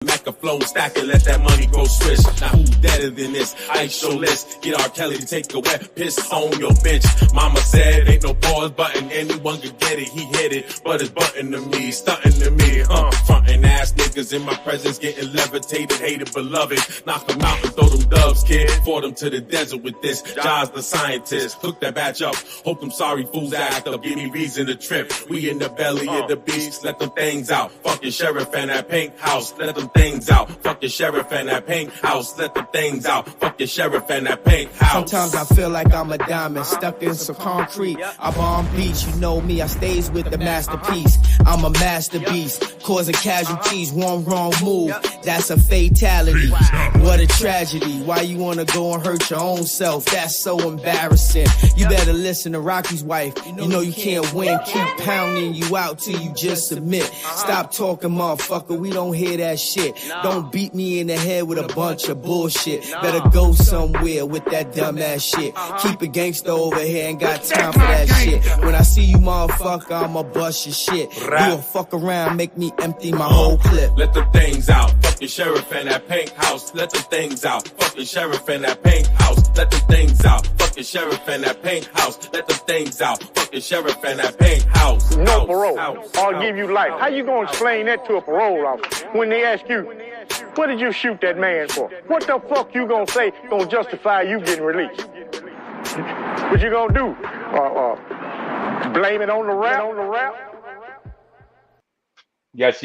Mac a flow, stack it, let that money go swish. Now who better than this? Ice your list. Get R. Kelly to take a wet piss on your bitch. Mama said ain't no pause button, anyone could get it. He hit it, but it's button to me, stunting to me. Frontin' ass niggas in my presence, getting levitated, hated, beloved. Knock them out and throw them dubs, kid. Fought them to the desert with this. Jaws the scientist, cook that batch up. Hope them sorry fools act up, give me reason to trip. We in the belly of the beast, let them things out. Fucking sheriff and that pink house, let them things out. Fuck your sheriff and that pink house. Let the things out. Fuck your sheriff and that pink house. Sometimes I feel like I'm a diamond stuck in some concrete. I bomb beats, you know me, I stays with the masterpiece. I'm a master beast, causing casualties. One wrong move, that's a fatality. What a tragedy. Why you wanna go and hurt your own self? That's so embarrassing. You better listen to Rocky's wife. You know you can't win. Keep pounding you out till you just submit. Stop talking, motherfucker. We don't hear that shit. Don't beat me in the head with a bunch of bullshit. Better go somewhere with that dumbass shit. Keep it gangsta over here, ain't got time for that shit. When I see you, motherfucker, I'ma bust your shit. You'll fuck around, make me empty my whole clip. Let the things out. Fuck your sheriff and that pink house. Let the things out. Fuck your sheriff and that pink house. Let the things out. Fuck your sheriff and that pink house. Let the things out. Fuck your sheriff and that pink house. No parole. I'll give you life. How you gonna explain that to a parole officer when they ask you, what did you shoot that man for? What the fuck you gonna say gonna justify you getting released? What you gonna do? Blame it on the rap? Yes.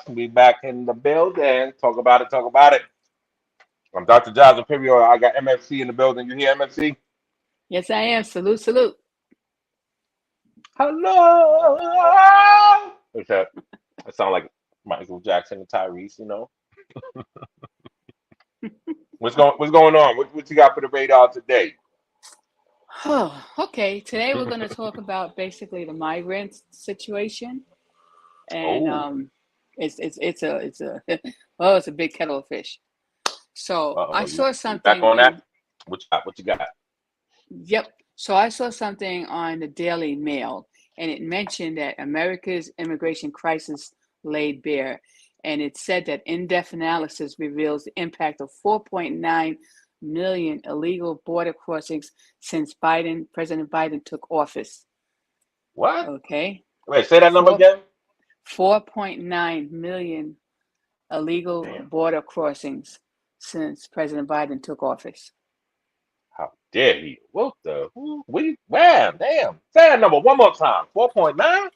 We back in the building. Talk about it. I'm Dr. Jazz Imperial. I got MFC in the building. You hear MFC? Yes, I am. Salute. Hello. What's that? I sound like Michael Jackson and Tyrese, you know. What's going on? What you got for the radar today? Oh, okay. Today we're going to talk about basically the migrant situation, and it's a big kettle of fish. So I saw something. Back on that. What you got? Yep. So I saw something on the Daily Mail, and it mentioned that America's immigration crisis laid bare. And it said that in-depth analysis reveals the impact of 4.9 million illegal border crossings since President Biden took office. What? Okay. Wait, say that number again. 4.9 million illegal border crossings since President Biden took office. How dare he? What the? Damn. Say that number one more time. 4.9?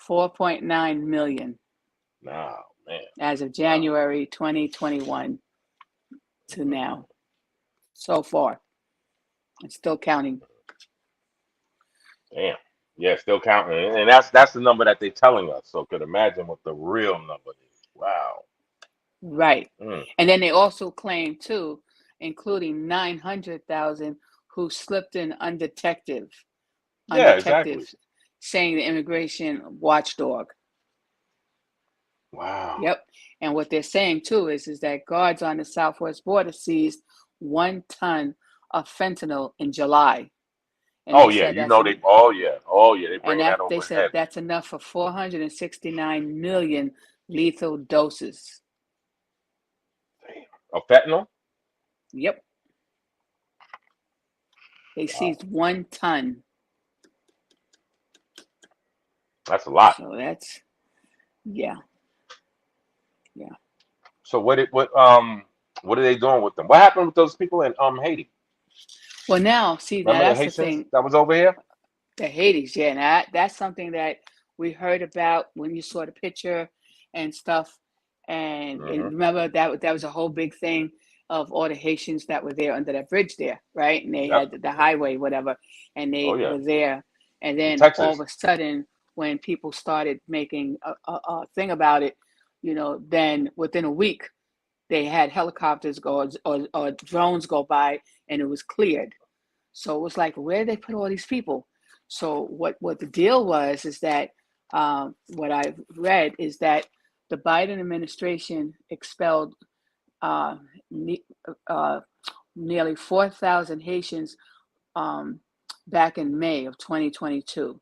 4.9 million. No. Man. As of January 2021 to now, so far, it's still counting. Damn, yeah, still counting, and that's the number that they're telling us. So could imagine what the real number is. Wow. Right, and then they also claim too, including 900,000 who slipped in undetected. Yeah, exactly. Saying the immigration watchdog. Wow. Yep. And what they're saying too is that guards on the southwest border seized 1 ton of fentanyl in July. And they bring that over. They said that's enough for 469 million lethal doses. Of fentanyl? Yep. They seized 1 ton. That's a lot. So that's yeah. So what are they doing with them? What happened with those people in Haiti? Well, now see that's the thing that was over here. The Hades, and that's something that we heard about when you saw the picture and stuff. And remember that was a whole big thing of all the Haitians that were there under that bridge there, right? And they had the highway, whatever, and they were there. And then all of a sudden, when people started making a thing about it, then within a week, they had helicopters go or drones go by, and it was cleared. So it was like, where did they put all these people? So what the deal was is that what I've read is that the Biden administration expelled nearly 4,000 Haitians back in May of 2022.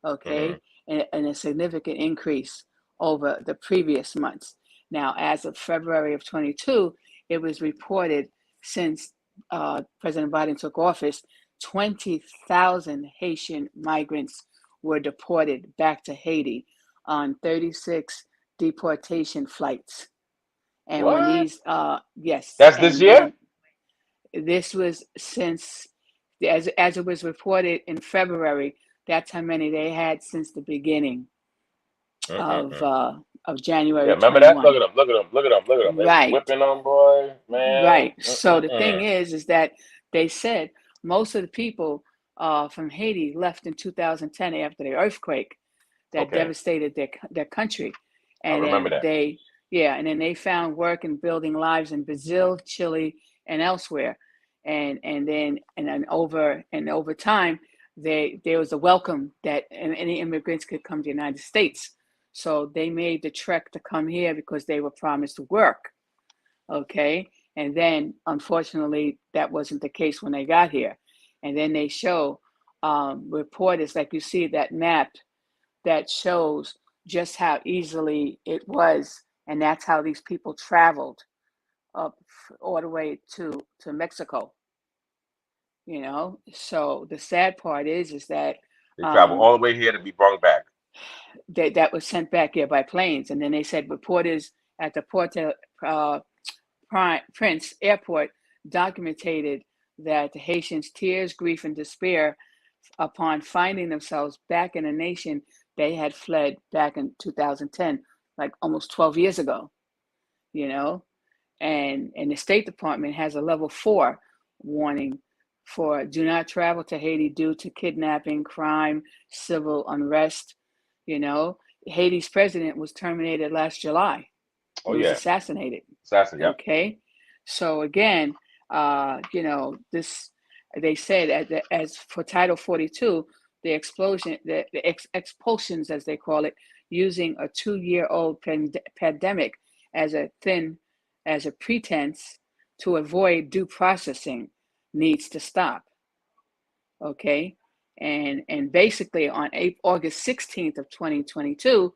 Okay, and a significant increase over the previous months. Now, as of February of 22, it was reported since President Biden took office, 20,000 Haitian migrants were deported back to Haiti on 36 deportation flights. And when What? these, yes, That's this and year? when this was since, as it was reported in February, that's how many they had since the beginning of Mm-mm-mm. Yeah, January remember that? Look 21. at them, look at them, look at them, look at them. They was Right, whipping them, boy, man. right. So the thing Mm-mm-mm. is that they said most of the people from Haiti left in 2010 after the earthquake that Okay, devastated their country, I and remember then that. they found work and building lives in Brazil, Chile, and elsewhere, and over time there was a welcome that any immigrants could come to the United States. So they made the trek to come here because they were promised work. Okay. And then unfortunately, that wasn't the case when they got here. And then they show reporters, like you see that map that shows just how easily it was. And that's how these people traveled up all the way to Mexico, you know? So the sad part is that They travel um, all the way here to be brought back. that was sent back here by planes. And then they said reporters at the uh, Prince Airport documented that the Haitians' tears, grief, and despair upon finding themselves back in a nation they had fled back in 2010, like almost 12 years ago, you know? And the State Department has a level 4 warning for do not travel to Haiti due to kidnapping, crime, civil unrest, you know? Haiti's president was terminated last July. Oh He was yeah, assassinated. assassin. Yep. Okay, so again, this they said as for Title 42, the explosion, the expulsions as they call it, using a 2-year-old pandemic as a pretense to avoid due processing needs to stop. Okay, and basically on August 16th of 2022,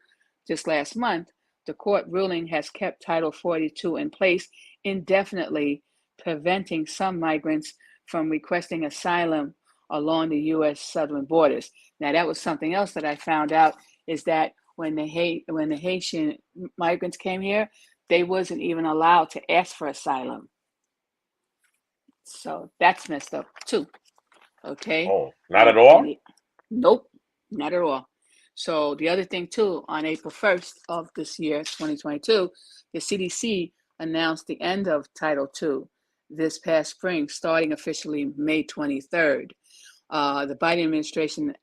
just last month, the court ruling has kept Title 42 in place indefinitely, preventing some migrants from requesting asylum along the U.S. southern borders. Now, that was something else that I found out is that when the Haitian migrants came here, they wasn't even allowed to ask for asylum. So that's messed up too. Okay, Oh, not at all. nope, not at all. So the other thing too, on April 1st of this year, 2022, the CDC announced the end of Title II this past spring, starting officially May 23rd. The Biden administration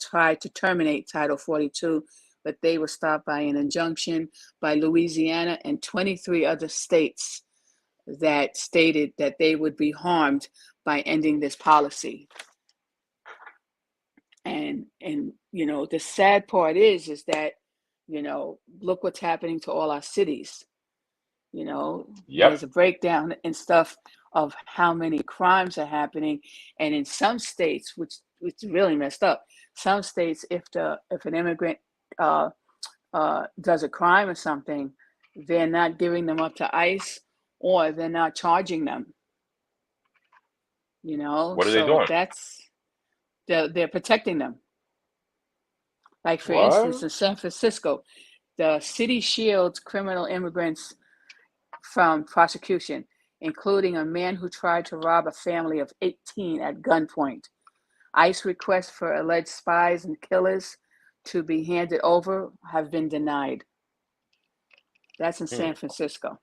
tried to terminate Title 42, but they were stopped by an injunction by Louisiana and 23 other states that stated that they would be harmed by ending this policy. And the sad part is that look what's happening to all our cities. Yep. There's a breakdown and stuff of how many crimes are happening, and in some states, which really messed up. Some states, if an immigrant does a crime or something, they're not giving them up to ICE, or they're not charging them. What are they So doing? they're protecting them. Like, for instance, What? in San Francisco, the city shields criminal immigrants from prosecution, including a man who tried to rob a family of 18 at gunpoint. ICE requests for alleged spies and killers to be handed over have been denied. That's in Hmm. San Francisco.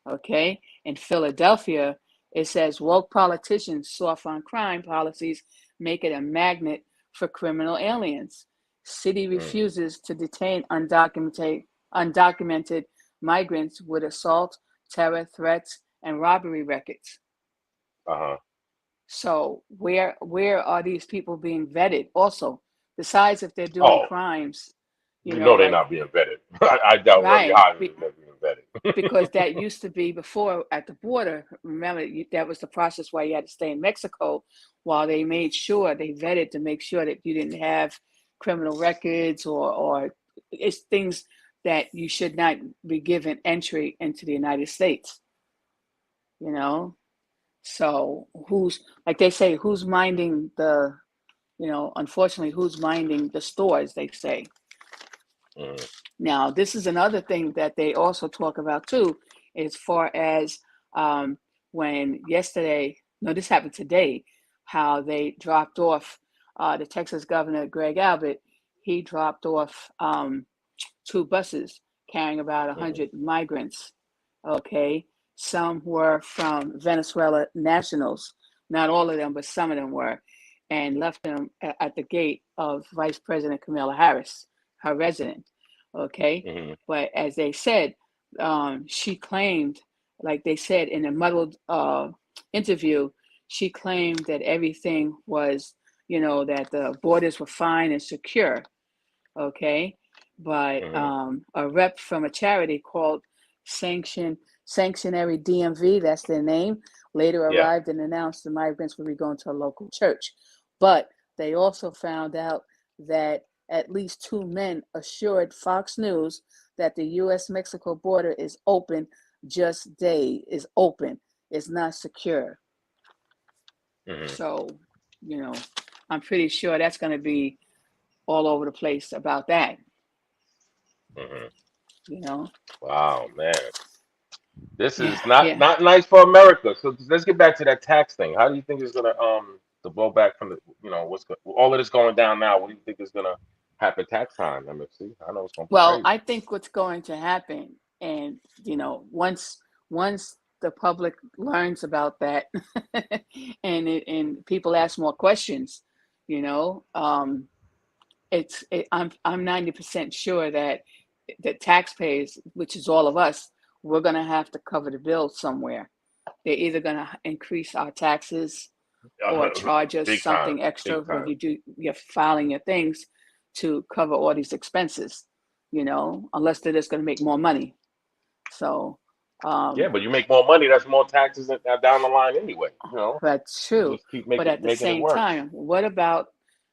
Okay. In Philadelphia, it says woke politicians' soft on crime policies make it a magnet for criminal aliens. City Hmm. refuses to detain undocumented migrants with assault, terror, threats, and robbery records. Uh-huh. So where are these people being vetted? Also, besides if they're doing Oh, crimes, you know they're like, not being vetted. I doubt very right, highly they're being vetted. because that used to be before at the border. Remember, that was the process why you had to stay in Mexico while they made sure they vetted to make sure that you didn't have criminal records or it's things that you should not be given entry into the United States. You know, so who's, like they say, who's minding the, unfortunately, who's minding the stores, they say. Now, this is another thing that they also talk about too, as far as when yesterday, no, this happened today, how they dropped off the Texas governor, Greg Abbott. He dropped off 2 buses carrying about 100 migrants. Okay. Some were from Venezuela nationals, not all of them, but some of them were, and left them at the gate of Vice President Kamala Harris, her residence. Okay. But as they said, she claimed, like they said in a muddled interview, she claimed that everything was, that the borders were fine and secure. Okay. But a rep from a charity called Sanctuary DMV, that's their name, later arrived and announced the migrants would be going to a local church. But they also found out that at least 2 men assured Fox News that the U.S.-Mexico border is open, is open. It's not secure. So, I'm pretty sure that's going to be all over the place about that. Wow, man. This is not nice for America. So let's get back to that tax thing. How do you think it's gonna to blow back from the all of this going down now? What do you think is gonna happen tax time, MFC? I know it's gonna be crazy. I think what's going to happen, and once the public learns about that, and people ask more questions, I'm 90% sure that the taxpayers, which is all of us, we're going to have to cover the bill somewhere. They're either going to increase our taxes or charge us something extra when you're filing your things to cover all these expenses, unless they're just going to make more money. So but you make more money, that's more taxes down the line anyway. That's true. But at the same time, what about,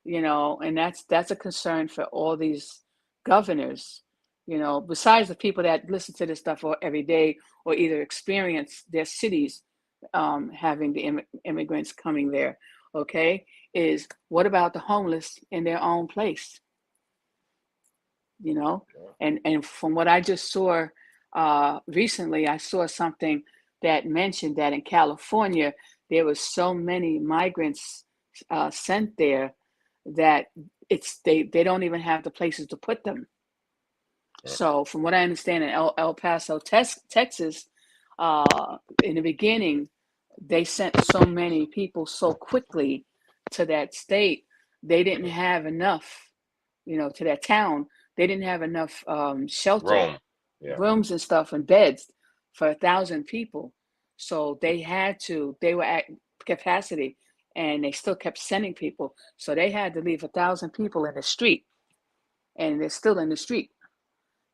and that's a concern for all these governors, besides the people that listen to this stuff every day or either experience their cities having the immigrants coming there, okay, is what about the homeless in their own place? And from what I just saw recently, I saw something that mentioned that in California, there was so many migrants sent there that they don't even have the places to put them. So from what I understand, in El Paso, Texas, in the beginning, they sent so many people so quickly to that state, they didn't have enough, to that town, they didn't have enough shelter, rooms and stuff and beds for 1,000 people. So they were at capacity and they still kept sending people. So they had to leave 1,000 people in the street, and they're still in the street.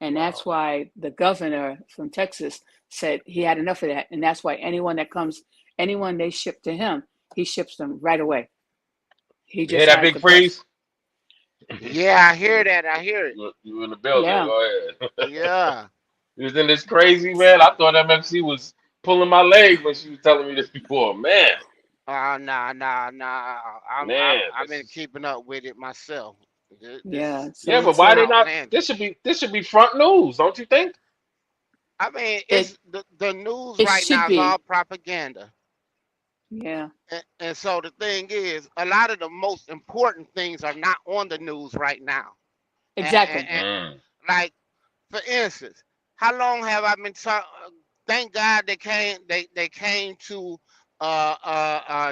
And that's why the governor from Texas said he had enough of that. And that's why anyone they ship to him, he ships them right away. He just that big freeze? Yeah, I hear that. I hear it. You in the building. Yeah. Go ahead. Yeah. Isn't this crazy, man? I thought MFC was pulling my leg when she was telling me this before. Man. Nah. I've been keeping up with it myself. But why they not? This should be front news, don't you think? I mean, it's the news right now is all propaganda. Yeah. And so the thing is, a lot of the most important things are not on the news right now. Exactly. And like, for instance, how long have I been talking? Thank God they came to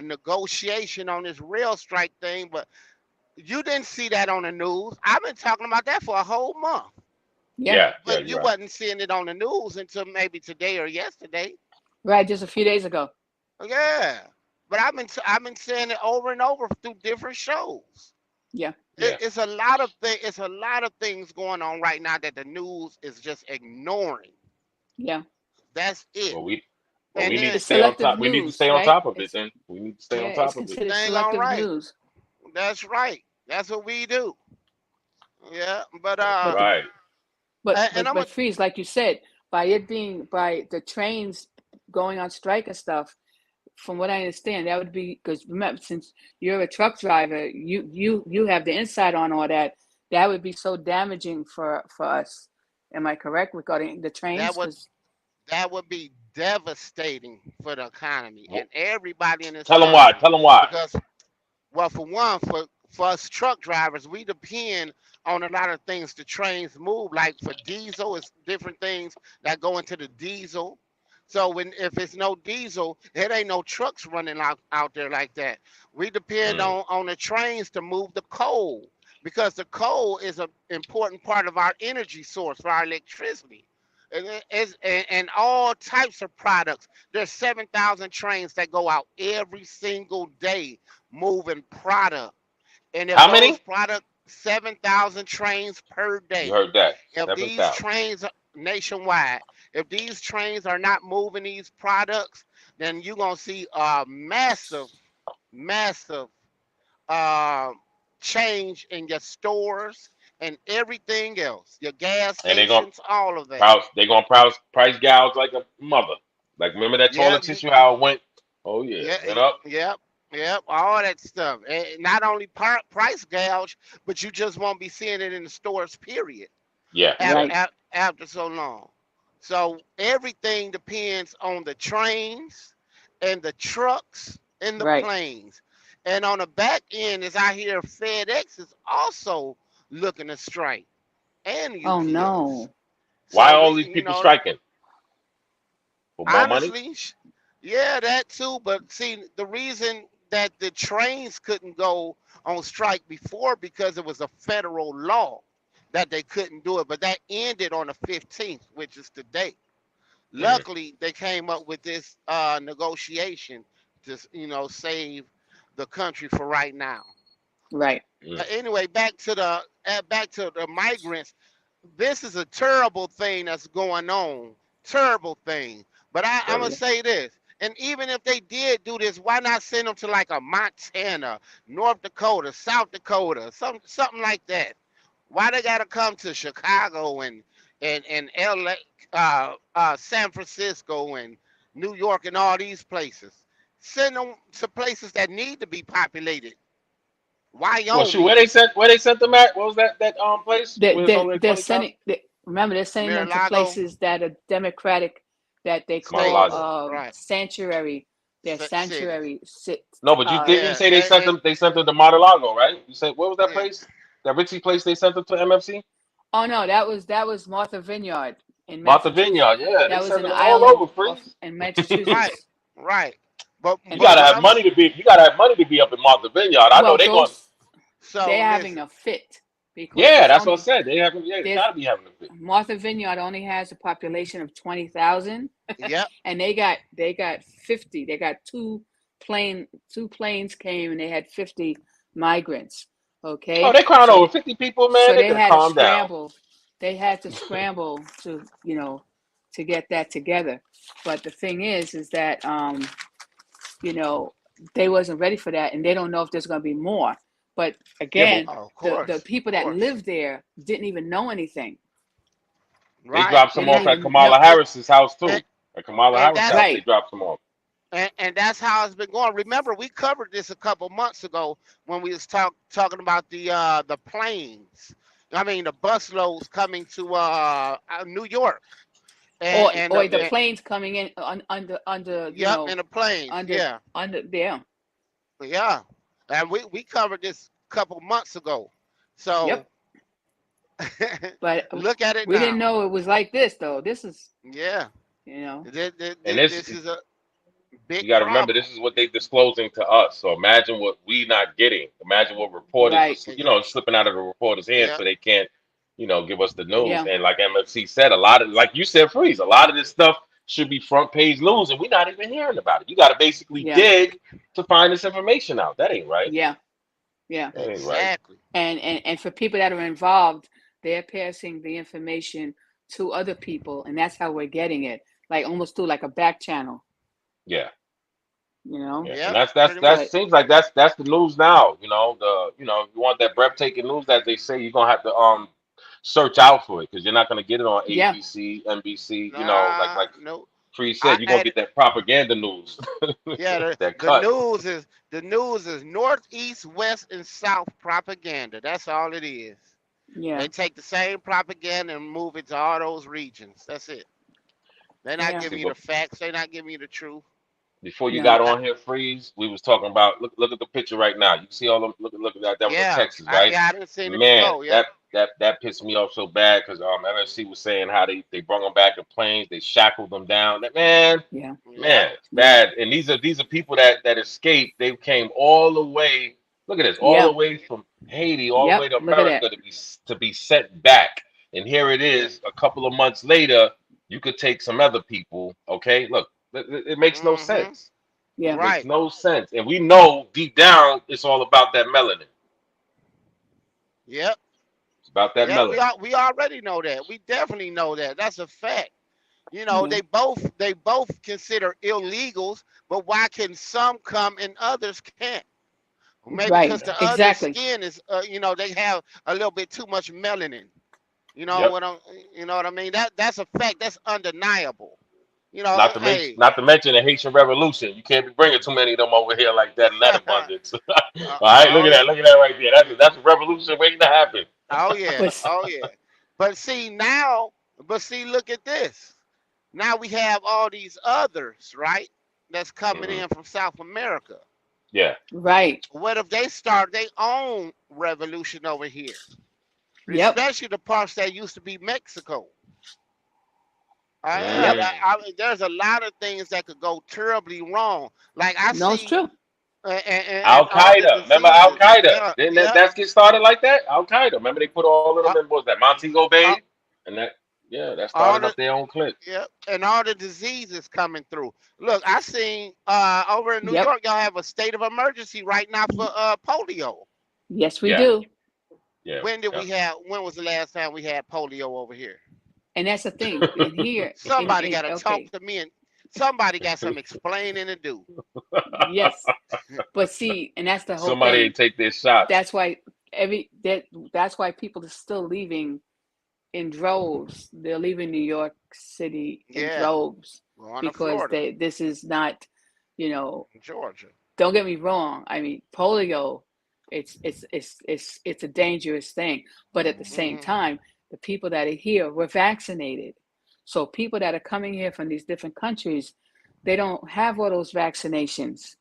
negotiation on this rail strike thing, but you didn't see that on the news. I've been talking about that for a whole month. But you wasn't seeing it on the news until maybe today or yesterday. Right, just a few days ago. Yeah, but I've been saying it over and over through different shows. Yeah. It's a lot of things going on right now that the news is just ignoring. Yeah. That's it. Well, we And need then to stay on top. We need to stay on top of it. Then we need to stay on top of it. It's selective news. That's right. That's what we do. Yeah, but right. But Freeze, like you said, by the trains going on strike and stuff, from what I understand, that would be because remember, since you're a truck driver, you have the insight on all that. That would be so damaging for us. Am I correct regarding the trains? That would be devastating for the economy and everybody in this Tell them country. why. Tell them why. Because, well, for one, for us truck drivers, we depend on a lot of things the trains move. Like for diesel, it's different things that go into the diesel. So if it's no diesel, it ain't no trucks running out there like that. We depend on the trains to move the coal because the coal is an important part of our energy source for our electricity. And all types of products. There's 7,000 trains that go out every single day moving product. And if how many? 7,000 trains per day. You heard that. If these trains nationwide, if these trains are not moving these products, then you're gonna see a massive change in your stores and everything else, your gas stations, all of that. They're gonna price gouge like a mother. Like remember that toilet tissue how it went? Oh yeah, went up. Yep, all that stuff. And not only price gouge, but you just won't be seeing it in the stores. Period. Yeah. After so long, so everything depends on the trains and the trucks and the planes. And on the back end, as I hear, FedEx is also looking to strike. And UPS. Oh no! Why all these people striking? For more money? Yeah, that too. But see, the reason that the trains couldn't go on strike before because it was a federal law that they couldn't do it. But that ended on the 15th, which is today. Luckily, they came up with this negotiation to save the country for right now. Right. Anyway, back to the migrants. This is a terrible thing that's going on. Terrible thing. But I'm gonna say this. And even if they did do this, why not send them to like a Montana, North Dakota, South Dakota, something like that? Why they gotta come to Chicago and LA, San Francisco and New York and all these places? Send them to places that need to be populated. Wyoming. Well, shoot, where they sent them at? What was that place? They're sending. They're sending them to places that are democratic, that they call sanctuary. They're sanctuary. No, but you didn't say they sent them. They sent them to Mar-a-Lago, right? You said what was that place? That ritzy place they sent them to MFC? Oh no, that was Martha Vineyard in Martha Vineyard. Yeah, that was in an all over in Massachusetts. Right. But you gotta have money to be. You gotta have money to be up in Martha Vineyard. I know they're going. So they're having a fit. Yeah, that's what I said. They gotta be having a fit. Martha Vineyard only has a population of 20,000. Yep. And they got 50. They got two planes came and they had 50 migrants. Okay. Oh, they crowned over 50 people, man. So they had to scramble. They had to scramble to to get that together. But the thing is that they wasn't ready for that, and they don't know if there's going to be more. But again, the people that live there didn't even know anything. Right. They dropped some off at Kamala Harris's house too. At Kamala Harris's house, they dropped some off. And that's how it's been going. Remember, we covered this a couple months ago when we was talking about the planes. I mean, the bus loads coming to New York. Or the planes coming in under in the planes. Under there. Yeah. And we covered this a couple months ago. So but look at it we didn't know it was like this though. This is this is a big you got to remember this is what they disclosing to us. So imagine what we not getting. Imagine what reporters slipping out of the reporters' hands so they can't give us the news. And like MFC said, a lot of, like you said, Freeze, a lot of this stuff should be front page news and we're not even hearing about it. You got to basically dig to find this information out. That ain't right. Yeah. That ain't exactly. Right. And for people that are involved, they're passing the information to other people, and that's how we're getting it, like almost through like a back channel. Yeah. Yeah. And that seems like that's the news now. You want that breathtaking news that they say you're gonna have to search out for it because you're not gonna get it on Yeah. ABC, NBC. Like No. Free said, you're gonna get that propaganda news. Yeah, that the cut. news is northeast, west, and south propaganda. That's all it is. Yeah. They take the same propaganda and move it to all those regions. That's it. They're not Yeah. giving you the facts. They're not giving you the truth. Before you No. got on here, Freeze, we was talking about look at the picture right now. You see all them look at that was in Yeah, Texas, right? I didn't see it Man, before. Yeah. that pissed me off so bad because MSC was saying how they brought them back in planes, they shackled them down. Man, Yeah. it's bad. And these are people that escaped. They came all the way. Look at this, all the Yep. way from Haiti, all the Yep. way to Look at America that. to be sent back. And here it is, a couple of months later. You could take some other people. Okay, look, it makes no sense. Yeah. It makes no sense. And we know deep down it's all about that melanin. Yep. It's about that Yeah, melanin. we already know that. We definitely know that. That's a fact. Yeah. They both consider illegals, but why can some come and others can't? Maybe Right. because the other Exactly. skin is, they have a little bit too much melanin. You know Yep. what I mean? That's a fact. That's undeniable. Not to mention, Hey. not to mention the Haitian Revolution. You can't be bringing too many of them over here like that in that abundance. All right, look at that right there. That's a revolution waiting to happen. Oh yeah, oh yeah. But see, look at this. Now we have all these others, right? That's coming in from South America. Yeah. Right. What if they start their own revolution over here? Yep. Especially the parts that used to be Mexico. There's a lot of things that could go terribly wrong. Like I No, it's see true. Al Qaeda. Remember Al Qaeda? Didn't that get started like that? Al Qaeda. Remember they put all of them in, what was that, Montego Bay? And that started up their own clique. Yeah, and all the diseases coming through. Look, I seen over in New York, y'all have a state of emergency right now for polio. Yes, we do. Yeah. When was the last time we had polio over here? And that's the thing. In here, somebody got to talk to me, and somebody got some explaining to do. Yes, but see, and that's the whole somebody thing. Take their shot. That's why that's why people are still leaving in droves. They're leaving New York City in droves because this is not, Georgia. Don't get me wrong. I mean, polio, it's a dangerous thing, but at the same time, the people that are here were vaccinated. So people that are coming here from these different countries, they don't have all those vaccinations.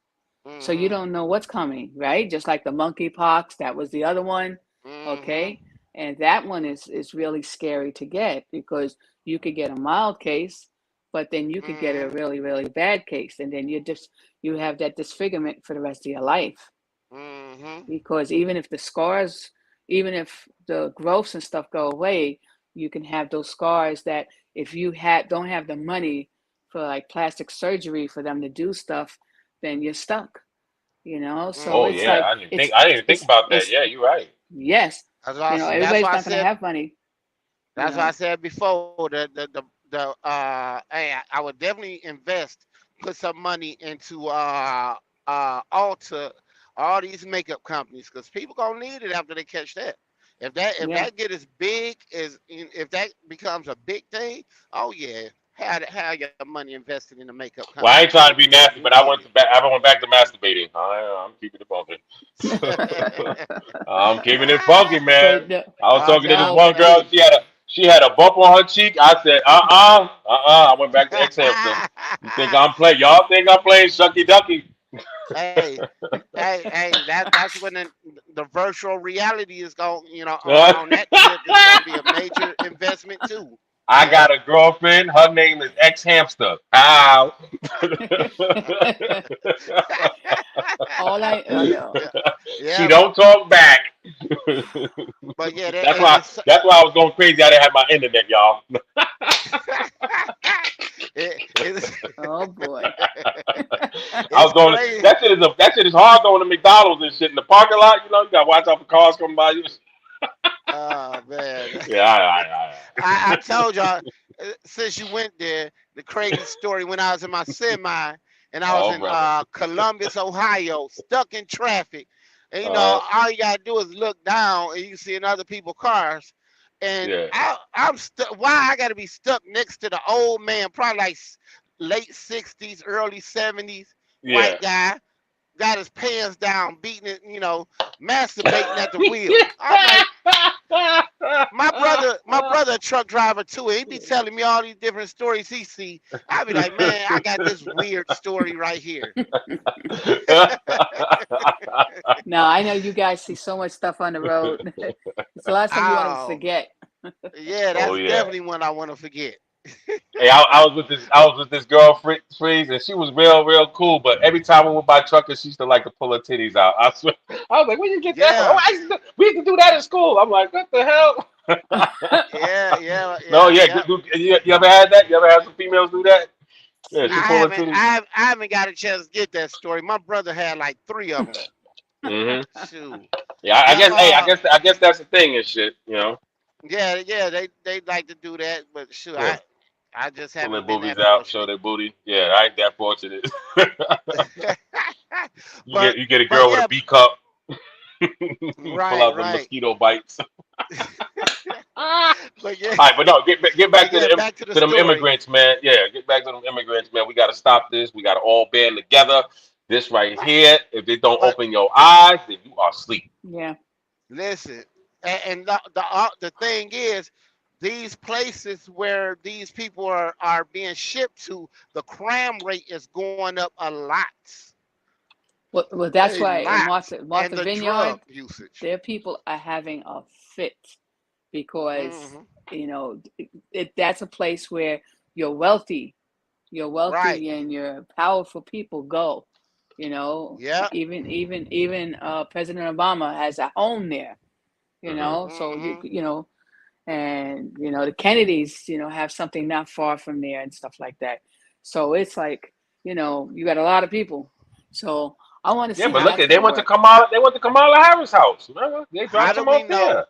So you don't know what's coming, right? Just like the monkeypox, that was the other one. Okay. And that one is really scary to get because you could get a mild case, but then you could get a really, really bad case. And then you have that disfigurement for the rest of your life. Because even if the scars, even if the growths and stuff go away, you can have those scars that if you don't have the money for like plastic surgery for them to do stuff, then you're stuck. So it's like I didn't even think about that. Yeah, you're right. Yes, everybody's not going to have money. That's why I said before I would definitely put some money into Ulta, all these makeup companies, because people gonna need it after they catch that. If that get as big if that becomes a big thing, oh yeah, have your money invested in the makeup company. Well, I ain't trying to be nasty, but I went back to masturbating. I'm keeping it funky. I'm keeping it funky, man. I was talking to this one girl. She had a bump on her cheek. I said, I went back to X Hamster. Y'all think I'm playing Shucky Ducky? hey, that's when the virtual reality is going, on that tip, it's going to be a major investment too. I got a girlfriend. Her name is X Hamster. Ow. All I know. She don't talk back. But yeah, that's why I was going crazy. I didn't have my internet, y'all. Oh boy. I was going. That shit is hard going to McDonald's and shit in the parking lot. You gotta watch out for cars coming by you. Oh man. Yeah. I told y'all since you went there, the crazy story when I was in my semi and I was in Columbus, Ohio, stuck in traffic. And all you gotta do is look down and you see in other people's cars. And I'm stuck. Why I got to be stuck next to the old man, probably like late 60s, early 70s, white guy, got his pants down, beating it, masturbating at the wheel. I'm like, my brother, a truck driver too. He be telling me all these different stories he see. I be like, man, I got this weird story right here. No, I know you guys see so much stuff on the road. It's the last time you want to forget. Yeah, that's definitely one I want to forget. Hey, I was with this girl, Freeze, and she was real cool. But every time we went by truckers, she used to like to pull her titties out. I swear, I was like, "Where you get that from?" Oh, we used to do that in school. I'm like, "What the hell?" Yeah. No, you ever had that? You ever had some females do that? Yeah, she pulled her titties. I haven't got a chance to get that story. My brother had like 3 of them. Shoot. Yeah, I guess that's the thing and shit. Yeah, they like to do that, but shoot, I just haven't been that out, show their booty. Yeah, I ain't that fortunate. you get a girl with a B cup. Pull out the mosquito bites. All right, but no, get back to them immigrants, man. Yeah, get back to them immigrants, man. We got to stop this. We got to all band together. This right here, if they don't open your eyes, then you are asleep. Yeah. Listen, and the thing is, these places where these people are being shipped to, the crime rate is going up a lot. Well, that's why in Martha Vineyard, their people are having a fit because that's a place where you're wealthy and your powerful people go. Even President Obama has a home there. So and the Kennedys have something not far from there and stuff like that. So it's like you got a lot of people. So I want to see. Yeah, but look, they went to Kamala Harris' house. Remember? They dropped them off there.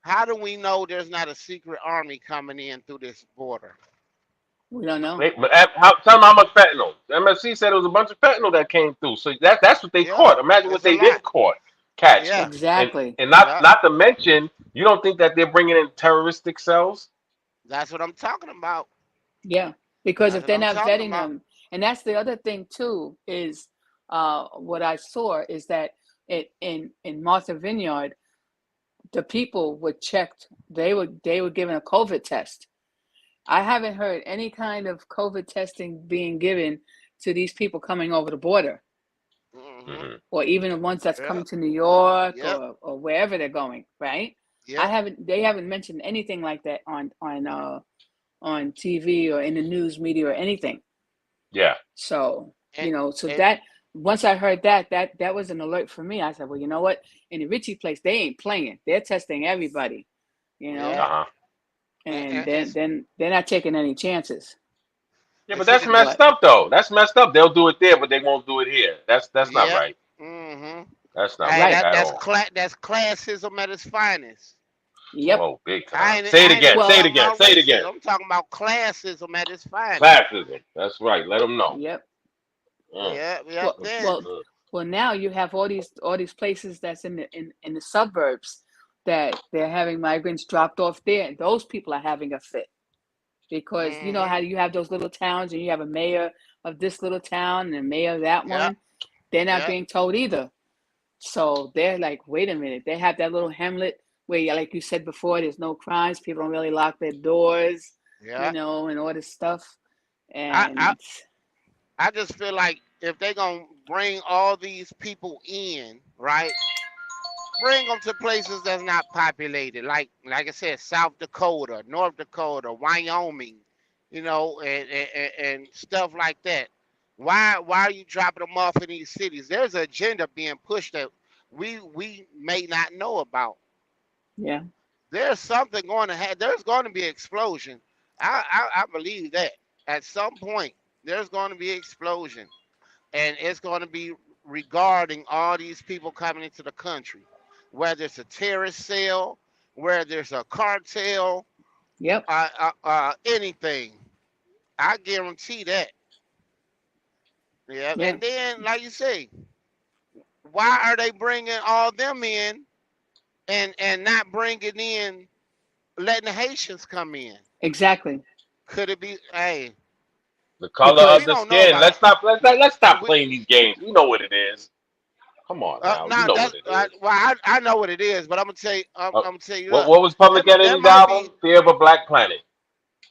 How do we know there's not a secret army coming in through this border? We don't know. Tell them how much fentanyl. MSC said it was a bunch of fentanyl that came through. So that's what they caught. Imagine what they did catch. Yeah, exactly. And not to mention, you don't think that they're bringing in terroristic cells? That's what I'm talking about. Yeah, because if they're not vetting them, and that's the other thing too, is what I saw is that in Martha Vineyard, the people were checked. They were given a COVID test. I haven't heard any kind of COVID testing being given to these people coming over the border, or even the ones that's coming to New York or wherever they're going. Right? Yep. They haven't mentioned anything like that on TV or in the news media or anything. Yeah. So that once I heard that was an alert for me. I said, well, you know what? In the Richie place, they ain't playing. They're testing everybody. And then they're not taking any chances. Yeah, but that's messed up though. That's messed up. They'll do it there, but they won't do it here. That's not right. That's not right at all. That's classism at its finest. Yep. Oh, big time. Say it again. I'm talking about classism at its finest. Classism. That's right. Let them know. Yep. Yeah. Well, now you have all these places that's in the suburbs that they're having migrants dropped off there, and those people are having a fit because you know how you have those little towns and you have a mayor of this little town and a mayor of that one. They're not being told either. So they're like, wait a minute. They have that little hamlet where, like you said before, there's no crimes. People don't really lock their doors, and all this stuff. And I just feel like if they're going to bring all these people in, right, bring them to places that's not populated. Like I said, South Dakota, North Dakota, Wyoming, and stuff like that. Why are you dropping them off in these cities? There's an agenda being pushed that we may not know about. Yeah. There's something going to happen. There's going to be an explosion. I believe that. At some point, there's going to be an explosion. And it's going to be regarding all these people coming into the country. Whether it's a terrorist cell, whether there's a cartel, anything. I guarantee that. Yeah. And then, like you say, why are they bringing all them in and not bringing in letting the Haitians come in? Exactly. Could it be? Hey, The color because of Because we the don't know skin. about. Let's stop We, playing these games. We know what it is. Come on now, you no, know that what it is. well, I know what it is, but I'm gonna tell you, Uh, I'm gonna tell you, what look, what was Public there Enemy's might be. album? Fear of a Black Planet.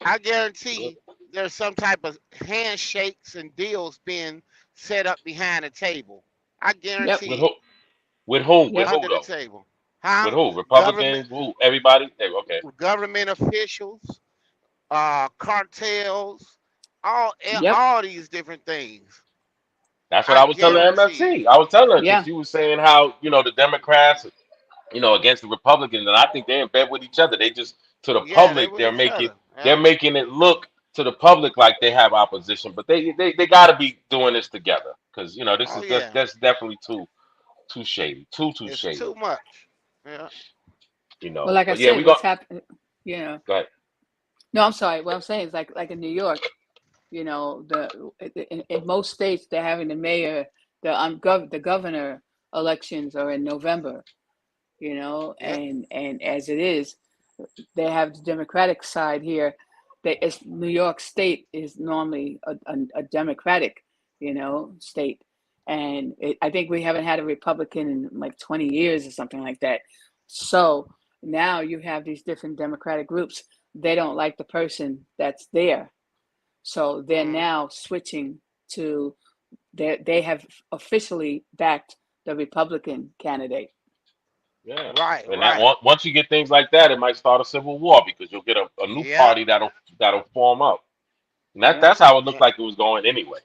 I guarantee there's some type of handshakes and deals being set up behind the table. I yep, With guarantee who? it With who? With yep, who under the though? table, huh? With who? Government, Republicans? Who? Everybody? Okay. government officials, cartels, yep, all these different things. That's what I I was telling guarantee it. MFT. I was telling her because yeah, she was saying how the Democrats, against the Republicans, and I think they're in bed with each other. They just to the Yeah, they public with each other. they're Yeah. making it look to the public like they have opposition, but they got to be doing this together because this Oh is yeah, that's definitely too shady, too it's shady. too much. Yeah. well, like I But yeah, said, we got what's happening, you know, go ahead. no, I'm sorry, what I'm saying is like in New York, in most states they're having the mayor, the governor elections are in November, Yep. and as it is, they have the Democratic side here. New York State is normally a Democratic, state, and I think we haven't had a Republican in like 20 years or something like that. So now you have these different Democratic groups. They don't like the person that's there, so they're Mm. now switching to they have officially backed the Republican candidate. Yeah, Right. and that Right. once you get things like that, it might start a civil war because you'll get a new Yep. party that'll form up, and Yeah. that's how it looked Yeah. like it was going anyway.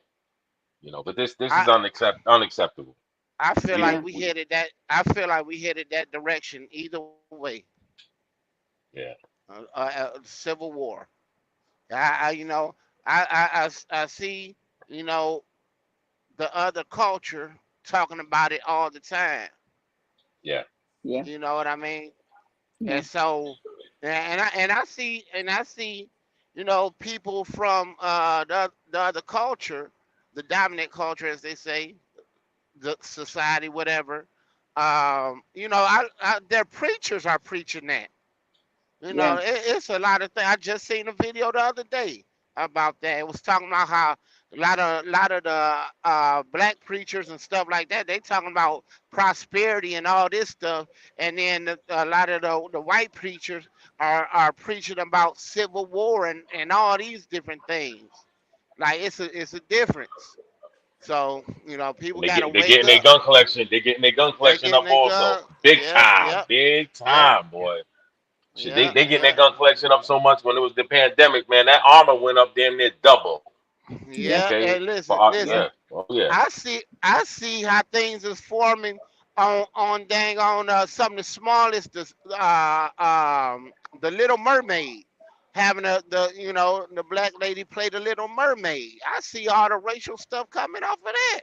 But this is I unacceptable. I feel We like Yeah. we we headed that. I feel like we headed that direction either way. yeah Civil war. I you know I see you know the other culture talking about it all the time. yeah Yeah. You know what I mean? Yeah. And so, and I see, people from the other culture, the dominant culture, as they say, the society, whatever. Their preachers are preaching that. Yeah. It's a lot of things. I just seen a video the other day about that. It was talking about how a lot of the black preachers and stuff like that. They talking about prosperity and all this stuff, and then a lot of the white preachers are preaching about civil war and all these different things. Like it's a difference. So people and they gotta get they wake getting their up. gun collection. They getting their gun They collection getting up their also, gun. Yep, yep, big yep, time, boy. Shit, they yep, they getting their yep, gun collection up so much when it was the pandemic, man. That armor went up damn near double. Yeah. yep. Okay, And listen, for Yeah. listen. yeah, oh yeah, I see how things is forming on dang on some of the smallest the Little Mermaid having the black lady play the Little Mermaid. I see all the racial stuff coming off of that.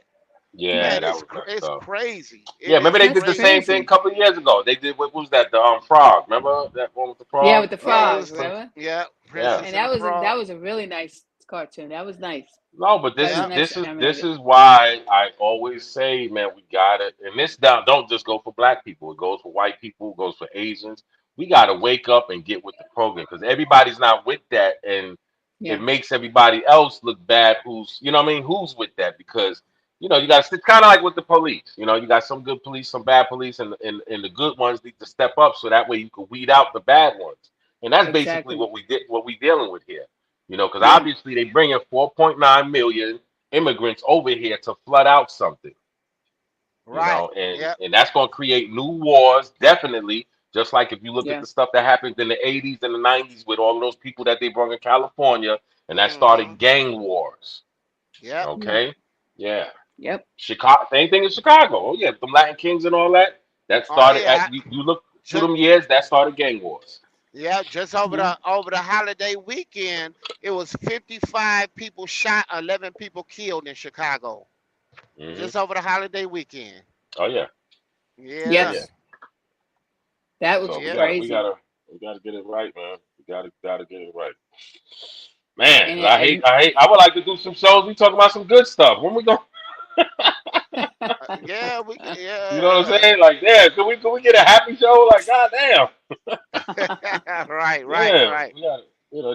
yeah. Man, That it's was messed it's up. crazy. Yeah, remember It's they That's did the same crazy. thing a crazy. couple of years ago. They did what was that? The frog. Remember that one with the Yeah, frog? with the Yeah, it frogs, was remember? Yeah. Princess And and the that Frog. was a really nice cartoon. That was nice. No, but That this was is Yeah, nice this is this animated. is why I always say, man, we got it. And this down don't just go for black people. It goes for white people. It goes for Asians. We got to wake up and get with the program because everybody's not with that, and it Yeah. makes everybody else look bad. Who's what I mean? Who's with that? Because you got it's kind of like with the police. You got some good police, some bad police, and the good ones need to step up so that way you can weed out the bad ones. And that's basically Exactly. what we did, what we dealing with here. Because Yeah. obviously they bring in 4.9 million immigrants over here to flood out something, right. and Yep. that's going to create new wars, definitely. Just like if you look at Yeah. the stuff that happened in the 80s and the 90s with all of those people that they brought in California, and that Hmm. started gang wars. Yep. Yeah. Okay, yeah, Yep. Chicago, same thing in Chicago. Oh yeah, them Latin Kings and all that. That Oh started yeah. at you look through Just them years. That started gang wars. yeah. Just over Yeah. the holiday weekend, it was 55 people shot, 11 people killed in Chicago. Hmm. Just over the holiday weekend. Oh yeah, oh Yeah. yeah. Yes. That was So we Yeah. gotta we crazy. gotta we gotta get it right, man. We gotta get it right. Man, And 'cause I hate, and I hate. I would like to do some shows. We talk about some good stuff. When we go, Yeah. We. you know what I'm Yeah. saying? Like, yeah, can we get a happy show? Like, goddamn. Right. Yeah,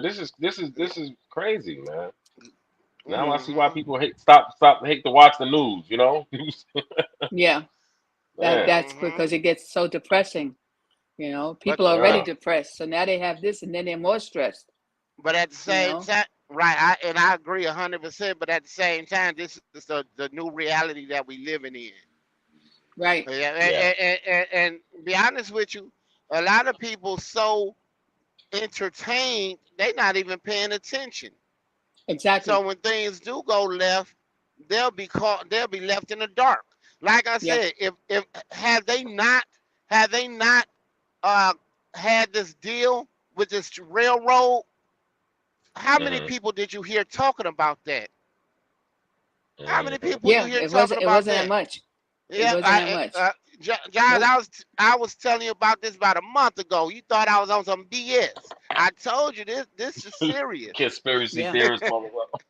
this is crazy, man. Now I see why Mm-hmm. people hate to watch the news. Yeah, Man, that's Mm-hmm. because it gets so depressing. But People are already yeah, depressed, so now they have this, and then they're more stressed. at the You same know, time, right? I agree 100%. But at the same time, this is the new reality that we living in. right? Yeah, yeah. and be honest with you, a lot of people so entertained they not even paying attention. So Exactly. when things do go left, they'll be left in the dark. Like I Yeah. said, if had they not uh had this deal with this railroad, how many Hmm. people did you hear talking about that? How many Hmm. people you Yeah. hear talking It about wasn't that that? much. It Yeah, wasn't that much. John, Nope. I was telling you about this about a month ago. You thought I was on some BS. I told you this is serious. Conspiracy Yeah. theorists, motherfucker.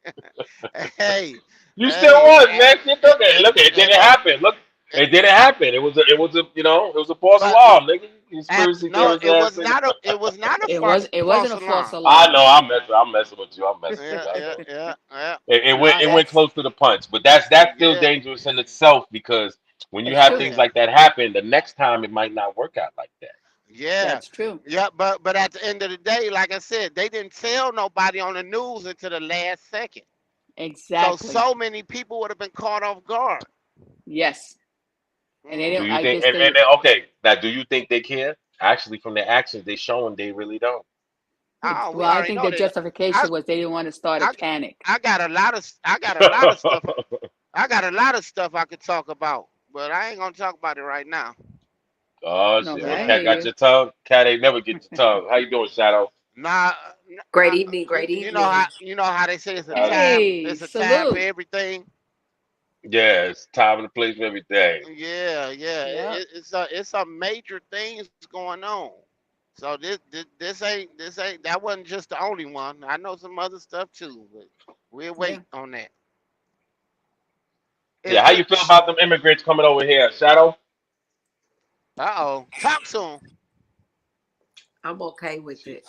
Hey, You still hey, was, man. Shit, look, it didn't hey, happen. Look, it didn't happen. It was a false but alarm, nigga. Conspiracy no, theorist ass nigga. it was not a It wasn't false a false alarm. I alarm. know. I'm messing with you. I'm messing with Yeah, you. I yeah, know. yeah, yeah. No, It went that's close to the punch, but that's still Yeah, dangerous in itself because when you it's have true. things yeah, like that happen, the next time it might not work out like that. yeah, That's true. yeah. But at the end of the day, like I said, they didn't tell nobody on the news until the last second. So Exactly. so many people would have been caught off guard. Yes. And they Do didn't. Hmm. you I think? guess they. Okay, now do you think they care? Actually, from their actions, they showing they really don't. Oh, we Well, I already think know the that. I justification was they didn't want to start a I panic. I got a lot of stuff. I got a lot of stuff I could talk about, but I ain't gonna talk about it right now. Oh No, shit! but What I Yeah. cat got hear your tongue? Cat ain't never get your tongue. How you doing, Shadow? Nah, Great evening, great how evening. they say you. Uh, Hey, it's a time for salute. everything. yeah, it's time and a place for everything. Yeah, yeah. Yep. It's some major things going on. So this ain't that wasn't just the only one. I know some other stuff too, but we'll Yeah. wait on that. Yeah, Is how you it? feel about them immigrants coming over here, Shadow? Uh-oh. Talk soon. I'm okay with She, it.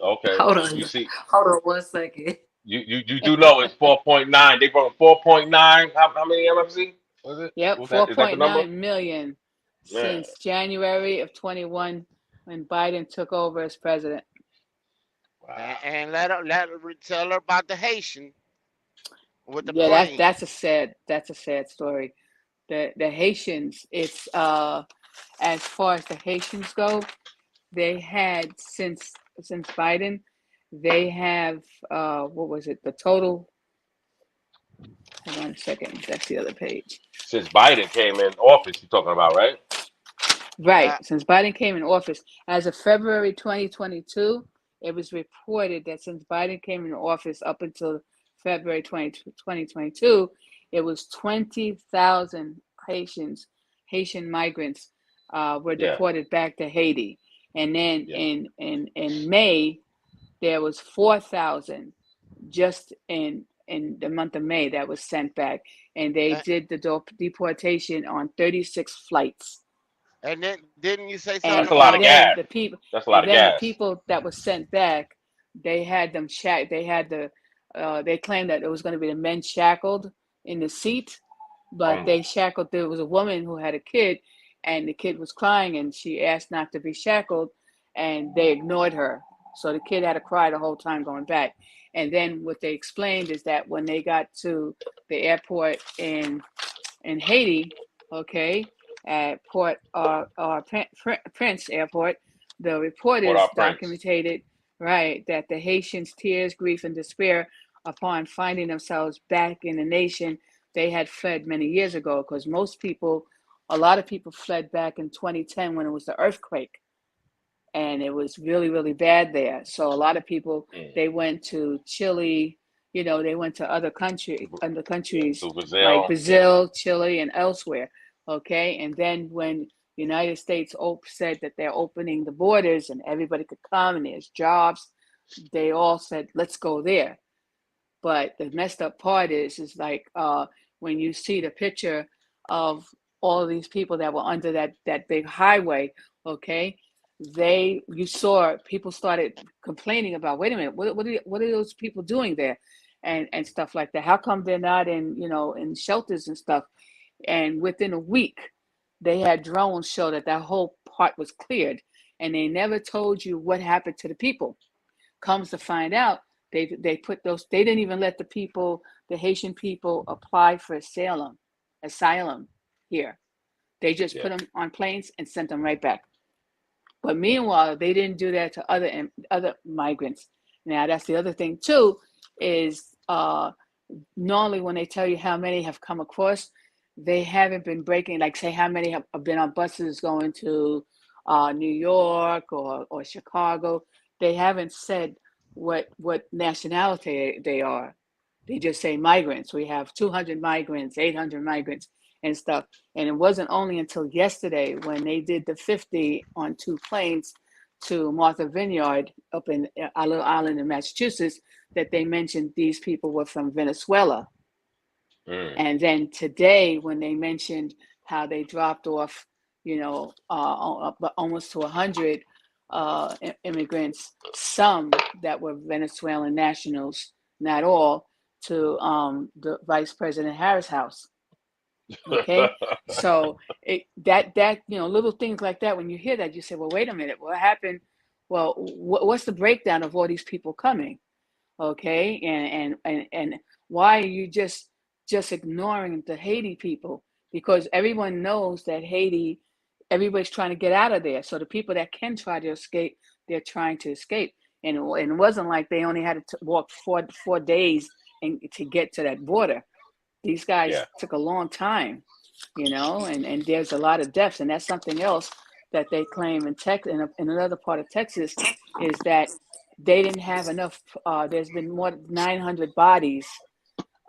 okay, Hold you on. see, Hold on 1 second. you do know it's 4.9. They brought 4.9. How many MFC was it? Yep. Was that? Is that the number? 4.9 million Man, since January of 21 when Biden took over as president. wow. And let her tell her about the Haitian with the Yeah, plane. that's a sad story. The Haitians, it's as far as the Haitians go, they had since Biden, they have what was it? The total. Hold on a second. That's the other page. Since Biden came in office, you talking about, right? Right. Yeah. Since Biden came in office, as of February 2022, it was reported that since Biden came in office up until February 2022, it was 20,000 Haitian migrants were Yeah, deported back to Haiti. And then yeah. in May, there was 4,000 just in the month of May that was sent back. And they Uh, did the deportation on 36 flights. and then didn't you say something and That's a lot and of about then gas. the people That's a lot and of then the gas. people that was sent back, they had them they had they claimed that it was going to be the men shackled in the seat, but Um, they shackled. There was a woman who had a kid, and the kid was crying, and she asked not to be shackled, and they ignored her. So the kid had to cry the whole time going back. And then what they explained is that when they got to the airport in Haiti, okay, at Prince Airport, the reporters Port-au-Prince. documented, right, that the Haitians' tears, grief, and despair upon finding themselves back in the nation they had fled many years ago. Because a lot of people fled back in 2010 when it was the earthquake, and it was really, really bad there. So a lot of people, Mm. they went to Chile, they went to other Yeah, countries to like Brazil. Yeah. Brazil, Chile, and elsewhere. Okay, and then when the United States said that they're opening the borders and everybody could come and there's jobs, they all said, let's go there. But the messed up part is like when you see the picture of all of these people that were under that big highway, okay, you saw people started complaining about, wait a minute, what are those people doing there, and stuff like that. How come they're not in in shelters and stuff? And within a week, they had drones show that whole part was cleared, and they never told you what happened to the people. Comes to find out, they put those. They didn't even let the Haitian people, apply for asylum here. They just put them on planes and sent them right back. But meanwhile, they didn't do that to other migrants. Now, that's the other thing too, is normally when they tell you how many have come across, they haven't been breaking, like say how many have been on buses going to New York or Chicago. They haven't said what nationality they are. They just say migrants. We have 200 migrants, 800 migrants and stuff. And it wasn't only until yesterday when they did the 50 on 2 planes to Martha Vineyard up in a little island in Massachusetts that they mentioned these people were from Venezuela. And then today when they mentioned how they dropped off, almost to 100 immigrants, some that were Venezuelan nationals, not all, to the Vice President Harris' house. Okay, so that little things like that, when you hear that, you say, well, wait a minute, what happened? Well, what's the breakdown of all these people coming? Okay, and why are you just ignoring the Haiti people? Because everyone knows that Haiti, everybody's trying to get out of there. So the people that can try to escape, they're trying to escape. And it wasn't like they only had to walk four days to get to that border. These guys took a long time, and there's a lot of deaths. And that's something else that they claim in another part of Texas, is that they didn't have enough. There's been more than 900 bodies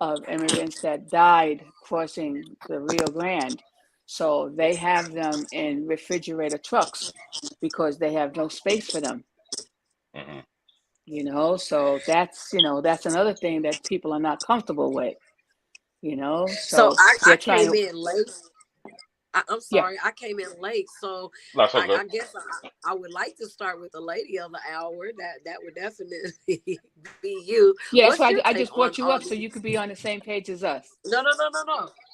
of immigrants that died crossing the Rio Grande. So they have them in refrigerator trucks because they have no space for them. So that's another thing that people are not comfortable with. So I came in late. I'm sorry, I came in late, so I guess I would like to start with the lady of the hour. That would definitely be you. Yeah, that's why I just brought you up so you could be on the same page as us. No.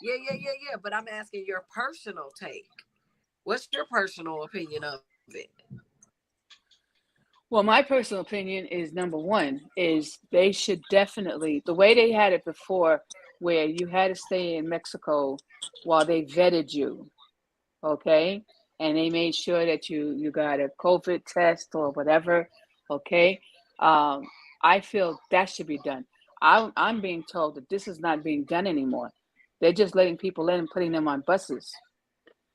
Yeah. But I'm asking your personal take. What's your personal opinion of it? Well, my personal opinion is, number one, is they should definitely, the way they had it before, where you had to stay in Mexico while they vetted you, okay? And they made sure that you got a COVID test or whatever, okay? I feel that should be done. I'm being told that this is not being done anymore. They're just letting people in and putting them on buses.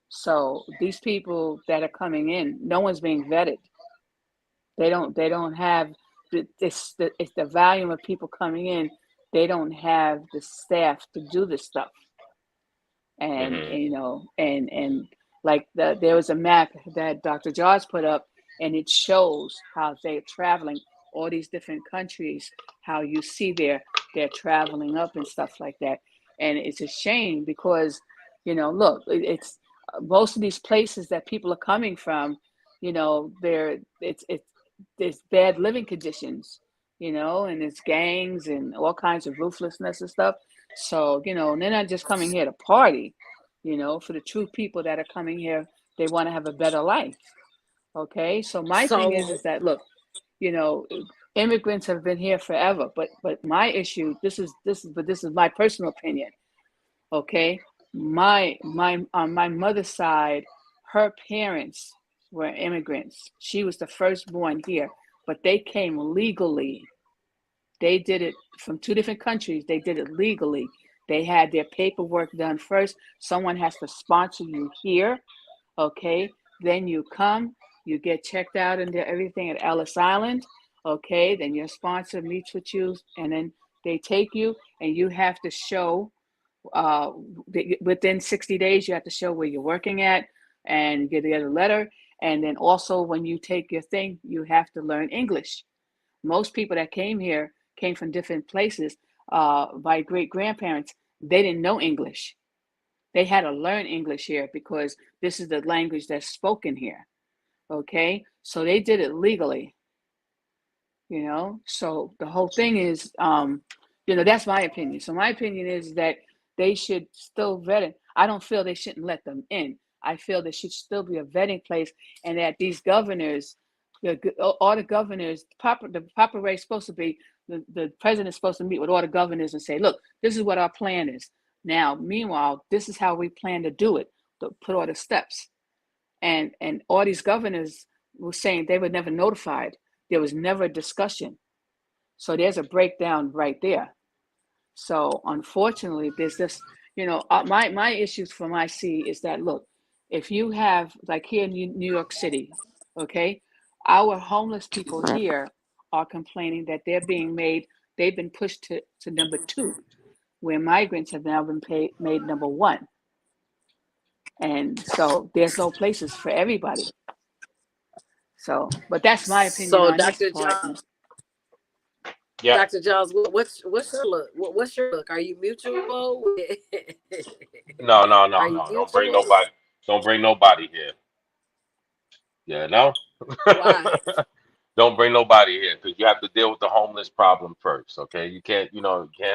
So these people that are coming in, no one's being vetted. They don't have it's the volume of people coming in. They don't have the staff to do this stuff. And and like there was a map that Dr. Jaws put up, and it shows how they're traveling all these different countries, how you see they're traveling up and stuff like that. And it's a shame because, look, it's most of these places that people are coming from, there's bad living conditions, and it's gangs and all kinds of ruthlessness and stuff. So, they're not just coming here to party, for the true people that are coming here, they want to have a better life. Okay. So my thing is that, look, immigrants have been here forever, but my issue, this is my personal opinion. Okay. On my mother's side, her parents were immigrants. She was the firstborn here, but they came legally. They did it from 2 different countries. They did it legally. They had their paperwork done first. Someone has to sponsor you here. Okay. Then you come, you get checked out and everything at Ellis Island. Okay. Then your sponsor meets with you, and then they take you, and you have to show within 60 days, you have to show where you're working at and get a letter. And then also when you take your thing, you have to learn English. Most people that came here came from different places by great-grandparents. They didn't know English. They had to learn English here because this is the language that's spoken here. Okay, so they did it legally. So the whole thing is, that's my opinion. So my opinion is that they should still vet it. I don't feel they shouldn't let them in. I feel there should still be a vetting place, and that these governors, all the governors, the proper way is supposed to be the president's supposed to meet with all the governors and say, look, this is what our plan is. Now, meanwhile, this is how we plan to do it, to put all the steps. And all these governors were saying they were never notified. There was never a discussion. So there's a breakdown right there. So unfortunately, there's this, my issues from my see is that, look, if you have, like here in New York City, okay, our homeless people here are complaining that they've been pushed to number 2, where migrants have now been made number 1. And so there's no places for everybody. So, but that's my opinion on Dr. this part. Yeah. Dr. Jones, what's your look? What's your look? Are you mutual? No. Don't bring nobody. Don't bring nobody here. Yeah, no. Why? Don't bring nobody here, because you have to deal with the homeless problem first. Okay, you can't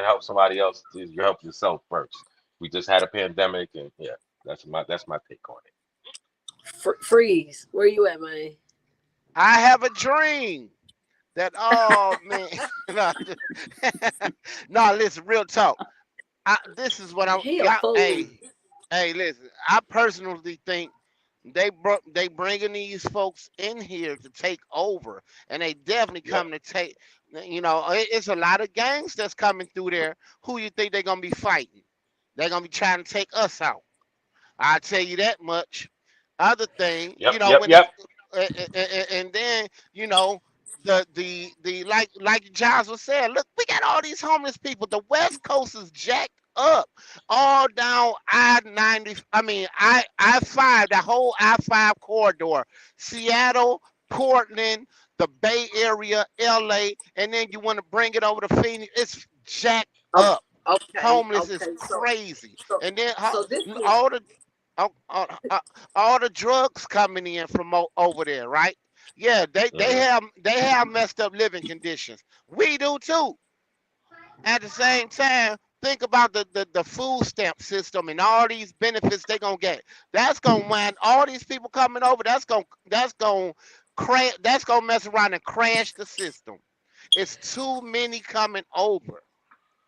help somebody else. You help yourself first. We just had a pandemic, and yeah, that's my take on it. Freeze. Where you at, man? I have a dream that, oh man, no, listen, real talk. This is what I'm. Hey, listen. I personally think they bringing these folks in here to take over, and they definitely come to take. It's a lot of gangs that's coming through there. Who you think they're gonna be fighting? They're gonna be trying to take us out. I'll tell you that much. Other thing, and then the like Giles was saying, look, we got all these homeless people. The West Coast is jacked up, all down I-90. I mean I-5, the whole I-5 corridor, Seattle, Portland, the Bay Area, LA, and then you want to bring it over to Phoenix. It's jacked up. Okay. Homeless is crazy, and then all the drugs coming in from over there, right? Yeah, they have messed up living conditions. We do too. At the same time, think about the food stamp system and all these benefits they're gonna get. That's gonna wind all these people coming over. That's gonna mess around and crash the system. It's too many coming over.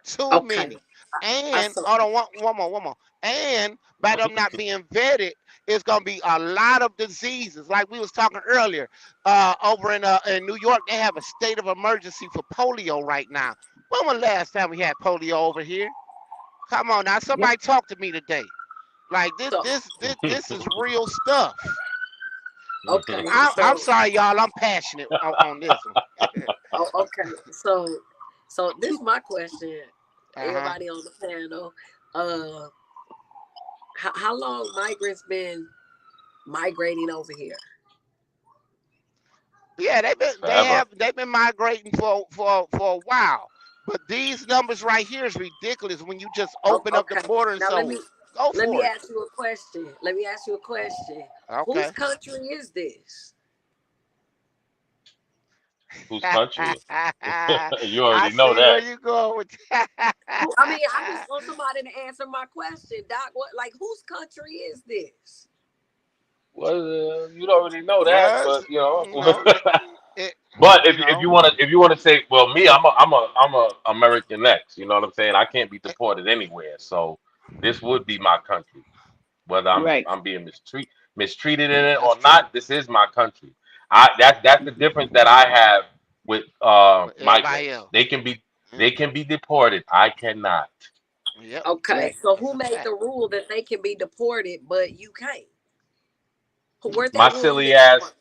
Too many. And hold on, one more. And by them not being vetted, it's gonna be a lot of diseases. Like we was talking earlier, over in New York, they have a state of emergency for polio right now. When was the last time we had polio over here? Come on now, somebody talk to me today. Like this is real stuff. Okay. I'm sorry, y'all. I'm passionate on this one. Okay. So this is my question. Everybody on the panel, how long migrants been migrating over here? Yeah, they've been migrating for a while. But these numbers right here is ridiculous when you just open up the border and let me ask you a question. Okay. Whose country is this? Whose country? You already know that. Where you going with that? I mean, I just want somebody to answer my question, Doc. Whose country is this? Well, you already know that, but but if you want to say, well, me, I'm a American X. You know what I'm saying? I can't be deported anywhere, so this would be my country, whether I'm being mistreated in it or not. This is my country. That's the difference that I have with migrants. They can be deported. I cannot. Yep. Okay, so who made the rule that they can be deported, but you can't? My silly ass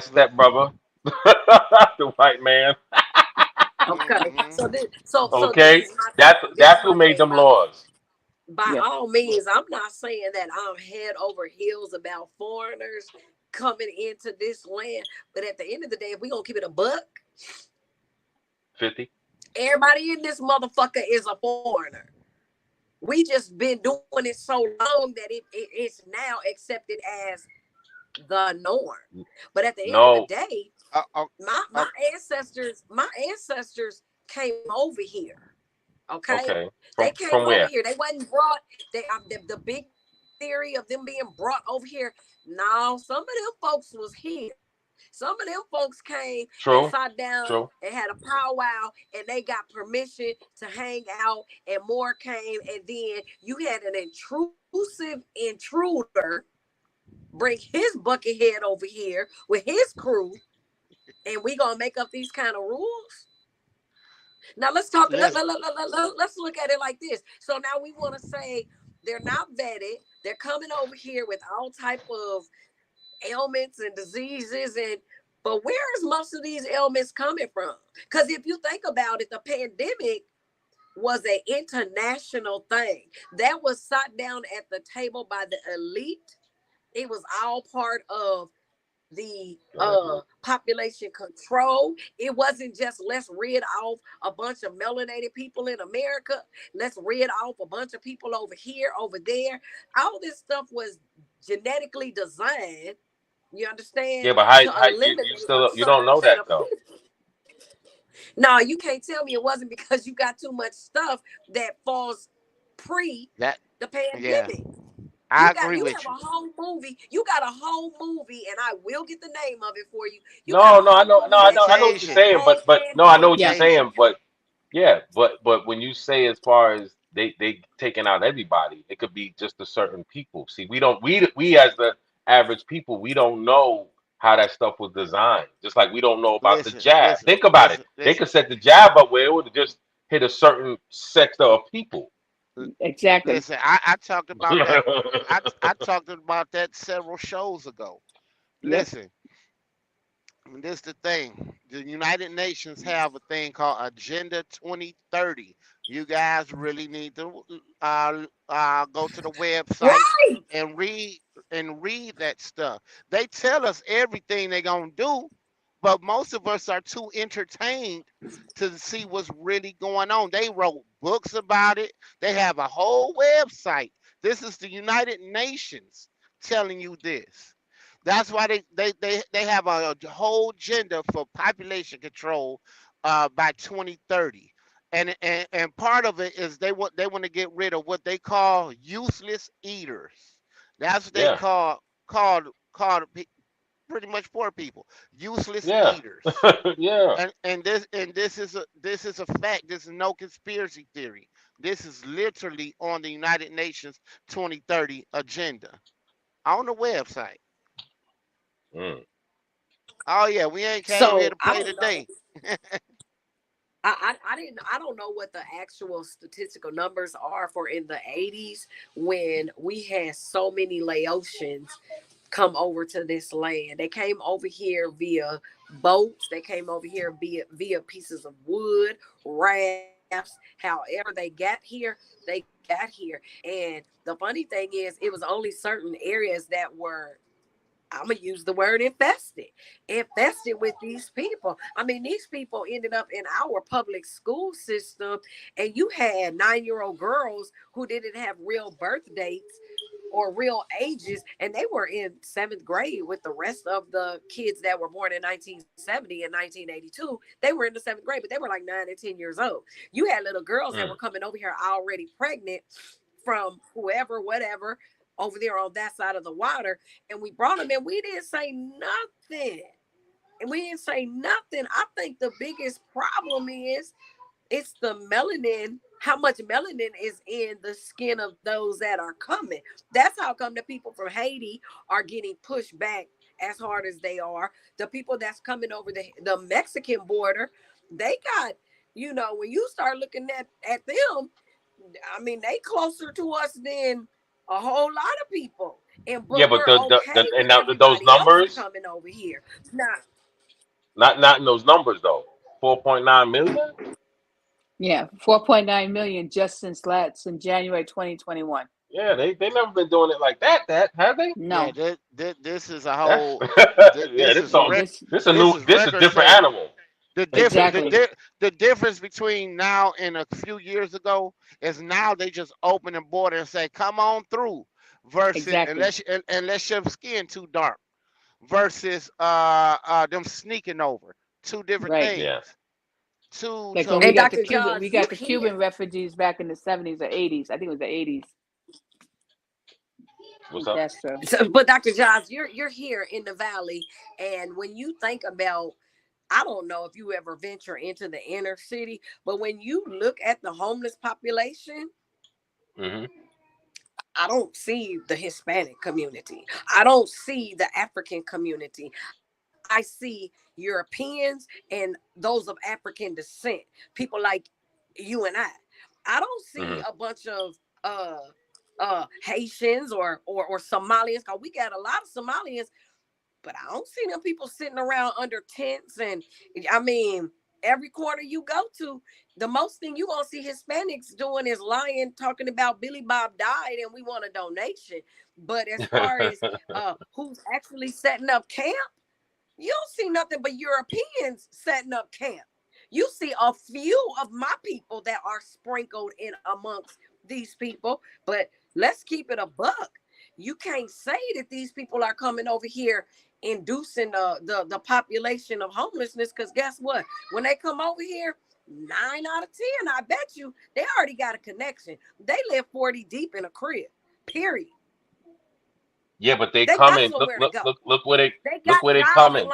stepbrother, the white man. Okay, That's who made them laws. By all means, I'm not saying that I'm head over heels about foreigners coming into this land, but at the end of the day, if we gonna keep it a buck, 50. Everybody in this motherfucker is a foreigner. We just been doing it so long that it's now accepted as the norm. But at the end of the No. day, my ancestors came over here. Okay, Okay. they came From over where? here. They wasn't brought. The big theory of them being brought over here. No, some of them folks was here. Some of them folks came and True. sat down True. and had a powwow, and they got permission to hang out, and more came, and then you had an intrusive intruder bring his bucket head over here with his crew, and we gonna make up these kind of rules. Now let's talk. Let's look at it like this. So now we want to say they're not vetted. They're coming over here with all type of ailments and diseases, but where is most of these ailments coming from? Because if you think about it, the pandemic was an international thing that was sat down at the table by the elite. It was all part of the population control. It wasn't just let's rid off a bunch of melanated people in America. Let's rid off a bunch of people over here, over there. All this stuff was genetically designed. You understand? Yeah, but how you don't know that though. No, you can't tell me it wasn't because you got too much stuff that falls the pandemic. Yeah. I agree with you. You have a whole movie. You got a whole movie, and I will get the name of it for you. I know what you're saying, but I know what you're saying, but yeah, but when you say as far as they taking out everybody, it could be just a certain people. See, we as the average people, we don't know how that stuff was designed. Just like we don't know about the jab. Think about it. They could set the jab up where it would have just hit a certain sector of people. Exactly. Listen, I talked about that. I talked about that several shows ago. Listen, this is the thing. The United Nations have a thing called Agenda 2030. You guys really need to go to the website and read that stuff. They tell us everything they're gonna do, but most of us are too entertained to see what's really going on. They wrote books about it. They have a whole website. This is the United Nations telling you this. That's why they have a whole agenda for population control by 2030. And part of it is they want to get rid of what they call useless eaters. That's what they call pretty much poor people, useless eaters. And this is a fact. This is no conspiracy theory. This is literally on the United Nations 2030 agenda on the website. Oh yeah, we ain't came here to play today. I don't know what the actual statistical numbers are for in the 80s when we had so many Laotians come over to this land. They came over here via boats. They came over here via pieces of wood, rafts. However they got here, And the funny thing is, it was only certain areas that were, I'm going to use the word infested with these people. I mean, these people ended up in our public school system, and you had 9-year-old girls who didn't have real birth dates or real ages, and they were in 7th grade with the rest of the kids that were born in 1970 and 1982. They were in the 7th grade, but they were like 9 and 10 years old. You had little girls that were coming over here already pregnant from whoever, whatever, over there on that side of the water, and we brought them, and we didn't say nothing. I think the biggest problem is it's the melanin, how much melanin is in the skin of those that are coming. That's how come the people from Haiti are getting pushed back as hard as they are. The people that's coming over the Mexican border, they got, when you start looking at them, I mean, they closer to us than a whole lot of people. But those numbers coming over here. Not in those numbers though. 4.9 million. Yeah, 4.9 million just since January 2021. Yeah, they never been doing it like that. Have they? No. Yeah, this is a whole. This is a different animal. The difference between now and a few years ago is now they just open the border and say, "Come on through," versus unless your skin too dark. versus them sneaking over. Two different things. Yeah. Like when we got the Cuban refugees back in the 70s or 80s. I think it was the 80s. What's up? That's true. So, but Dr. Josh, you're here in the valley, and when you think about, I don't know if you ever venture into the inner city, but when you look at the homeless population, I don't see the Hispanic community. I don't see the African community. I see Europeans and those of African descent, people like you and I. I don't see a bunch of Haitians or Somalians, because we got a lot of Somalians, but I don't see them people sitting around under tents. And I mean, every corner you go to, the most thing you won't see Hispanics doing is lying, talking about Billy Bob died and we want a donation. But as far as who's actually setting up camp, you don't see nothing but Europeans setting up camp. You see a few of my people that are sprinkled in amongst these people, but let's keep it a buck. You can't say that these people are coming over here inducing the population of homelessness, because guess what? When they come over here, 9 out of 10, I bet you, they already got a connection. They live 40 deep in a crib, period. Yeah, but they coming. Look where they coming.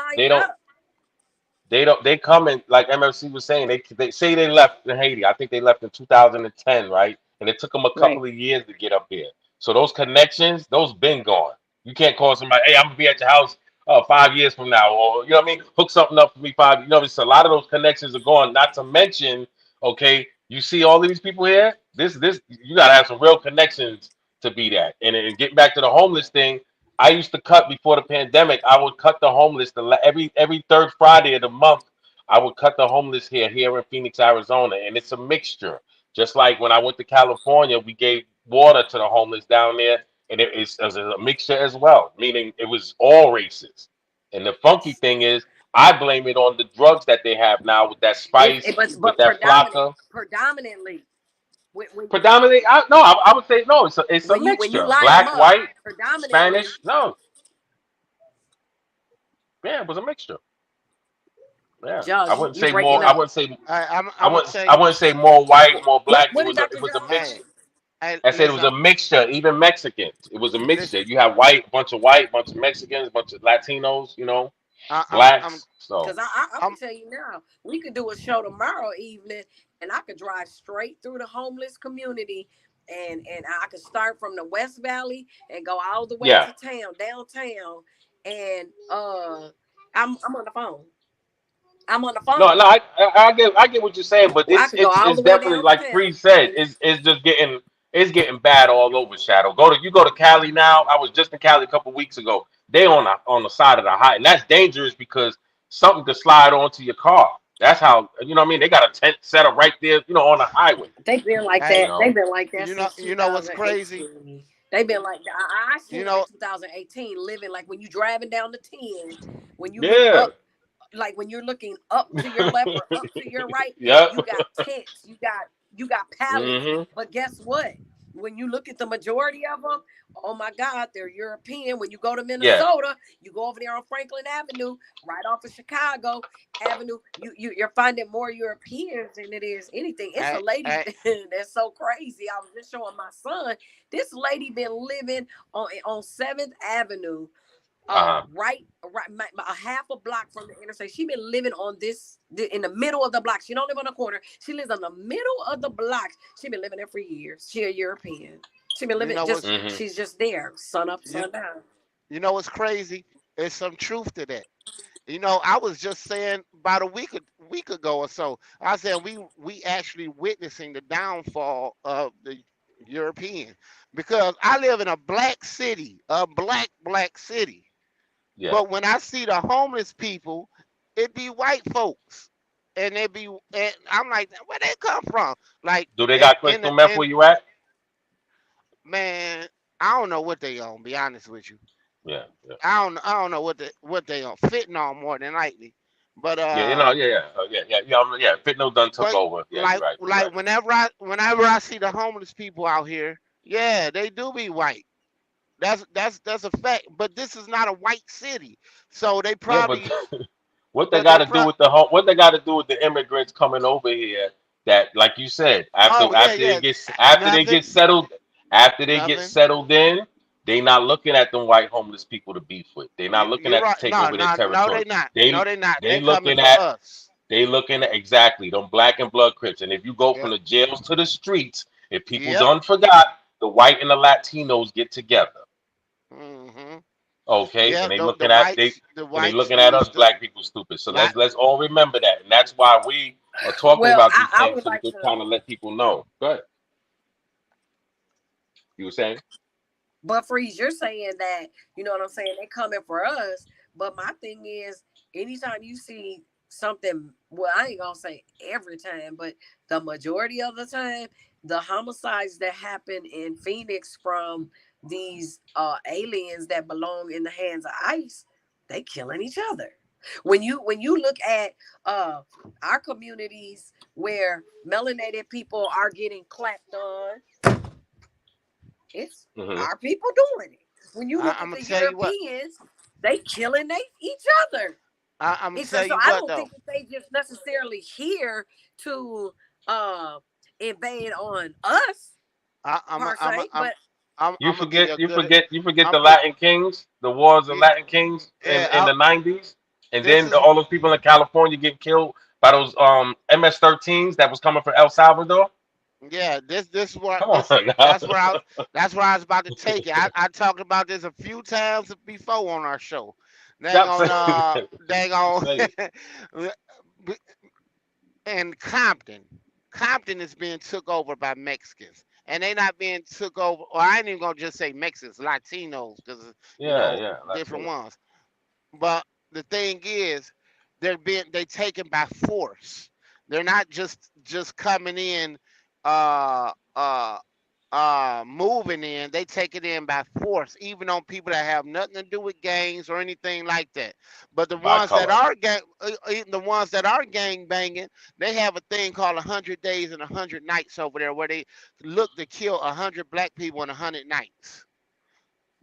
They coming, like MFC was saying, they say they left in Haiti. I think they left in 2010, right? And it took them a couple of years to get up here. So those connections, those been gone. You can't call somebody, hey, I'm gonna be at your house 5 years from now, or you know what I mean? Hook something up for me 5. You know, it's a lot of those connections are gone. Not to mention, okay, you see all of these people here. This you gotta have some real connections to be that. And getting back to the homeless thing, I used to cut before the pandemic. I would cut the homeless every third Friday of the month. I would cut the homeless here in Phoenix, Arizona, and it's a mixture. Just like when I went to California, we gave water to the homeless down there, and it was a mixture as well, meaning it was all races. And the funky thing is, I blame it on the drugs that they have now with that spice, with that flocka. Predominantly. Predominantly, I would say no. It's a mixture. Black, white, Spanish. No. Yeah, it was a mixture. Yeah, Josh, I wouldn't say more. I wouldn't say. I wouldn't say more white, more black. It was a mixture. I said it was a mixture. Even Mexicans, it was a mixture. You have bunch of Mexicans, bunch of Latinos. You know, blacks. Because I'm tell you now, we could do a show tomorrow evening, and I could drive straight through the homeless community, and I could start from the West Valley and go all the way to downtown, and I'm on the phone. I'm on the phone. No, I get what you're saying, but it's definitely like Free said, it's just getting bad all over. Shadow. You go to Cali now. I was just in Cali a couple weeks ago. They on the side of the highway, and that's dangerous because something could slide onto your car. That's how, you know what I mean? They got a tent set up right there, on the highway. They've been like that. They've been like that. You know what's crazy? They've been like that. I seen in 2018 living like when you driving down the 10, when you look up, like when you're looking up to your left or up to your right, you got tents, you got pallets. But guess what? When you look at the majority of them, oh my God, they're European. When you go to Minnesota, you go over there on Franklin Avenue, right off of Chicago Avenue, you're finding more Europeans than it is anything. It's a lady that's so crazy. I was just showing my son. This lady been living on 7th Avenue. Right, a half a block from the interstate. She been living on in the middle of the block. She don't live on the corner. She lives on the middle of the block. She been living there for years. She a European. She been living she's just there, sun up, sun down. You know what's crazy? There's some truth to that. I was just saying about a week ago or so. I said we actually witnessing the downfall of the European, because I live in a black city, black city. Yeah. But when I see the homeless people, it be white folks, and I'm like, where they come from? Like, do they got crystal meth where you at? Man, I don't know what they on. Be honest with you. Yeah. I don't know what they on. Fentanyl more than likely. But Fentanyl done took over. Yeah, right. Whenever I see the homeless people out here, they do be white. That's a fact. But this is not a white city, so they probably. Yeah, but what they got to do with what they got to do with the immigrants coming over here? That, like you said, after they get settled, after they get settled in, they not looking at them white homeless people to beef with. They not looking You're at to right. take No, over their no, no, territory. they not. They No, they not. they They coming looking for at us. they looking at exactly them black and blood crips. And if you go from Yep. the jails to the streets, if people's Yep. unforgot, the white and the Latinos get together. Mm-hmm. Okay, Yeah. and The they whites looking at use us the black people stupid. So lot. let's all remember that, and that's why we are talking Well, about these I things would so we like can to. kind of let people know. Go ahead. You were saying? But Freeze, you're saying that, you know what I'm saying, they coming for us. But my thing is, anytime you see something, well, I ain't gonna say every time, but the majority of the time, the homicides that happen in Phoenix from these aliens that belong in the hands of ICE, they killing each other. When you look at our communities where melanated people are getting clapped on, it's our people doing it. When you look I'm at gonna the tell you what. Europeans, they killing each other. I'm gonna tell So you I what don't though. think that they just necessarily here to invade on us per se, but I'm You gonna give you forget a good. the Latin kings, the wars of Latin kings in Yeah. the 90s, and This then is all those people in California get killed by those MS-13s that was coming from El Salvador. Yeah, this is what Come this on, now. that's where I was about to take it. I talked about this a few times before on our show. Dang Stop on saying. dang on Say it. and Compton is being took over by Mexicans. And they not being took over, or I ain't even gonna just say Mexicans, Latinos, because Yeah, different Latino. ones. But the thing is, they taken by force. They're not just coming in, uh, uh, moving in. They take it in by force, even on people that have nothing to do with gangs or anything like that. But By color. the ones that are gang banging, they have a thing called 100 days and 100 nights over there, where they look to kill 100 black people in 100 nights.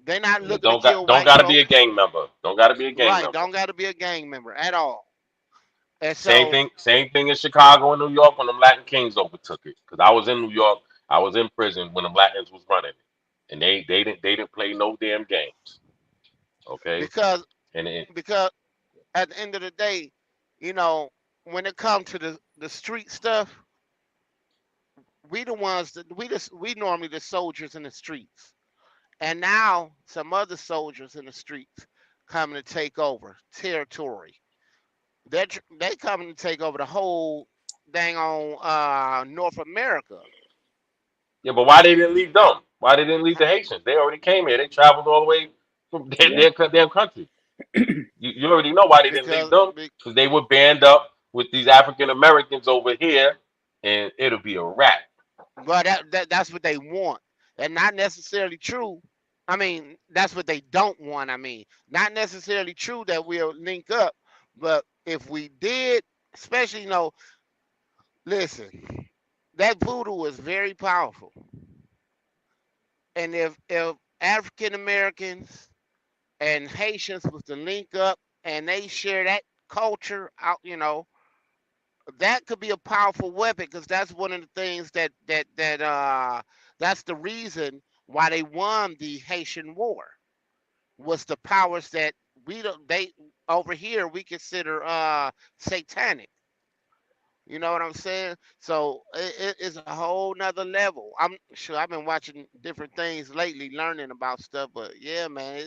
They're not And it looking to kill don't white gotta be a folks. gang member. Don't gotta be a gang Right, member. don't got to be a gang member at all. And Same so, thing. Same thing in Chicago and New York when them Latin Kings overtook it. Because I was in New York, I was in prison when the Latins was running it, and they didn't play no damn games. Okay, because and it, because at the end of the day, you know, when it comes to the street stuff, we the ones that we normally the soldiers in the streets, and now some other soldiers in the streets coming to take over territory. They coming to take over the whole dang on North America. yeah, but why they didn't leave them? Why they didn't leave the Haitians? They already came here. They traveled all the way from their damn country. You already know why they didn't leave because them, because they would band up with these African Americans over here, and it'll be a wrap. But that's what they want. And not necessarily true. I mean, that's what they don't want. I mean, not necessarily true that we'll link up, but if we did, especially, listen, that voodoo is very powerful. And if African Americans and Haitians was to link up and they share that culture out, that could be a powerful weapon, because that's one of the things that's the reason why they won the Haitian War, was the powers that we don't they over here we consider satanic. You know what I'm saying? So it's a whole nother level. I'm sure I've been watching different things lately, learning about stuff, but yeah, man,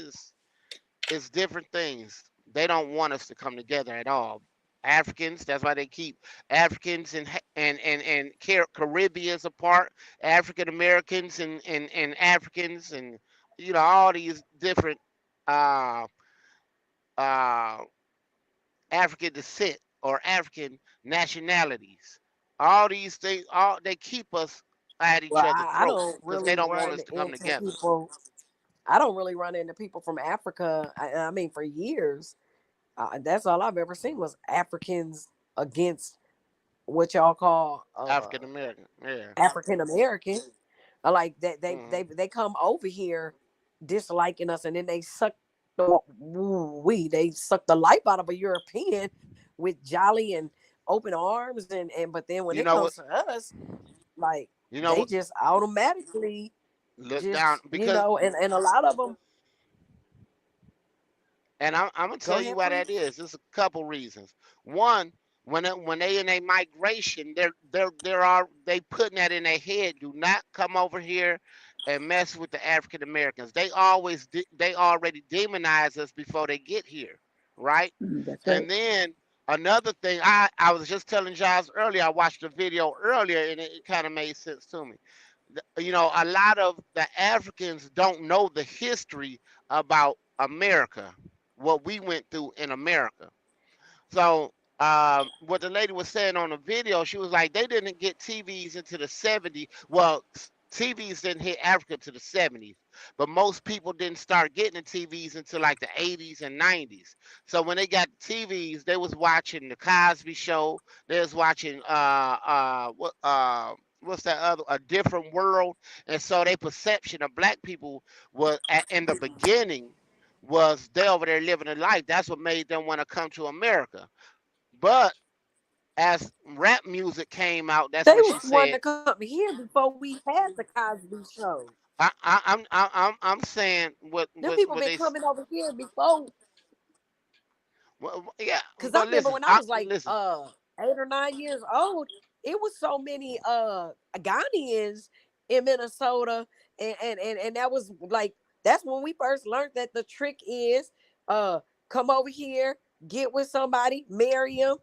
it's different things. They don't want us to come together at all. Africans, that's why they keep Africans and Caribbeans apart. African Americans and Africans, and all these different uh, uh, African descent or African nationalities. All these things, all they keep us at each well, other's I throat don't because they really don't want run us to come into together. people. I don't really run into people from Africa. I mean, for years, that's all I've ever seen was Africans against what y'all call African American, yeah. African American. Like Hmm. they come over here disliking us, and then they suck they suck the life out of a European with jolly and open arms, and but then when it comes to us, like they just automatically look just down because and a lot of them. And I'm gonna tell you why that is. There's a couple reasons. One, when they in a migration, they putting that in their head. Do not come over here and mess with the African Americans. They already demonize us before they get here, right? That's right. And then another thing, I was just telling Giles earlier. I watched a video earlier, and it kind of made sense to me. A lot of the Africans don't know the history about America, what we went through in America. So, what the lady was saying on the video, she was like, they didn't get TVs into the 70s. Well, TVs didn't hit Africa to the 70s, but most people didn't start getting the TVs until like the 80s and 90s. So when they got the TVs, they was watching the Cosby Show. They was watching what's that other, A Different World. And so their perception of black people was in the beginning was they over there living a life. That's what made them want to come to America. But as rap music came out, that's they what she was wanting said. to come here before we had the Cosby Show. I'm saying what people been coming over here before. Well, yeah, because I remember when I was like 8 or 9 years old, it was so many Ghanaians in Minnesota, and that was like, that's when we first learned that the trick is come over here, get with somebody, marry them.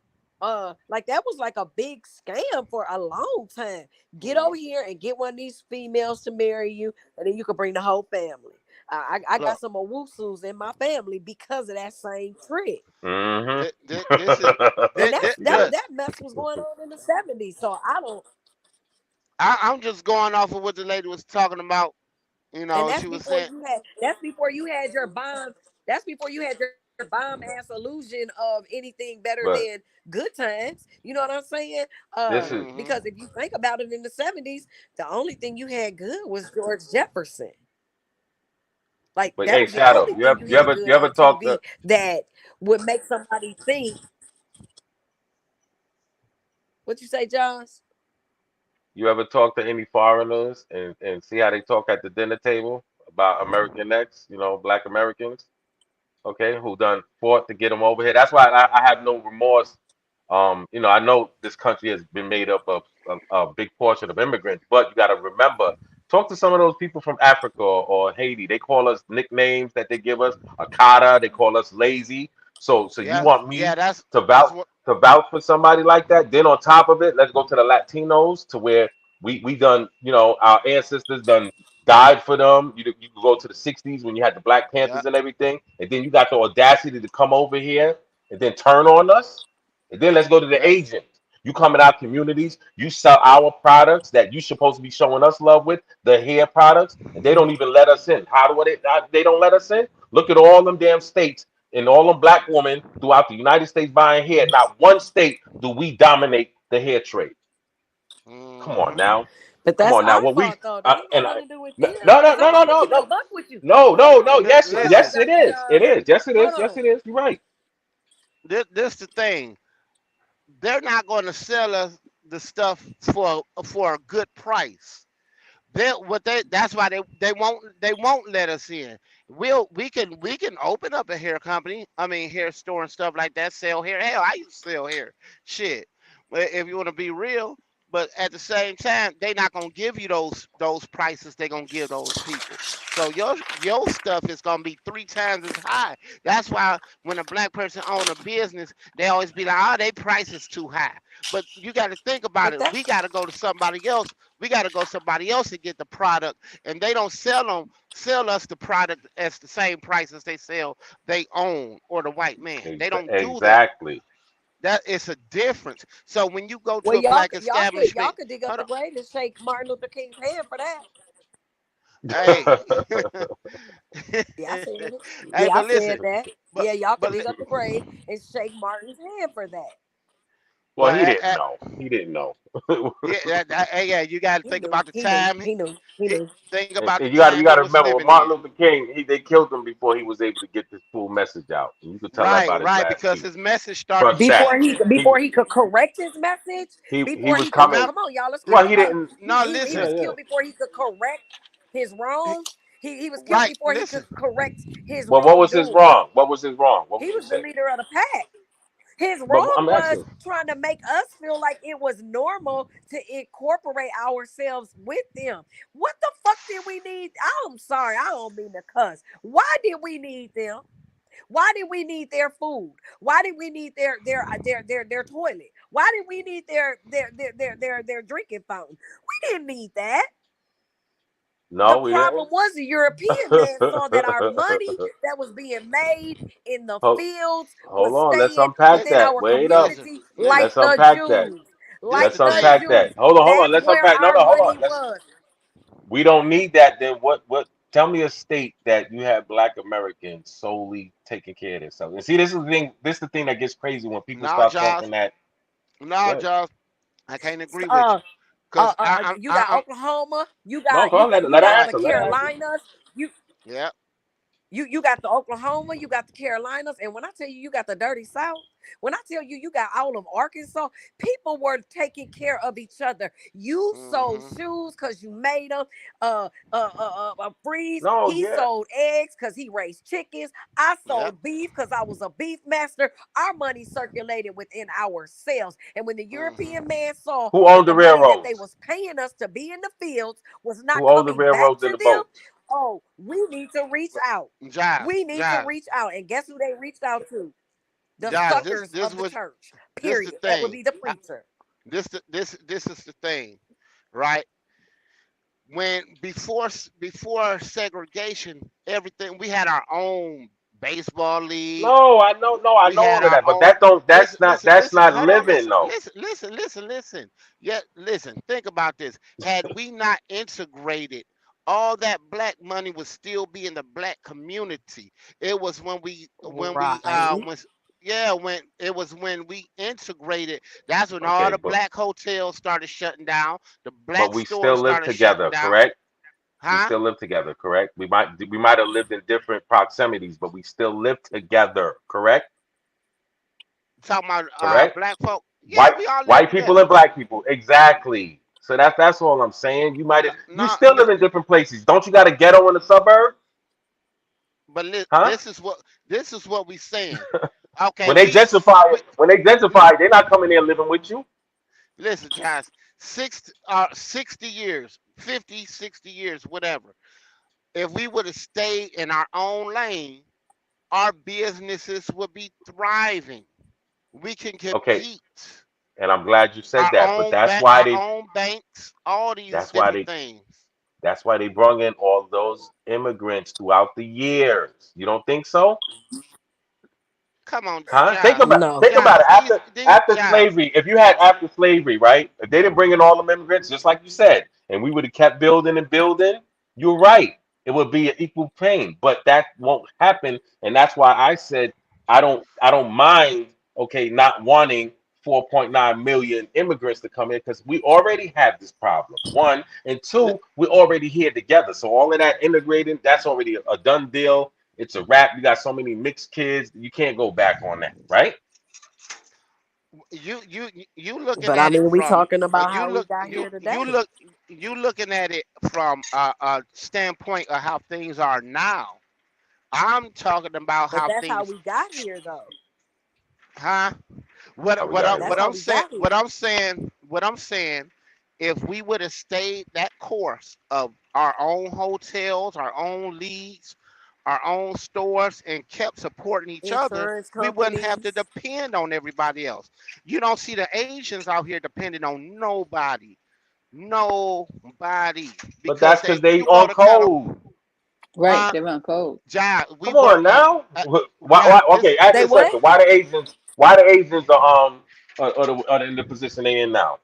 Like that was like a big scam for a long time. Get over here and get one of these females to marry you, and then you can bring the whole family. I got some Owusus in my family because of that same trick. Mm-hmm. That mess was going on in the 70s. So I'm just going off of what the lady was talking about. And she was saying that's before you had your bomb. That's before you had your bomb ass illusion of anything better than good times. You know what I'm saying? Because if you think about it, in the 70s, the only thing you had good was George Jefferson. Like but that was the Shadow, only thing you ever talk that would make somebody think. What you say, Josh? You ever talk to any foreigners and see how they talk at the dinner table about American next, Black Americans, okay, who done fought to get them over here? That's why I have no remorse. I know this country has been made up of a big portion of immigrants, but you got to remember, talk to some of those people from Africa or Haiti. They call us nicknames that they give us, Akata. They call us lazy. So you want me to vouch for somebody like that? Then on top of it, let's go to the Latinos, to where we done, our ancestors done died for them. You could go to the 60s when you had the Black Panthers and everything, and then you got the audacity to come over here and then turn on us. And then let's go to the agents. You come in our communities, you sell our products that you supposed to be showing us love with, the hair products, and they don't even let us in. They don't let us in? Look at all them damn states and all them black women throughout the United States buying hair. Not one state do we dominate the hair trade. Come on now. But that's our fault, though. That ain't nothing to do with them. No. Yes, it is. It is. Yes, it is. Yes, it is. You're right. This the thing. They're not going to sell us the stuff for a good price. That's why they won't let us in. We can open up a hair company. I mean, hair store and stuff like that. Sell hair. Hell, I used to sell hair. Shit. If you want to be real. But at the same time, they're not gonna give you those prices they're gonna give those people. So your stuff is gonna be 3 times as high. That's why when a black person owns a business, they always be like, "Oh, their price is too high." But you got to think about it. We got to go to somebody else. We got to go somebody else to get the product, and they don't sell us the product at the same price as they sell they own or the white man. They don't do that. Exactly. That is a difference. So when you go to a black establishment, y'all could dig up the grave and shake Martin Luther King's hand for that. Hey, I said it. I said that. Y'all could dig up the grave and shake Martin's hand for that. Well, he didn't know. He didn't know. Yeah, you got to think about the He knew. time. He knew. He knew. Think about the And time you he got to was remember, with living Martin in. Luther King, they killed him before he was able to get this full message out. And you could tell that Right, by his right, last because speech. his message started Trust that. changing. Before he could correct his message, He before was he could coming. Now, come on, y'all, let's keep Well, it he up. didn't. no, He listen. was Yeah. killed before he could correct his He- wrongs. He was killed right, before he could listen. correct his Well, what was his wrongdoing. wrong? What was his wrong? What He would you was the say? leader of the pack. His But wrong I'm was asking. trying to make us feel like it was normal to incorporate ourselves with them. What the fuck did we need? I'm sorry, I don't mean to cuss. Why did we need them? Why did we need their food? Why did we need their toilet? Why did we need their drinking fountain? We didn't need that. The No, we problem didn't. was the European man saw that our money that was being made in the hold, fields hold was on. Let's staying unpack within that. our Wait up. community like Let's Listen. the unpack that. Jews. This Like the Let's the thing. unpack that. Jews. Hold on. That's Let's where unpack. No, our no, hold on. money Let's. was. We don't need that. Then what? Tell me a state that you have Black Americans solely taking care of themselves. And see, this is the thing. This is the thing that gets crazy when people No, start Josh. talking that. No, What? Josh. I can't agree with you. Uh, Cause you got Oklahoma. No, go on. You Let her got the answer. Let her answer. Carolinas. You yeah. you got the Oklahoma, you got the Carolinas, and when I tell you you got the dirty South, when I tell you you got all of Arkansas, people were taking care of each other. You sold Mm-hmm. shoes because you made them. Freeze. No, He yeah. sold eggs because he raised chickens. I Yep. sold beef because I was a beef master. Our money circulated within ourselves, and when the Mm-hmm. European man saw Who that owned the the money that they railroads? was paying us to be in the fields was not Who owned the coming back railroads to and the them, boats? oh, we need to reach out. Josh, We need to Josh, reach out. And guess who they reached out to? The Josh. This suckers this of the was church. this the Period. That would thing. be the preacher. This is the thing, right? When before segregation, everything we had our own baseball league. No, I know. No, I We know had all of our that. But own. that don't. Listen, listen, That's listen. not Hold on. living Listen, though. listen, listen, listen, listen. Yeah, listen. Think about this. Had we not integrated, all that black money would still be in the black community. It was Right. when it was when we integrated. That's when all Okay, the black hotels started shutting down. The but black we still stores live started shutting together, down. correct? We Huh? still live together, correct? We might have lived in different proximities, but we still live together, correct? Talking about Correct? black folk. Yeah, White we all live white people together. and black people, exactly. So that's all I'm saying. You No, still live in different places. Don't you got a ghetto in the suburb? but Huh? this is what we saying. Okay, When they gentrify it, they're not coming there living with you. listen, guys. 60 years, 50, 60 years, whatever. If we would have stayed in our own lane, our businesses would be thriving. We can Okay, compete. and I'm glad you said Our that, but own bank, our own banks, all these that's why different they things. that's why they brought in all those immigrants throughout the years. You don't think so? Come on, Huh? Josh. No. Think about Josh, it. these After Josh. slavery, if you had after slavery, right? If they didn't bring in all the immigrants, just like you said, and we would have kept building and building, you're right. It would be an equal pain, but that won't happen, and that's why I said I don't mind. Okay, not wanting 4.9 million immigrants to come in because we already have this problem. One and li- two, we're already here together. So all of that integrating, that's already a done deal. It's a wrap. You got so many mixed kids, you can't go back on that, right? you you you looking But I at it mean, we from talking about you how we look got you here you today. look you looking at it from a standpoint of how things are now. I'm talking about But how that's how things, we got here, though. huh? How we got here. That's how we got here. What I'm saying, if we would have stayed that course of our own hotels, our own leagues, our own stores, and kept supporting each other, Insurance we wouldn't have to companies. depend on everybody else. You don't see the Asians out here depending on nobody, But because that's they because they you on want to cut them, code. Right, huh? they run code. Job, we Come work on at, now. uh, Why, job. okay, ask They this question. what? Why the Asians are are in the position they in now?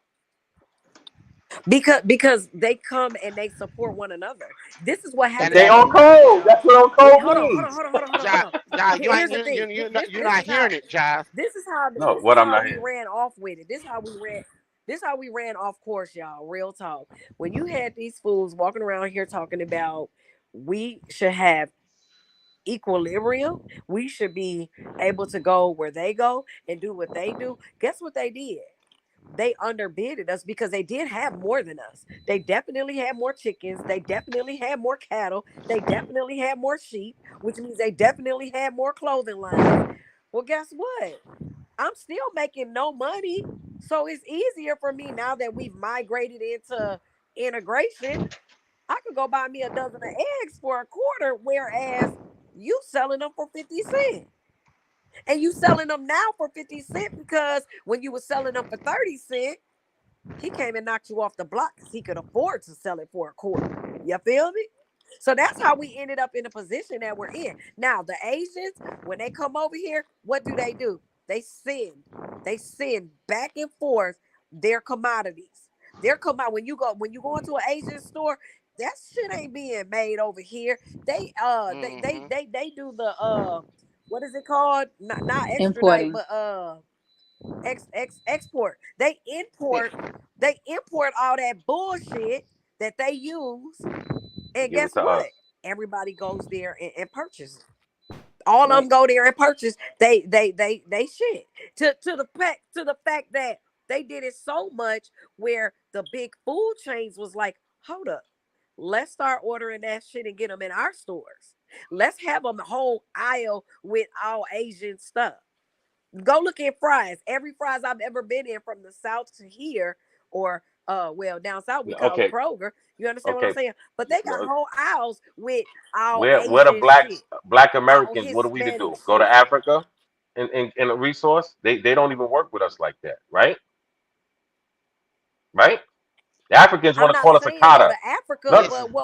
Because they come and they support one another. This is what happens. They on code. That's what on code means. Hold on. Here's the thing. You're not hearing it, Jive. This is how we ran off with it. This is how we ran. This is how we ran off course, y'all. Real talk. When you had these fools walking around here talking about we should have equilibrium, we should be able to go where they go and do what they do. Guess what they did? They underbidded us because they did have more than us. They definitely had more chickens. They definitely had more cattle. They definitely had more sheep, which means they definitely had more clothing lines. Well, guess what? I'm still making no money. So it's easier for me now that we've migrated into integration. I could go buy me a dozen of eggs for a quarter, whereas you selling them for 50 cents. And you selling them now for 50 cents because when you were selling them for 30 cents, he came and knocked you off the block because he could afford to sell it for a quarter. You feel me? So that's how we ended up in the position that we're in. Now, the Asians, when they come over here, what do? They send back and forth their commodities. When you go into an Asian store, that shit ain't being made over here. They do the what is it called? Not extradite, but export. They import all that bullshit that they use. And guess what? Everybody goes there and purchases. All of them go there and purchase. They shit. To the fact that they did it so much where the big food chains was like, hold up, let's start ordering that shit and get them in our stores. Let's have a whole aisle with all Asian stuff. Go look at fries. Every fries I've ever been in from the South to here, or down south we call it Kroger. You understand what I'm saying? But they got whole aisles with all Asian where the black Americans, what are we to do? Shit. Go to Africa in a resource? They don't even work with us like that, right? Right? The Africans want to call us a kata.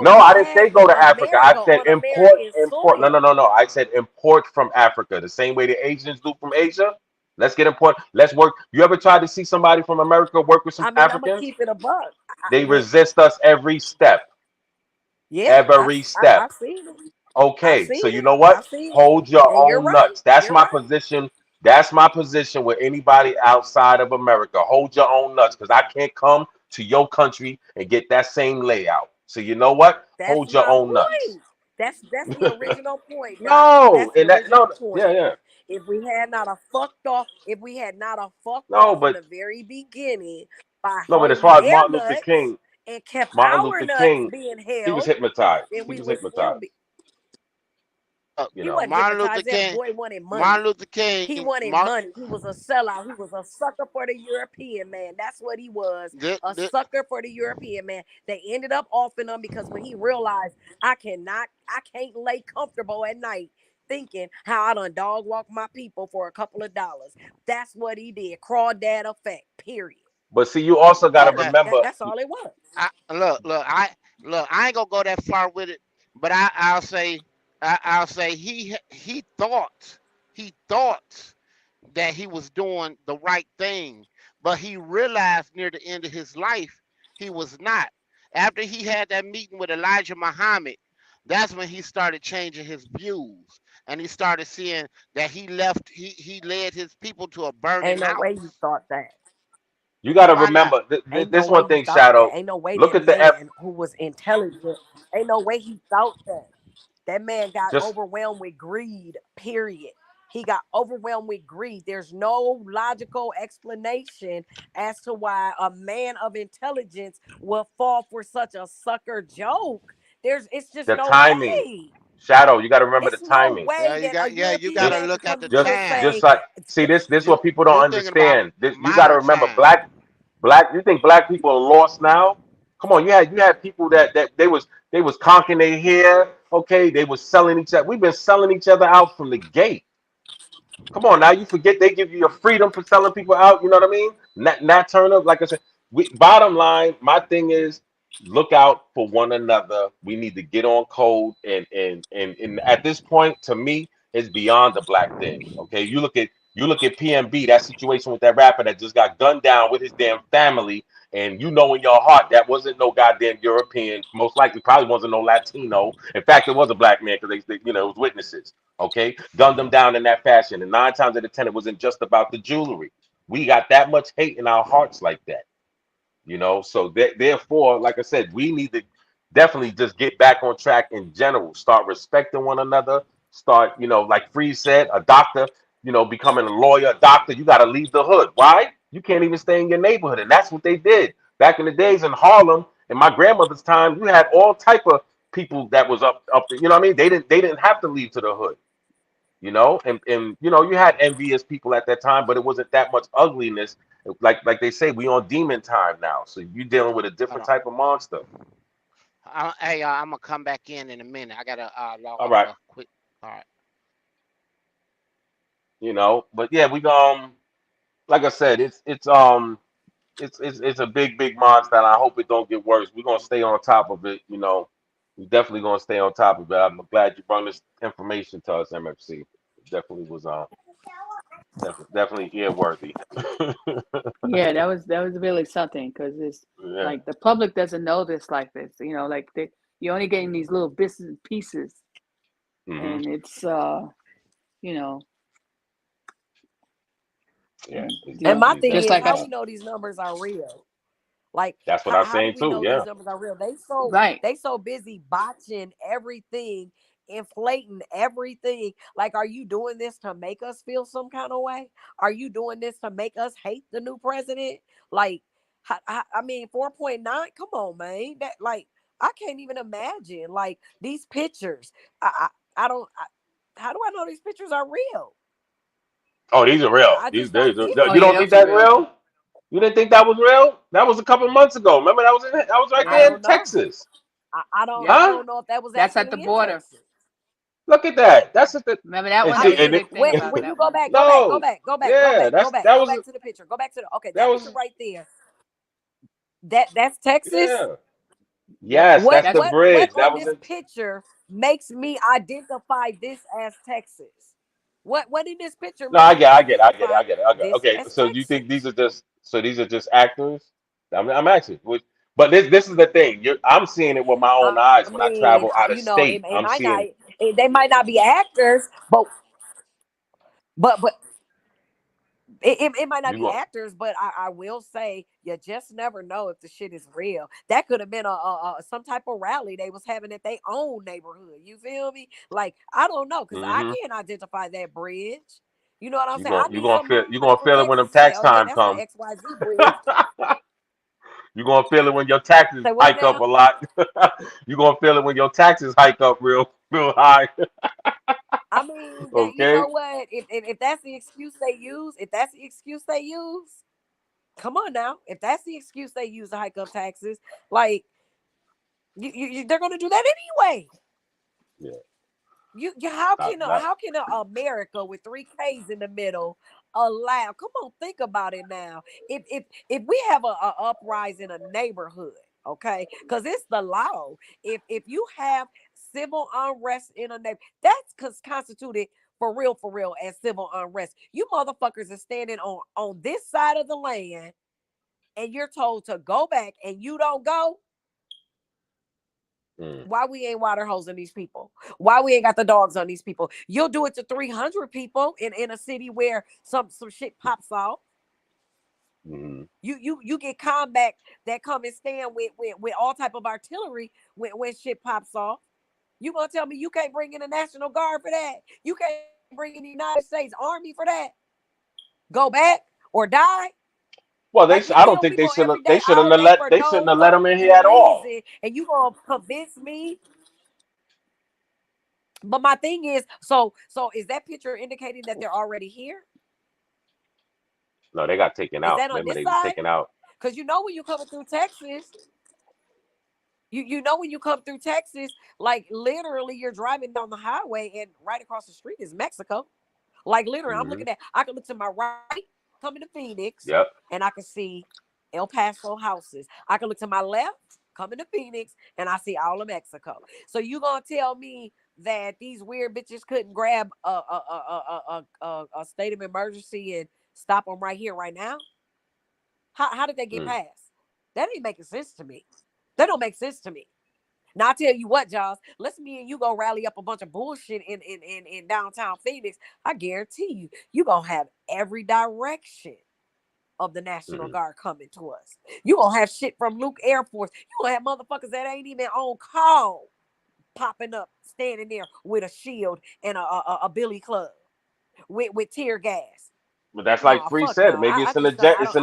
No, I didn't say go to Africa. I said import. No. I said import from Africa. The same way the Asians do from Asia. Let's get import. Let's work. You ever tried to see somebody from America work with some Africans? I'm gonna keep it a buck. They resist us every step. Yeah, every step. I've seen them. Okay, so you know what? Hold your own nuts. That's my position. That's my position with anybody outside of America. Hold your own nuts, because I can't come to your country and get that same layout. So you know what? Hold your own nuts. That's the original point. No, and that no, yeah. If we had not a fucked off from the very beginning by but as far as Martin Luther nuts King and kept Martin our Luther nuts King, being held, he was hypnotized. He was hypnotized. Martin Luther King. That boy wanted money. Martin Luther King. He wanted money. He was a sellout. He was a sucker for the European man. That's what he was. A sucker for the European man. They ended up offing him because when he realized I can't lay comfortable at night thinking how I done dog walk my people for a couple of dollars. That's what he did. Crawdad effect. Period. But see, you also got to remember. That's all it was. I ain't gonna go that far with it, but I'll say he thought that he was doing the right thing, but he realized near the end of his life he was not. After he had that meeting with Elijah Muhammad, that's when he started changing his views, and he started seeing that he led his people to a burning house. Ain't no way you thought that. You got to remember this one thing, Shadow. Ain't no way look that at the man who was intelligent. Ain't no way he thought that. That man got overwhelmed with greed, period. He got overwhelmed with greed. There's no logical explanation as to why a man of intelligence will fall for such a sucker joke. It's just the no timing. way. Shadow, you got to remember the timing. No way you got to look at the time. Just like, see, this what people don't understand. You got to remember, black. You think black people are lost now? Come on, you had people that they was conking their hair. Okay, they was selling each other. We've been selling each other out from the gate. Come on now, you forget they give you your freedom for selling people out. You know what I mean? Nat Turner, like I said, bottom line, my thing is look out for one another. We need to get on code, and at this point, to me, it's beyond the black thing. Okay, you look at You look at PMB, that situation with that rapper that just got gunned down with his damn family, and you know in your heart that wasn't no goddamn European, most likely probably wasn't no Latino. In fact, it was a black man because they, you know, it was witnesses. Okay, gunned them down in that fashion, and 9 times out of 10, it wasn't just about the jewelry. We got that much hate in our hearts like that, you know. So therefore, like I said, we need to definitely just get back on track in general. Start respecting one another. Start, you know, like Free said, a doctor, you know, becoming a lawyer, a doctor. You got to leave the hood. Why? You can't even stay in your neighborhood, and that's what they did back in the days in Harlem. In my grandmother's time, you had all type of people that was up. You know what I mean? They didn't have to leave to the hood. You know, and you know, you had envious people at that time, but it wasn't that much ugliness. Like they say, we on demon time now, so you're dealing with a different type of monster. Hey, I'm gonna come back in a minute. I gotta log All off right. quick. All right. You know, but yeah, we like I said, it's a big monster, and I hope it don't get worse. We're gonna stay on top of it. You know, we definitely gonna stay on top of it. I'm glad you brought this information to us, MFC. It definitely was definitely ear worthy. Yeah, that was really something because it's Yeah. like the public doesn't know this like this. You know, like you're only getting these little bits and pieces, and it's you know. Yeah. And my thing just is, like how we know these numbers are real? Like, that's what I'm how do saying we too. know Yeah. these numbers are real? They so busy botching everything, inflating everything. Like, are you doing this to make us feel some kind of way? Are you doing this to make us hate the new president? Like, I mean, 4.9. Come on, man. That like, I can't even imagine. Like these pictures. I don't. How do I know these pictures are real? Oh, these are real. I These just don't days, get Oh you it. yeah, don't think those are that's real. real? You didn't think that was real? That was a couple months ago. Remember that was right I there in don't know. Texas. I don't. Yep. I Huh? don't know if that was That's at the actually in border. Texas. Look at that. That's just the Remember that and one? I They see made a and mean, big thing about when you that go one. back, no. Yeah, that go was back to the picture. Go back to the that that picture was right there. That's Texas. yeah. Yep. Yes, What that's the That's what what bridge. That on was this in picture makes me identify this as Texas? What in this picture No, makes me I get identify it. this Okay, as so you think Texas? these are just actors? I'm actually, but this is the thing. I'm seeing it with my own I eyes when I mean, travel out of you know, state. it I'm might not. seeing They might not be actors, but it might not you be go. actors, but I will say you just never know if the shit is real. That could have been a some type of rally they was having at their own neighborhood. You feel me? Like I don't know because I Mm-hmm. can't identify that bridge. You know what I'm You saying? going I you need gonna somebody feel you gonna from feel it when Texas the to say, tax "Oh yeah, time that's the come. XYZ bridge." You gonna feel it when your taxes Say what hike up now? a lot. You gonna feel it when your taxes hike up real high. I mean, that you Okay. know what? If that's the excuse they use, come on now. If that's the excuse they use to hike up taxes, like they're gonna do that anyway. Yeah. How Not, can not, America with three K's in the middle allow? Come on, think about it now. If we have a uprising in a neighborhood, okay, because it's the law. If you have civil unrest in a neighborhood, that's constituted for real as civil unrest. You motherfuckers are standing on this side of the land, and you're told to go back, and you don't go. Why we ain't water hosing these people? Why we ain't got the dogs on these people? You'll do it to 300 people in a city where some shit pops off. You get combat that come and stand with all type of artillery when shit pops off. You gonna tell me you can't bring in the National Guard for that? You can't bring in the United States Army for that? Go back or die? well, Like we I don't kill think they people should every have. day all day for They shouldn't no have let them in here fucking at all. reason, and you gonna convince me? But my thing is, so is that picture indicating that they're already here? No, they got taken Is out. that on Remember, this they was side? taken out. Because you know when you coming through Texas, you know when you come through Texas, like literally you're driving down the highway and right across the street is Mexico. Like literally, I'm looking at. I can look to my right, coming to Phoenix, Yep. and I can see El Paso houses. I can look to my left. coming to Phoenix, and I see all of Mexico. So you gonna tell me that these weird bitches couldn't grab a state of emergency and stop them right here, right now? How did they get past? That ain't making sense to me. That don't make sense to me. Now I tell you what, Jaws, let's me and you go rally up a bunch of bullshit in downtown Phoenix. I guarantee you gonna have every direction of the National Guard coming to us. You gonna have shit from Luke Air Force. You gonna have motherfuckers that ain't even on call popping up, standing there with a shield and a billy club with tear gas. But that's like Free said. Maybe it's an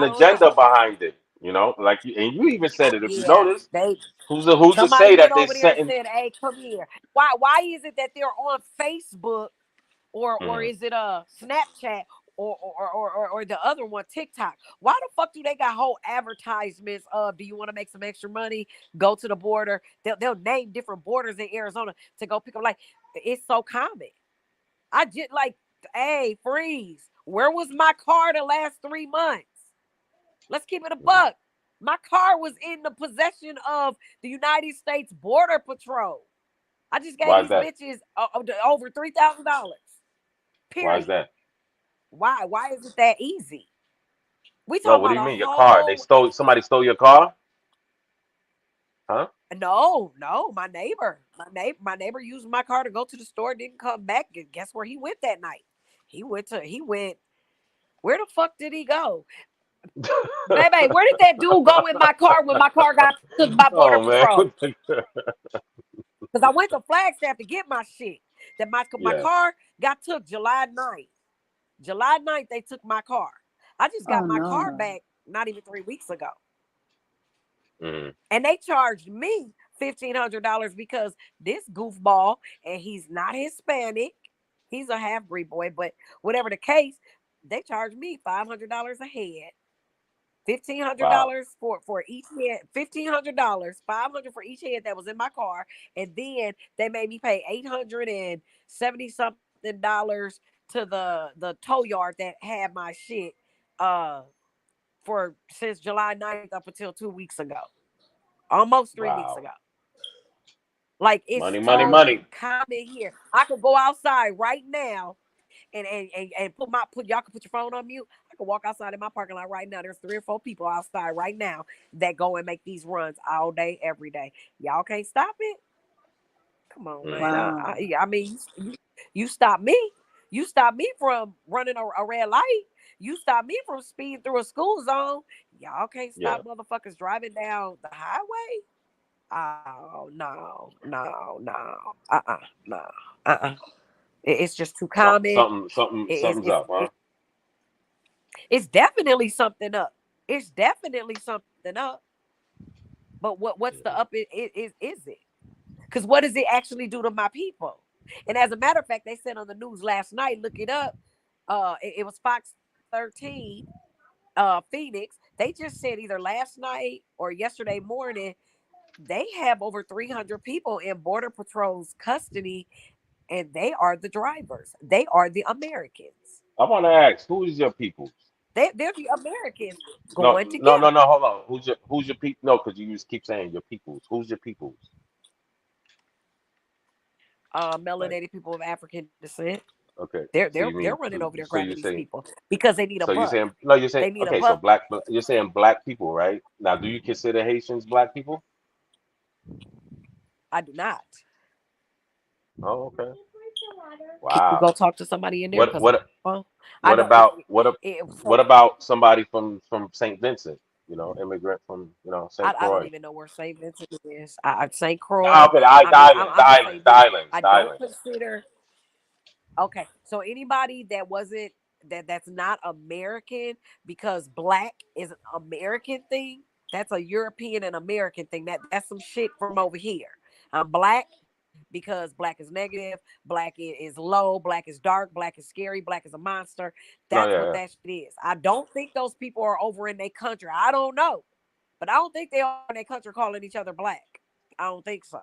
agenda behind it. You know, like you even said it. If you notice, who's to say that they setting? Said, "Hey, come here." Why is it that they're on Facebook or is it a Snapchat or the other one, TikTok? Why the fuck do they got whole advertisements of, do you want to make some extra money? Go to the border. They'll name different borders in Arizona to go pick up. Like, it's so common. I just like, hey, Freeze, where was my car the last 3 months? Let's keep it a buck. My car was in the possession of the United States Border Patrol. I just gave these bitches over $3,000. Period. Why is that? Why is it that easy? We talking about what do you mean your car? Somebody stole your car? Huh? No, my neighbor used my car to go to the store, didn't come back. And guess where he went that night? He went, where the fuck did he go? Baby, where did that dude go in my car when my car got took by Border Patrol? Because I went to Flagstaff to get my shit. That my car got took July 9th. July 9th, they took my car. I just got my car back not even 3 weeks ago. And they charged me $1,500 because this goofball, and he's not Hispanic, he's a half-breed boy, but whatever the case, they charged me $500 a head. $1,500 for each head, $1,500, $500 for each head that was in my car, and then they made me pay $870 something to the tow yard that had my shit for since July 9th up until 2 weeks ago, almost 3 weeks ago. Like, it's money common here. I could go outside right now and y'all can put your phone on mute. I can walk outside in my parking lot right now. There's 3 or 4 people outside right now that go and make these runs all day, every day. Y'all can't stop it. Come on, man. Wow. I mean, you stop me. You stop me from running a red light. You stop me from speeding through a school zone. Y'all can't stop motherfuckers driving down the highway. Oh, no. It's just too common. Something's up, huh? It's definitely something up. It's definitely something up. But what's the up is it? Because what does it actually do to my people? And as a matter of fact, they said on the news last night, look it up. It was Fox 13, Phoenix. They just said either last night or yesterday morning, they have over 300 people in Border Patrol's custody, and they are the drivers. They are the Americans. I want to ask, who is your peoples? They're the Americans going together. No. Hold on. Who's your people? No, because you just keep saying your peoples. Who's your peoples? Melanated people of African descent. Okay. They're running over there grabbing these people because they need a buck. You're saying okay, so you're saying black people, right? Now, do you consider Haitians black people? I do not. Oh, okay. Wow. Can you go talk to somebody in there? What about somebody from St. Vincent? You know, immigrant from St. Croix. I don't even know where St. Vincent is. St. Croix. Okay, the island. I don't consider. Okay, so anybody that wasn't that's not American, because black is an American thing. That's a European and American thing. That's some shit from over here. I'm black because black is negative, black is low, black is dark, black is scary, black is a monster. That's what that shit is. I don't think those people are over in their country. I don't know. But I don't think they are in their country calling each other black. I don't think so.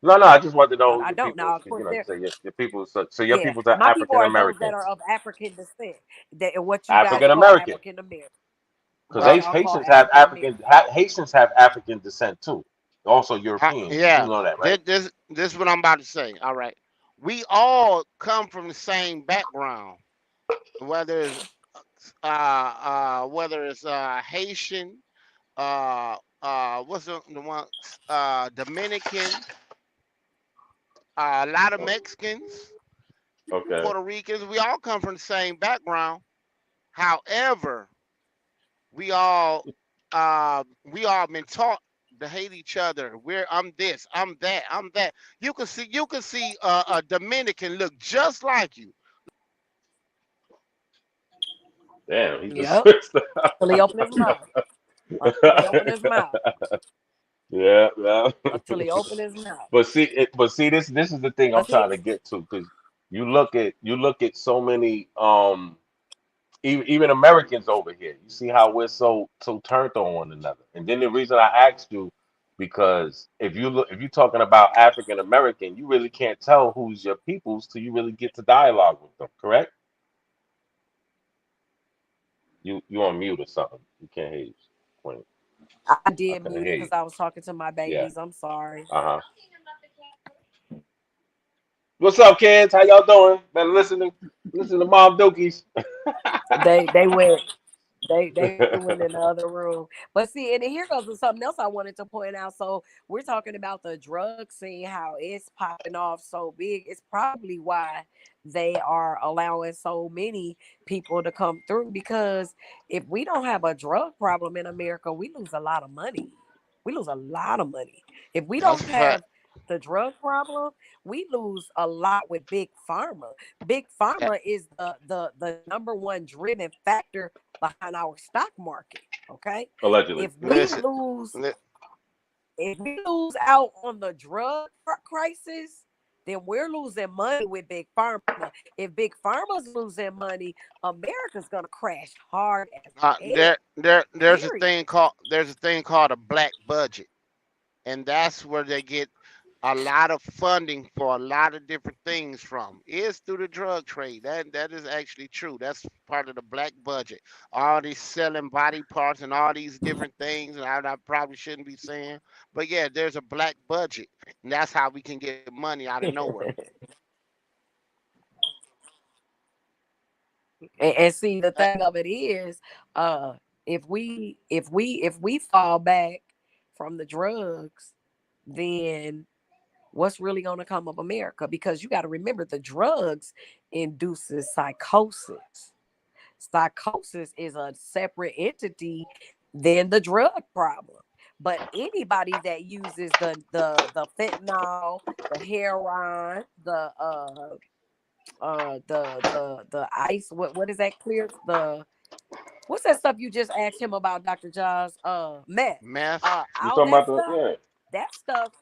No, I just want to know. I don't know. Your people. So your people are African Americans. That are of African descent. What you African American. African American. Because Haitians have African descent too. also European. Yeah, you know that, right? This is what I'm about to say. All right, we all come from the same background, whether it's Haitian, what's the one, Dominican, a lot of Mexicans, Okay. Puerto Ricans. We all come from the same background. However, we all been taught to hate each other. I'm this, I'm that, I'm that. You can see a Dominican look just like you. Damn, he just Yep. switched. Until he opened his mouth. Until he opened his mouth. Yeah, yeah. Until he opened his mouth. But see, this is the thing I'm But see, trying to get to, because you look at so many even Americans over here. You see how we're so turned on one another. And then the reason I asked you, because if you're talking about African American, you really can't tell who's your peoples till you really get to dialogue with them. Correct? You on mute or something? You can't hear you. Queen. I I did couldn't mute it hear you. because I was talking to my Yeah. babies. I'm sorry. Uh-huh. What's up, kids? How y'all doing? Been listening? Listen to Mom Dokies. They went. They went in the other room. But see, and here goes to something else I wanted to point out. So we're talking about the drug scene, how it's popping off so big. It's probably why they are allowing so many people to come through. Because if we don't have a drug problem in America, we lose a lot of money. We lose a lot of money. If we That's don't a fact. have the drug problem, we lose a lot with big pharma. Big pharma is the number one driven factor behind our stock market. Okay, Allegedly. if we Listen, lose li- if we lose out on the drug crisis, then we're losing money with big pharma. If big pharma's losing money, America's gonna crash hard as hell. Period. there's a thing called a black budget, and that's where they get a lot of funding for a lot of different things from. Is through the drug trade. That is actually true. That's part of the black budget. All these selling body parts and all these different things, and I probably shouldn't be saying, but yeah, there's a black budget, and that's how we can get money out of nowhere. And see, the thing of it is, uh, if we fall back from the drugs, then what's really going to come of America? Because you got to remember, the drugs induces psychosis. Psychosis is a separate entity than the drug problem. But anybody that uses the fentanyl, the heroin, the ice, what is that clear? What's that stuff you just asked him about, Dr. Jaws? Meth. Meth. You All talking that about the stuff. yeah. That stuff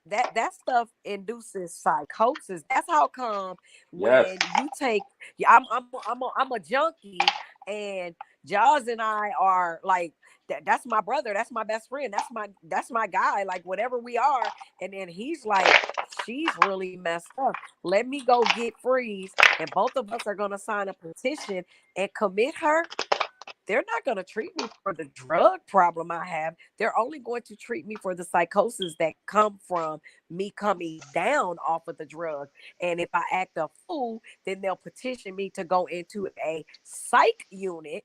that stuff induces psychosis. That's how come Yes. when you take, I'm a junkie, and Jaws and I are like that's my brother, that's my best friend, that's my guy, like whatever we are. And then he's like, she's really messed up. Let me go get Freeze, and both of us are gonna sign a petition and commit her. They're not going to treat me for the drug problem I have. They're only going to treat me for the psychosis that come from me coming down off of the drug. And if I act a fool, then they'll petition me to go into a psych unit.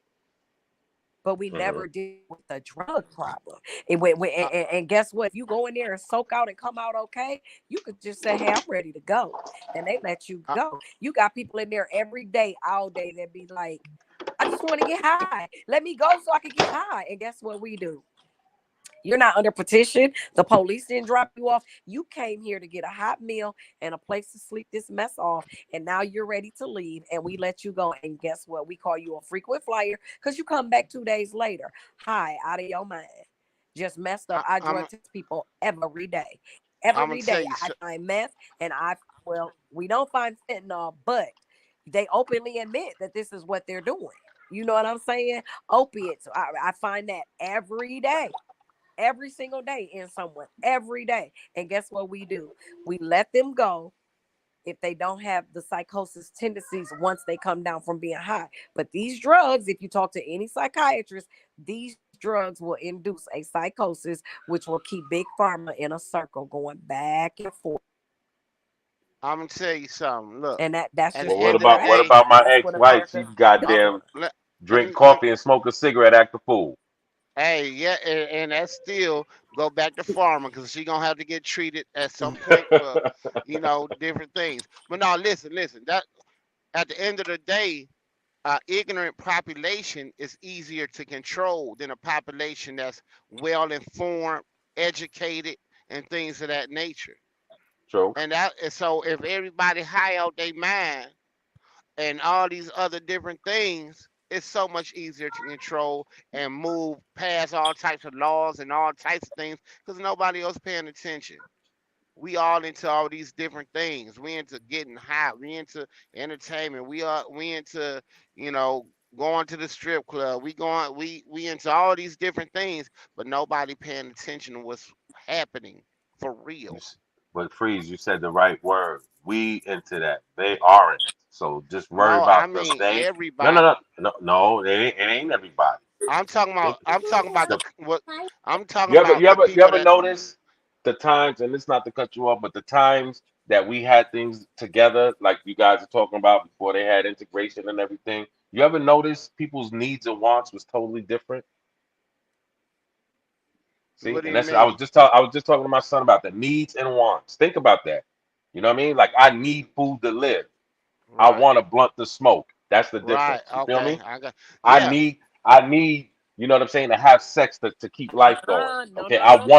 But we never deal with the drug problem. And guess what? If you go in there and soak out and come out okay, you could just say, hey, I'm ready to go. And they let you go. You got people in there every day, all day, that be like, I just want to get high. Let me go so I can get high. And guess what we do? You're not under petition. The police didn't drop you off. You came here to get a hot meal and a place to sleep this mess off. And now you're ready to leave. And we let you go. And guess what? We call you a frequent flyer because you come back 2 days later. High, out of your mind. Just messed up. I drug test people every day. Every day I find meth, and we don't find fentanyl, but they openly admit that this is what they're doing. You know what I'm saying? Opiates. I find that every day. Every single day in someone, every day. And guess what we do? We let them go if they don't have the psychosis tendencies once they come down from being high. But these drugs, if you talk to any psychiatrist, these drugs will induce a psychosis, which will keep big pharma in a circle going back and forth. I'm gonna tell you something. Look, And that's at just the Well, where end of we're the at. what day, about my That's what ex-wife? She America is goddamn doing. drink coffee and smoke a cigarette, act a fool. hey, yeah, and that still go back to farming because she gonna have to get treated at some point for, different things. But no, listen. That at the end of the day, ignorant population is easier to control than a population that's well informed, educated, and things of that nature. True. And so if everybody high out their mind and all these other different things, it's so much easier to control and move past all types of laws and all types of things because nobody else paying attention. We all into all these different things. We into getting high. We into entertainment. We into you know going to the strip club. We into all these different things, but nobody paying attention to what's happening for You real. s- But Freeze, you said the right word. We into that. They aren't. So just worry No, I about the mean they. No, no, everybody. no, no, no. It ain't everybody. Think I'm talking about the what I'm talking you ever about you the ever you people ever that notice the times, and it's not to cut you off, but the times that we had things together, like you guys are talking about before they had integration and everything. You ever notice people's needs and wants was totally different? See, what do and you that's I was mean? just talking to my son about the needs and wants. Think about that. You know what I mean? Like I need food to live. I Right. want a blunt to smoke. That's the Right. difference. You feel Okay. me? I got I yeah. need I need, you know what I'm saying, to have sex to keep life going. No, Okay. no, no, no,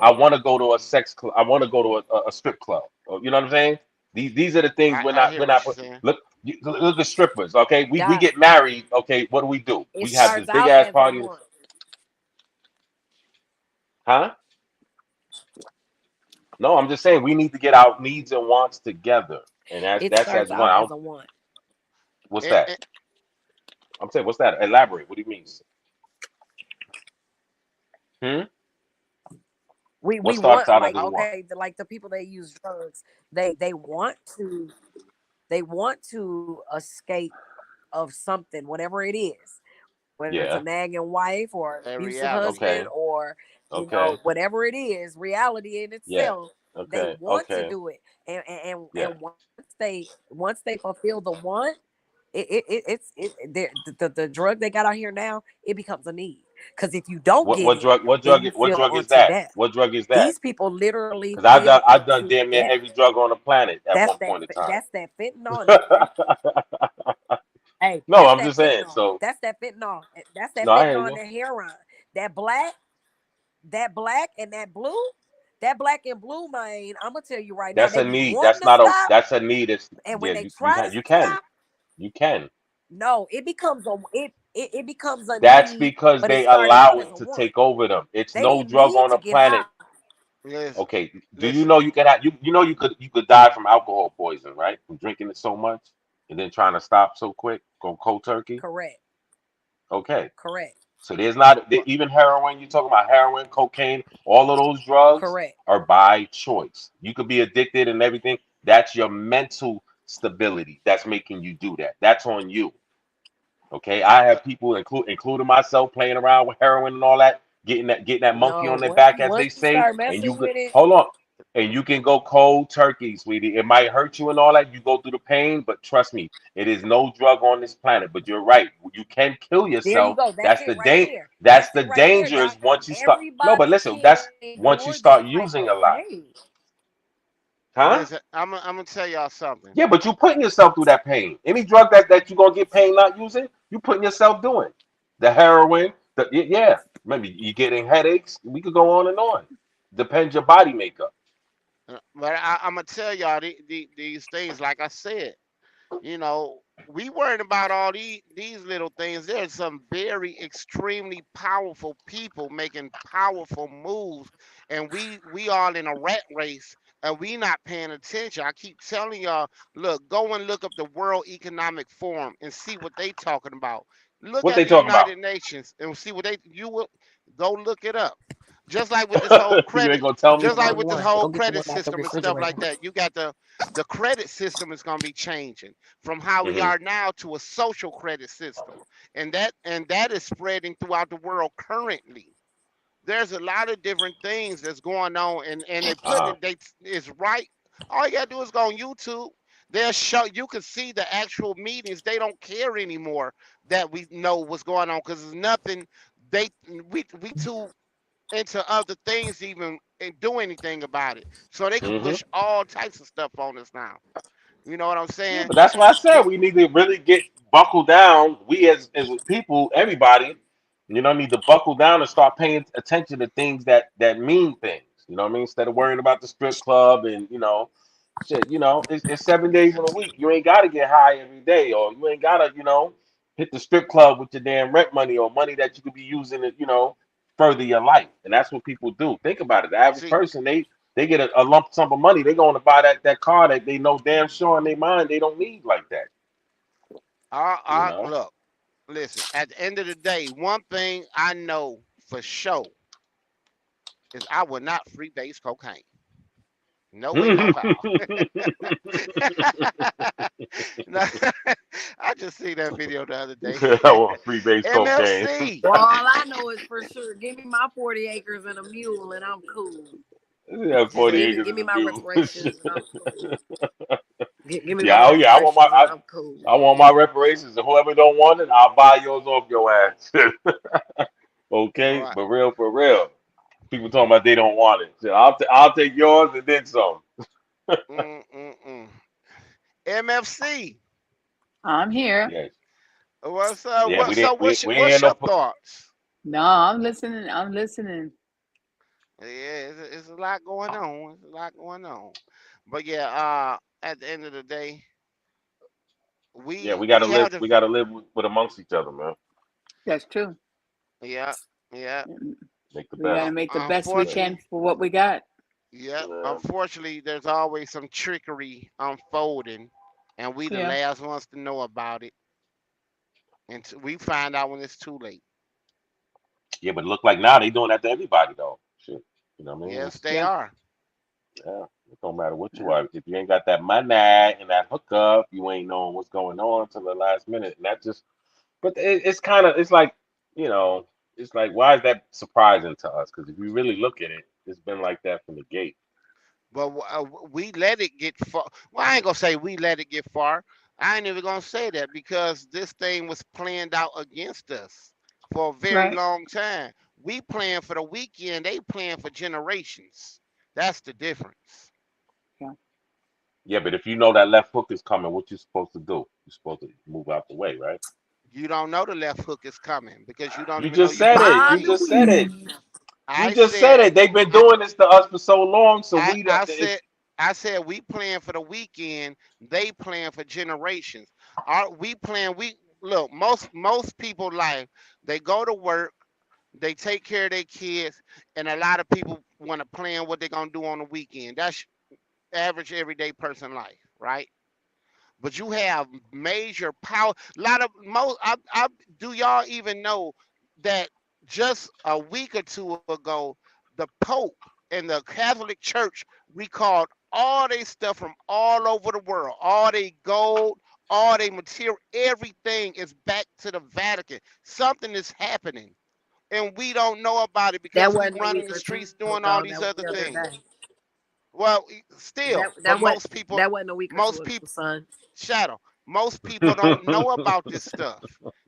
I no. wanna go to a sex club. I wanna go to a strip club. You know what I'm saying? These are the things I hear we're what not you're saying. look look at strippers, okay? We Doc, get married, okay, what do? it We have this starts big out ass as a party, want. huh? No, I'm just saying we need to get our needs and wants together. And It that's starts as one. out as a want. What's And, that? and I'm saying, what's that? Elaborate. What do you mean? Hmm? We What starts want, out as like, a want? okay, like the people that use drugs, they want to escape of something, whatever it is, whether it's a Yeah. nagging wife or an and abusive reality. husband Okay. or Okay. whatever it is, reality in Yeah. itself. They Okay. want to Okay. do it, Yeah. and once they fulfill the want, the drug they got out here now, it becomes a need. Because if you don't What get what it, drug what then drug you what feel drug is unto that? death. What drug is that? These people literally Because feel I've done unto damn near death. every drug on the planet at That's one that. point in time. That's that fentanyl, and hey, No, that's I'm that just saying. fentanyl. So That's that fentanyl. That's no, that I hear fentanyl and you. that heroin. That black, that black and that blue, that black and blue, man. I'm gonna tell you right now, That's they a be need. wanting That's to not a stop, that's a need. It's and yeah, when they you try to can you can. stop, You can. no, it becomes a That's need, because but it they started allow out as it a to want. take over them. It's They no didn't drug need on to the get high. planet. Listen, Okay, do you listen. know you can have you could die from alcohol poison, right? From drinking it so much and then trying to stop so quick, go cold turkey. Correct. Okay. Correct. So there's not even heroin, you talking about heroin, cocaine, all of those drugs Correct. are by choice. You could be addicted and everything. That's your mental stability that's making you do that. That's on you. Okay, I Uh, have people, including myself, playing around with heroin and all that, getting that monkey No, on their back, as once they you say, start and messing you could with it, hold on, and you can go cold turkey, sweetie. It might hurt you and all that. You go through the pain, but trust me, it is no drug on this planet. But you're right, you can kill there you yourself. go. That's That's it the right day. there. That's That's the it right there, dangers Doc. once you start. No, but Everybody listen, can't that's once you endure start that type using of a lot, pain. huh? listen, I'm gonna tell y'all something. Yeah, but you putting yourself through that pain. Any drug that you gonna get pain not using, you putting yourself doing. The heroin, yeah. Maybe you getting headaches. We could go on and on. Depends your body makeup. But I'm gonna tell y'all these things. Like I said, we worrying about all these little things. There's some very extremely powerful people making powerful moves, and we all in a rat race, and we not paying attention. I keep telling y'all, look, go and look up the World Economic Forum and see what they talking about. Look What at they the talking about? United Nations and see what they you will go look it up. Just like with this whole You ain't credit, gonna tell me. just like with this whole credit system and stuff like that, you got the credit system is gonna be changing from how we are now to a social credit system, and that is spreading throughout the world currently. There's a lot of different things that's going on, and they putting it. It's right. All you gotta do is go on YouTube. They'll show you can see the actual meetings. They don't care anymore that we know what's going on because there's nothing. They we too into other things to even and do anything about it. So they can push all types of stuff on us now. You know what I'm Yeah, saying? but that's why I said we need to really get buckled down. We as people, everybody, need to buckle down and start paying attention to things that mean things. You know what I mean? Instead of worrying about the strip club and shit. It's 7 days in a week. You ain't gotta get high every day, or you ain't gotta hit the strip club with your damn rent money or money that you could be using to further your life. And that's what people do. Think about it. The average See, person, they get a lump sum of money. They going to buy that car that they know damn sure in their mind they don't need like that. look, listen. At the end of the day, one thing I know for sure is I will not freebase cocaine. No way, no how. No, I just seen that video the other day. I want free base cocaine. MLC. Well, all I know is for sure, give me my 40 acres and a mule, and I'm cool. Yeah, 40 acres. Give me my reparations, and I'm cool. Give me Yeah, my I want reparations, and I'm cool. I want my reparations, and whoever don't want it, I'll buy yours off your ass. Okay, Right. but real for real. People talking about they don't want it. So I'll take yours and then some. MFC. I'm here. Yes. What's Yeah, what's your thoughts? No, I'm listening. I'm listening. Yeah, it's a lot going on. It's a lot going on. But yeah, at the end of the day, we gotta we live. have to. We gotta live with amongst each other, man. That's true. Yeah, yeah. Make the We got to best. make the best we Unfortunately, can for what we got. yeah. Yeah. Unfortunately, there's always some trickery unfolding, and we the Yeah. last ones to know about it, and we find out when it's too late. Yeah, but look like now they doing that to everybody though. Shit. You know what I mean? Yes, they Yeah. are. Yeah. It don't matter what you Yeah. are. If you ain't got that money and that hookup, you ain't knowing what's going on till the last minute. And that just but it's kind of it's like, you know, it's like why is that surprising to us? Because if you really look at it, it's been like that from the gate. But we let it get far. Well, I ain't gonna say we let it get far. I ain't even gonna say that because this thing was planned out against us for a very Right. long time. We plan for the weekend. They plan for generations. That's the difference. Yeah. Yeah, but if you know that left hook is coming, what you supposed to do? You're supposed to move out the way, right? You don't know the left hook is coming because you don't You even know just you said can it. By You see the it. just said it. weed. You I just said said it. They've been I, doing this to us for so long, so I, we don't. I It's said I said we plan for the weekend. They plan for generations. We plan? We look. Most people life. They go to work. They take care of their kids, and a lot of people want to plan what they're gonna do on the weekend. That's average everyday person life, right? But you have major power. A lot of most. Do y'all even know that just a week or two ago, the Pope and the Catholic Church recalled all their stuff from all over the world, all their gold, all their material, everything is back to the Vatican. Something is happening, and we don't know about it That because we wasn't a run in week the or two streets ago, doing all dog. these That was other the other things. day. Well, still, but That wasn't a week or two most ago, people, son. Shadow. Most people don't know about this stuff.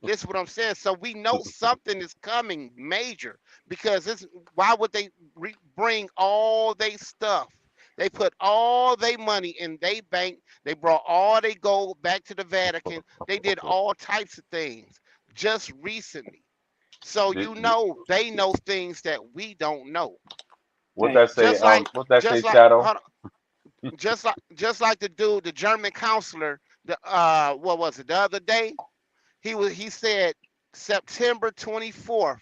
This is what I'm saying. So we know something is coming major because this. Why would they bring all their stuff? They put all their money in their bank. They brought all their gold back to the Vatican. They did all types of things just recently. So the- you know they know things that we don't know. what Right. that say? Just like, What that say? just like, Shadow. hold on, just like the dude, the German counselor, the what was it the other day? He said September 24th,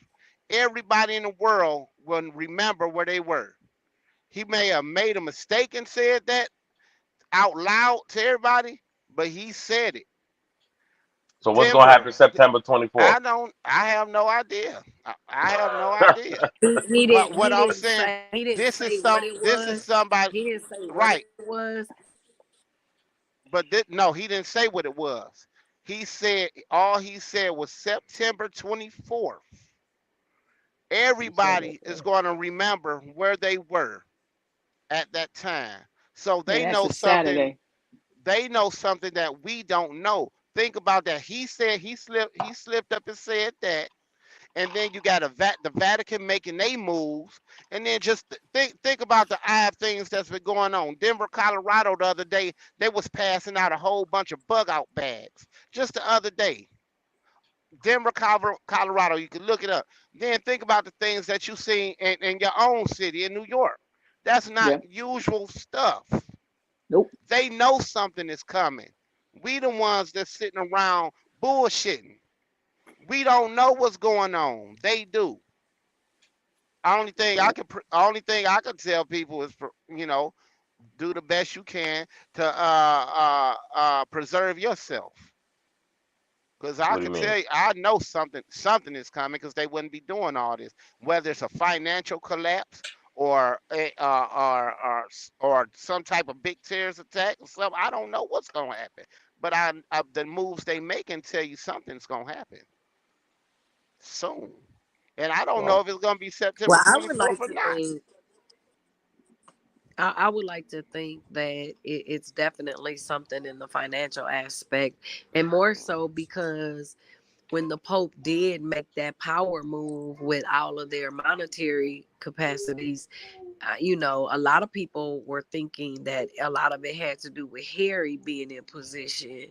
everybody in the world will remember where they were. He may have made a mistake and said that out loud to everybody, but he said it. So what's gonna happen September 24th? I have no idea. I have no idea. But what I'm saying, this is somebody. He didn't say what Right. it was. But no, he didn't say what it was. He said all he said was September 24th. Everybody is going to remember where they were at that time. So they know something. Saturday. They know something that we don't know. Think about that. He said he slipped up and said that. And then you got the Vatican making their moves, and then just think about the odd things that's been going on. Denver, Colorado, the other day they was passing out a whole bunch of bug out bags. Just the other day, Denver, Colorado, you can look it up. Then think about the things that you see in your own city in New York. That's not usual stuff. Nope. They know something is coming. We the ones that's sitting around bullshitting. We don't know what's going on. They do. Only thing I can tell people is, do the best you can to preserve yourself. Because I can tell you, I know something is coming because they wouldn't be doing all this. Whether it's a financial collapse or some type of big terrorist attack or something, I don't know what's going to happen. But the moves they making tell you something's going to happen soon. And I don't know if it's going to be September 24th or not. I would like to think that it's definitely something in the financial aspect, and more so because when the Pope did make that power move with all of their monetary capacities, a lot of people were thinking that a lot of it had to do with Harry being in position.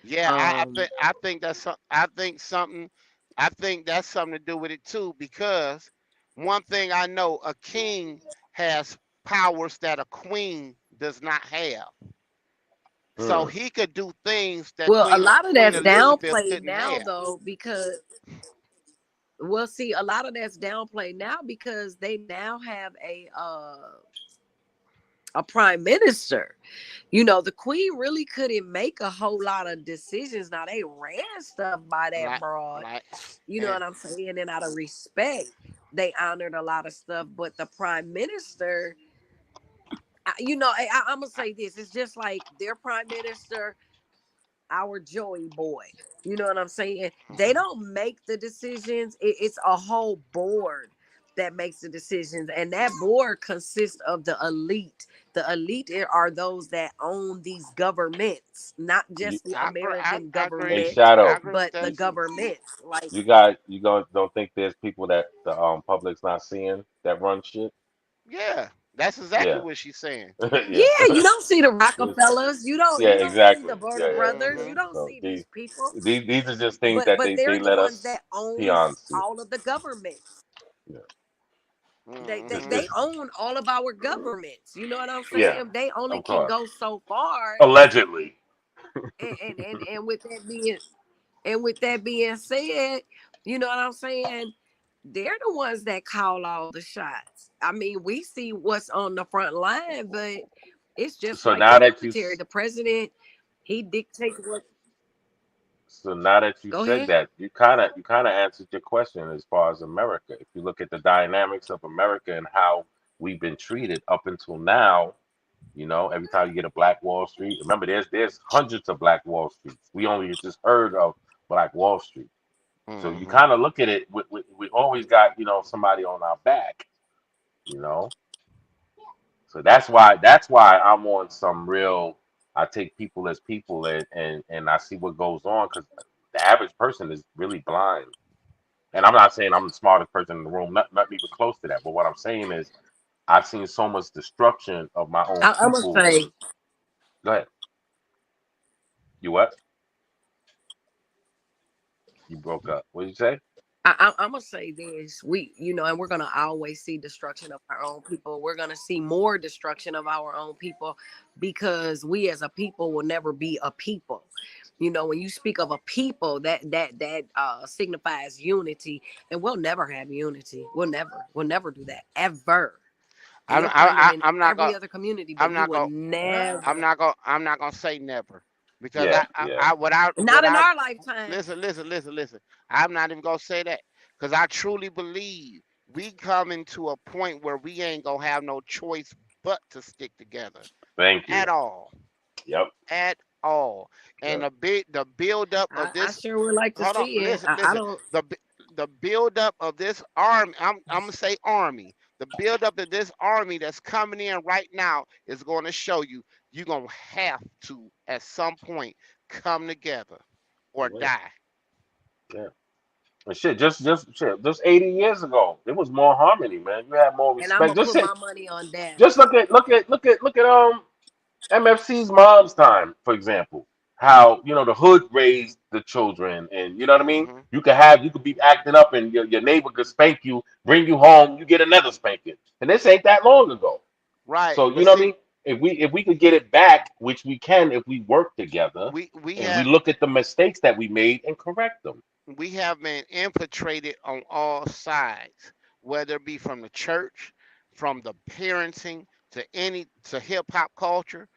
Yeah, I think that's something to do with it too, because one thing I know, a king has powers that a queen does not have. So he could do things that a lot of that's downplayed now though, because a lot of that's downplayed now because they now have a prime minister. The queen really couldn't make a whole lot of decisions. Now they ran stuff by that broad. You know what I'm saying? And out of respect, they honored a lot of stuff. But the prime minister, I'm gonna say this: it's just like their prime minister, our Joey boy. You know what I'm saying? They don't make the decisions. It's a whole board that makes the decisions, and that board consists of the elite. The elite are those that own these governments, not just the American government, but the governments. Like you don't think there's people that the public's not seeing that run shit? Yeah. That's exactly what she's saying. Yeah, you don't see the Rockefellers. You don't. Yeah, you don't exactly. See the brothers. You don't see these people. These are just things that they let the us ones that own peons see. all of the governments. Yeah. They own all of our governments. You know what I'm saying? Yeah, they only can go so far. Allegedly. and with that being said, you know what I'm saying? They're the ones that call all the shots. I mean, we see what's on the front line, but it's just so like now the that military. The president, he dictates what. So now that you said that, you kind of answered your question as far as America. If you look at the dynamics of America and how we've been treated up until now, every time you get a Black Wall Street, remember there's hundreds of Black Wall Streets. We only just heard of Black Wall Street. So you kind of look at it. We always got somebody on our back. So that's why I'm on some real. I take people as people and I see what goes on because the average person is really blind. And I'm not saying I'm the smartest person in the room, not even close to that. But what I'm saying is I've seen so much destruction of my own people. I'm gonna say. Go ahead. You what? You broke up. What did you say? I'm gonna say this: and we're gonna always see destruction of our own people. We're gonna see more destruction of our own people because we as a people will never be a people. When you speak of a people, that signifies unity, and we'll never have unity. We'll never do that ever. I'm not every other community, but I'm not gonna say never. Because not in our lifetime. Listen. I'm not even gonna say that because I truly believe we coming to a point where we ain't gonna have no choice but to stick together. Thank you. At all. Yep. At all. And the build up of this. I sure would like to see it. Listen. I don't. The build up of this army. I'm gonna say army. The build up of this army that's coming in right now is going to show you you're gonna have to at some point come together or die. Yeah. And shit, just 80 years ago, there was more harmony, man. You had more respect. And I'm gonna put my money on that. Just look at MFC's mom's time, for example. How the hood raised the children, and you know what I mean. Mm-hmm. You could be acting up, and your neighbor could spank you, bring you home, you get another spanking, and this ain't that long ago. Right. So you know what I mean. If we could get it back, which we can if we work together, we look at the mistakes that we made and correct them. We have been infiltrated on all sides, whether it be from the church, from the parenting to hip hop culture.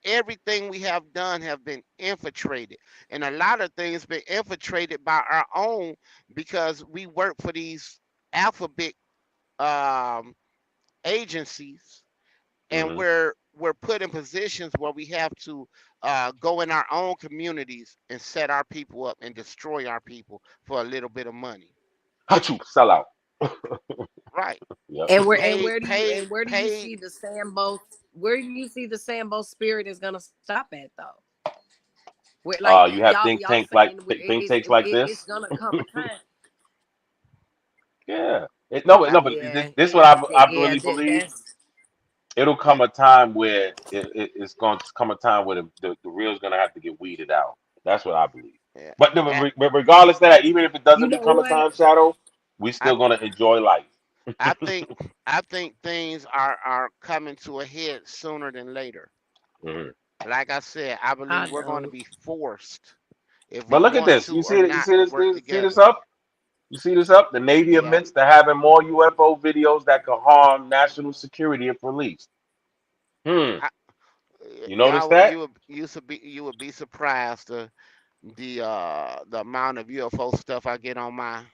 Everything we have done have been infiltrated, and a lot of things been infiltrated by our own because we work for these alphabet agencies, and we're put in positions where we have to go in our own communities and set our people up and destroy our people for a little bit of money. Hachu, sell out. Right. Yep. And where do you see the Sambo? Where do you see the Sambo spirit is gonna stop at though? Where, you have think tanks like this. It's gonna come a time. Yeah. This is what I really believe. It'll come a time where it's going to come a time where the real's going to have to get weeded out. That's what I believe. Yeah. But regardless of that, even if it doesn't become a time shadow, we're still going to enjoy life. I think things are coming to a head sooner than later. Mm-hmm. Like I said, I believe we're going to be forced. But look at this. You see this up? You see this up? The Navy admits to having more UFO videos that could harm national security if released. You notice that? You would be surprised the amount of UFO stuff I get on my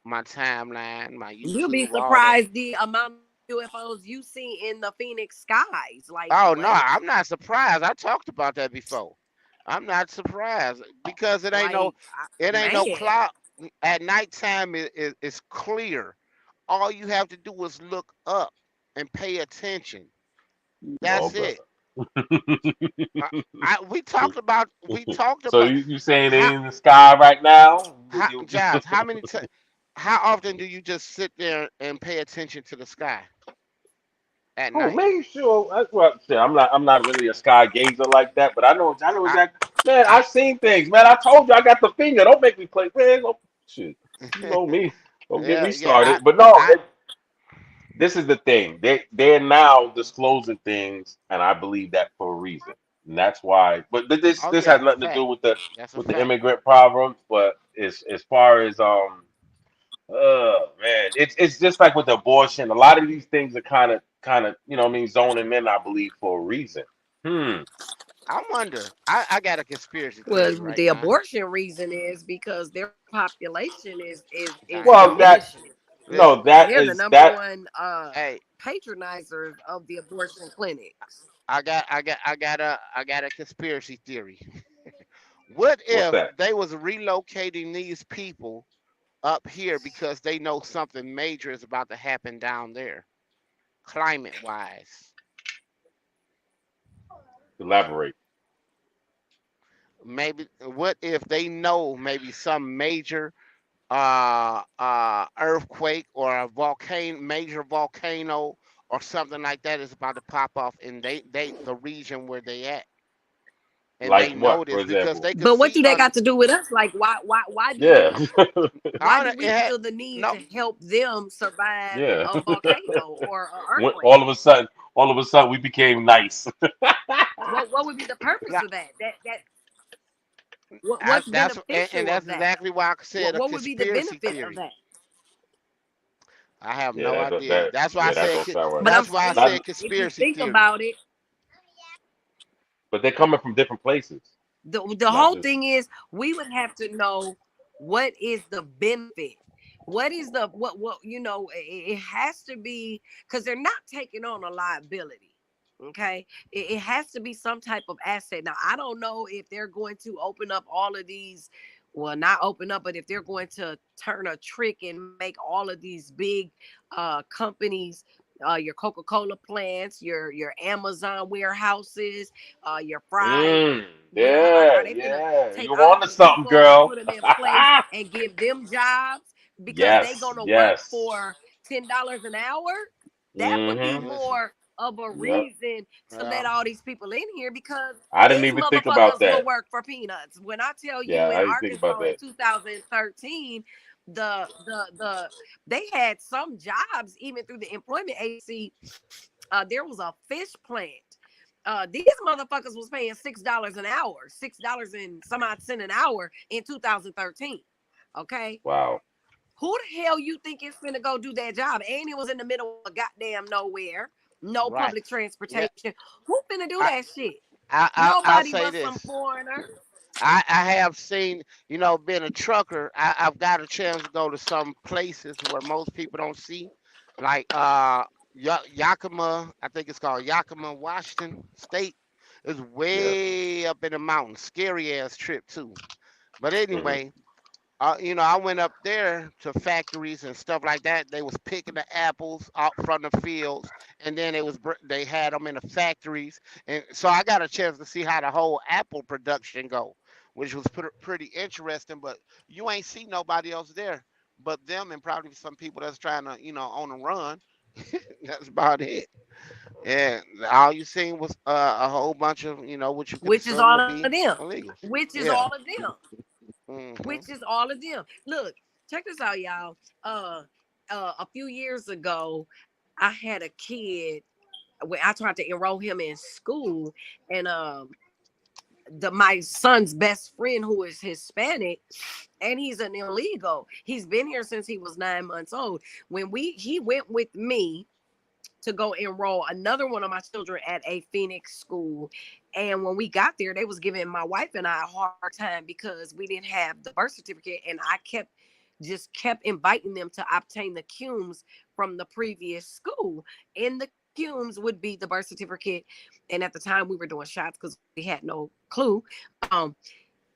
timeline, my YouTube. You'll be surprised the amount of UFOs you see in the Phoenix skies. No, I'm not surprised. I talked about that before. I'm not surprised because it ain't no cloud. At nighttime, it's clear. All you have to do is look up and pay attention. That's it. We talked about. So you saying they in the sky right now? Josh, how often do you just sit there and pay attention to the sky at night? Make sure. I'm not really a sky gazer like that, but I know exactly. Man, I've seen things. Man, I told you I got the finger. Don't make me play. Man, shit. You know me. Don't get me started. But no, this is the thing. They're now disclosing things, and I believe that for a reason. And that's why. But this has nothing to do with the immigrant problem. But as far as man, it's just like with abortion. A lot of these things are kind of zoning in. I believe for a reason. I wonder. I got a conspiracy theory. Well, the abortion reason is because their population is well, they're the number one patronizers of the abortion clinics. I got a conspiracy theory. What if they was relocating these people up here because they know something major is about to happen down there, climate wise? Elaborate. Maybe what if they know maybe some major earthquake or a major volcano or something like that is about to pop off in the region where they at? And like they what, for example? But what do they got to do with us? Like why do we feel the need to help them survive a volcano or an earthquake? All of a sudden we became nice. What would be the purpose of that? That's exactly why I said what would be the benefit of that? I have no idea. That's why I said. That's why I said conspiracy theory. Think about it. But they're coming from different places. The whole thing is we would have to know what is the benefit. What is the what it has to be, because they're not taking on a liability. Okay, it has to be some type of asset. Now I don't know if they're going to open up all of these, well, not open up, but if they're going to turn a trick and make all of these big companies, your Coca-Cola plants, your Amazon warehouses, your Fry. Yeah. Take You all want these something, people and girl? put them in place and give them jobs because they gonna work for $10 an hour? That would be more of a reason to let all these people in here, because I didn't these even think about motherfuckers that. will work for peanuts. When I tell you, in Arkansas in 2013, they had some jobs even through the employment agency. There was a fish plant. These motherfuckers was paying $6 an hour, $6 and some odd cent an hour in 2013. Okay. Wow. Who the hell you think is finna go do that job? And it was in the middle of goddamn nowhere, no public transportation. Yeah. Who finna do that shit? Nobody but some foreigner. I have seen, being a trucker, I've got a chance to go to some places where most people don't see, like Yakima. I think it's called Yakima, Washington State. It's way up in the mountains. Scary ass trip too. But anyway, I went up there to factories and stuff like that. They was picking the apples out from the fields, and then they had them in the factories, and so I got a chance to see how the whole apple production go, which was pretty interesting. But you ain't see nobody else there but them and probably some people that's trying to, on the run. That's about it. And all you seen was a whole bunch of, what you which is all consider to of be them. illegal. Which is all of them. Mm-hmm. Which is all of them. Look, check this out, y'all. A few years ago, I had a kid when I tried to enroll him in school, and my son's best friend, who is Hispanic, and he's an illegal. He's been here since he was 9 months old. When he went with me to go enroll another one of my children at a Phoenix school. And when we got there, they was giving my wife and I a hard time because we didn't have the birth certificate. And I kept inviting them to obtain the CUMs from the previous school. In the CUMs would be the birth certificate. And at the time we were doing shots because we had no clue. And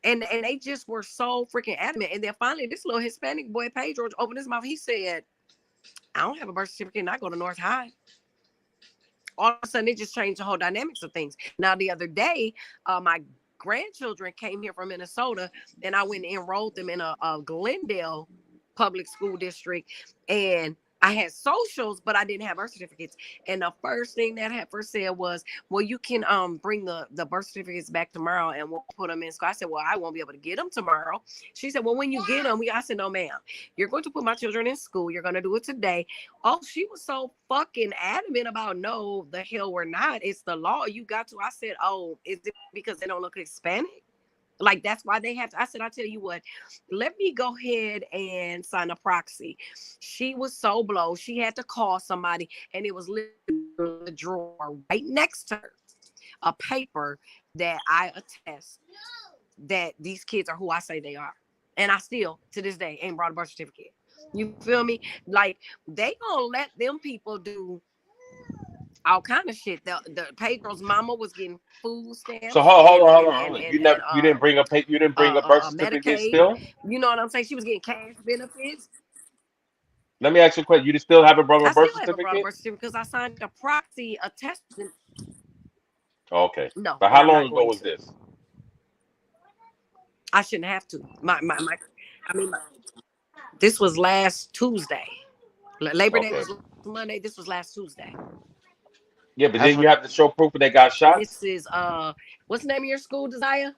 they just were so freaking adamant. And then finally this little Hispanic boy, Pedro, opened his mouth. He said, I don't have a birth certificate and I go to North High. All of a sudden, it just changed the whole dynamics of things. Now, the other day, my grandchildren came here from Minnesota, and I went and enrolled them in a Glendale public school district. And I had socials, but I didn't have birth certificates. And the first thing that Heifer said was, well, you can bring the birth certificates back tomorrow and we'll put them in school. I said, well, I won't be able to get them tomorrow. She said, well, when you get them, I said, no, ma'am, you're going to put my children in school. You're going to do it today. Oh, she was so fucking adamant about, no, the hell we're not. It's the law. You got to. I said, oh, is it because they don't look Hispanic? Like, that's why they have to. I said, I tell you what, let me go ahead and sign a proxy. She was so blown. She had to call somebody, and it was literally in the drawer right next to her, a paper that I attest that these kids are who I say they are. And I still, to this day, ain't brought a birth certificate. You feel me? Like, they gonna let them people do all kind of shit. The Pedro's mama was getting food stamps. So hold on. You didn't bring a birth certificate Medicaid. still? You know what I'm saying? She was getting cash benefits. Let me ask you a question. You still haven't brought a birth certificate? I still haven't brought a birth certificate because I signed a proxy attestation. Okay. No. But how long ago was this? I shouldn't have to. This was last Tuesday. Labor Day was Monday. This was last Tuesday. Yeah, but then you have to show proof that they got shots. This is what's the name of your school, Desire?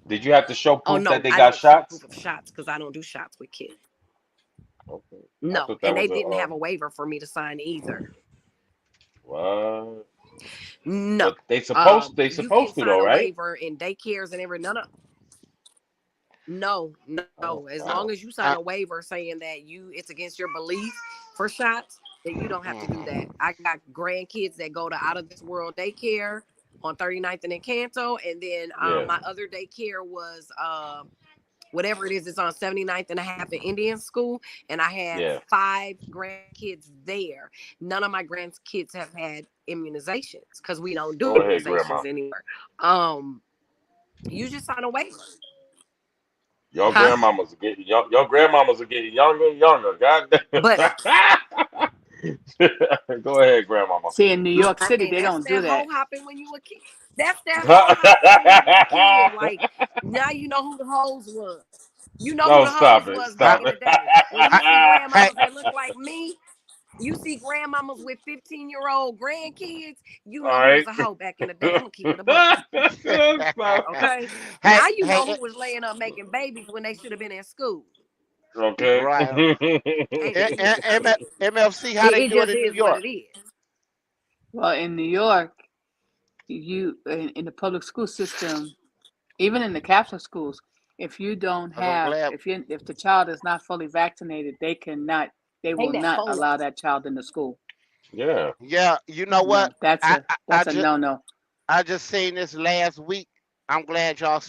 Did you have to show proof that they got shots? Proof of shots because I don't do shots with kids. Okay. No, and they didn't have a waiver for me to sign either. What? No, but they supposed to though, right? Waiver in daycares and every none of. No. As long as you sign a waiver saying that it's against your belief for shots, then you don't have to do that. I got grandkids that go to out of this world daycare on 39th and Encanto, and then my other daycare was whatever it is, it's on 79th and a half in Indian School, and I had 5 grandkids there. None of my grandkids have had immunizations because we don't do immunizations anymore. You just sign a waiver. Your grandmamas are getting young. Your grandmamas are getting younger and younger. God damn. But go ahead, grandmama. See, in New York City, they don't do that. Hoe hopping when you were a kid. That's that hoe hopping when you were a kid. Like now, you know who the hoes was. You know who the hoes was back in the day. When you see grandmamas that look like me, you see grandmamas with 15-year-old grandkids, you know who was a hoe back in the day. I'm gonna keep it a buck. Okay. Now you know who was laying up making babies when they should have been in school. Okay. Right. MFC, how they do it in New York? Well, in New York, you in the public school system, even in the Catholic schools, if you don't have, if the child is not fully vaccinated, they will not allow that child in the school. Yeah. Yeah. You know what? That's a no-no. I just seen this last week. I'm glad y'all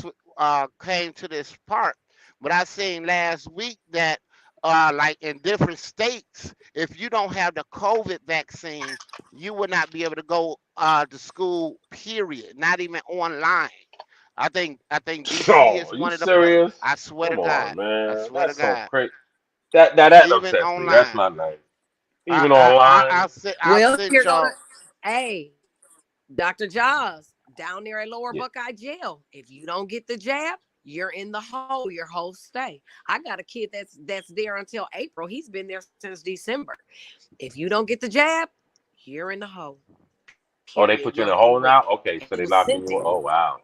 came to this part. But I seen last week that like in different states, if you don't have the COVID vaccine, you will not be able to go to school, period. Not even online. I think DC is one of the serious? I swear Come to God. on, man. I swear That's to God. So crazy. That even upsets online. me. That's not nice. Even online. Well, here go hey, Dr. Jaws, down there at Lower Buckeye Jail. If you don't get the jab, you're in the hole your whole stay. I got a kid that's there until April. He's been there since December. If you don't get the jab, you're in the hole. Oh, they put you in a hole now? Okay, so they locked you. Oh, wow.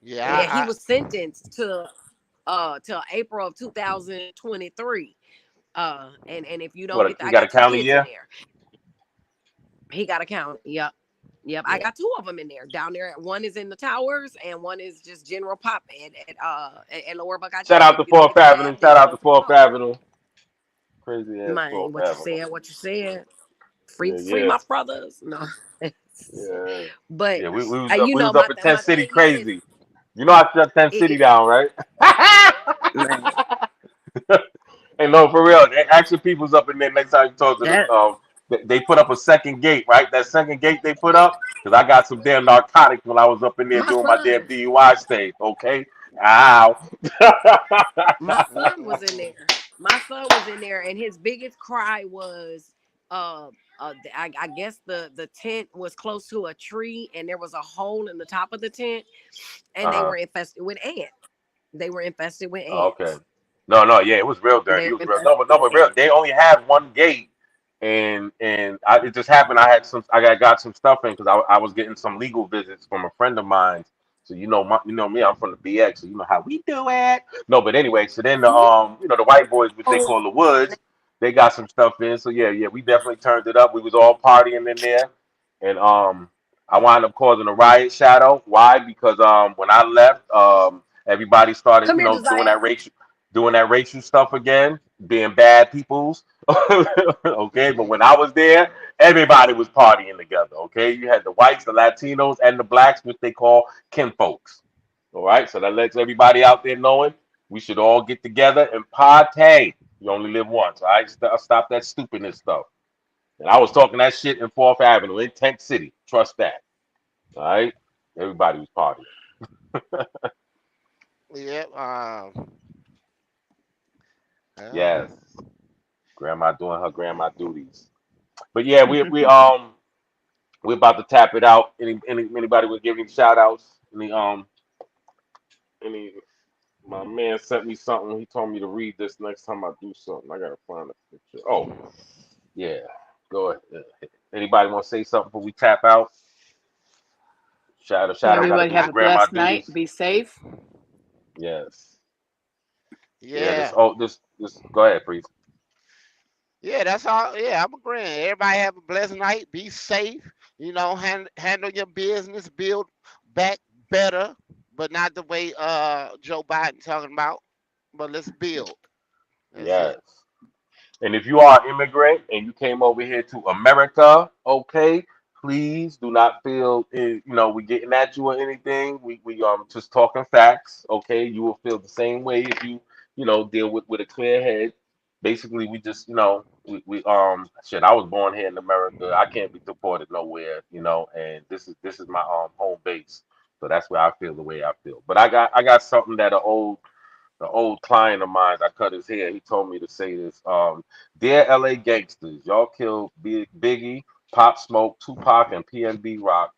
Yeah, he was sentenced to till April of 2023. And if you don't get, I got 2 kids in there. He got a county. Yep. Yeah. I got 2 of them in there. Down there, one is in the towers, and one is just general pop at Lower Buckeye. Shout out to 4th Avenue. Shout out to 4th Avenue. Crazy ass. Man, what you said. Free my brothers. No. But we was up at 10 City crazy. You know I shut 10 City down, right? And no, for real. Actually, people's up in there next time you talk to them. They put up a second gate, right? That second gate they put up, because I got some damn narcotics when I was up in there doing my damn DUI stay. Okay, ow. My son was in there. And his biggest cry was, I guess the tent was close to a tree, and there was a hole in the top of the tent, and they were infested with ants. Okay. No, yeah, it was real dirty. It was real. No, but real. They only had one gate. And it just happened. I got some stuff in because I was getting some legal visits from a friend of mine. So you know me, I'm from the BX, so you know how we do it. No, but anyway, so then the the white boys, which they call the Woods, they got some stuff in. So yeah, we definitely turned it up. We was all partying in there, and I wound up causing a riot. Shadow. Why? Because when I left, everybody started doing that racial stuff again, being bad peoples. Okay, but when I was there, everybody was partying together. Okay, you had the whites, the Latinos, and the blacks, which they call kinfolks. All right, so that lets everybody out there knowing we should all get together and party. You only live once. All right, stop that stupidness stuff. And I was talking that shit in 4th Avenue in Tent City. Trust that. All right, everybody was partying. Yes. Grandma doing her grandma duties. But yeah, we're about to tap it out. Anybody would give any shout outs? My man sent me something. He told me to read this next time I do something. I gotta find a picture. Oh, yeah. Go ahead. Anybody want to say something before we tap out? Shout out. Everybody have a blessed night. Be safe. Yes. Yeah. This. Go ahead, please. Yeah, that's all. Yeah, I'm agreeing. Everybody have a blessed night. Be safe. You know, handle your business. Build back better, but not the way Joe Biden talking about. But let's build. Yes. And if you are an immigrant and you came over here to America, okay, please do not feel we getting at you or anything. We just talking facts. Okay, you will feel the same way if you deal with a clear head. Basically, we just we shit. I was born here in America. I can't be deported nowhere. And this is my home base. So that's where I feel the way I feel. But I got something that the old client of mine, I cut his hair. He told me to say this. Dear LA gangsters, y'all killed Biggie, Pop Smoke, Tupac, and PNB Rock,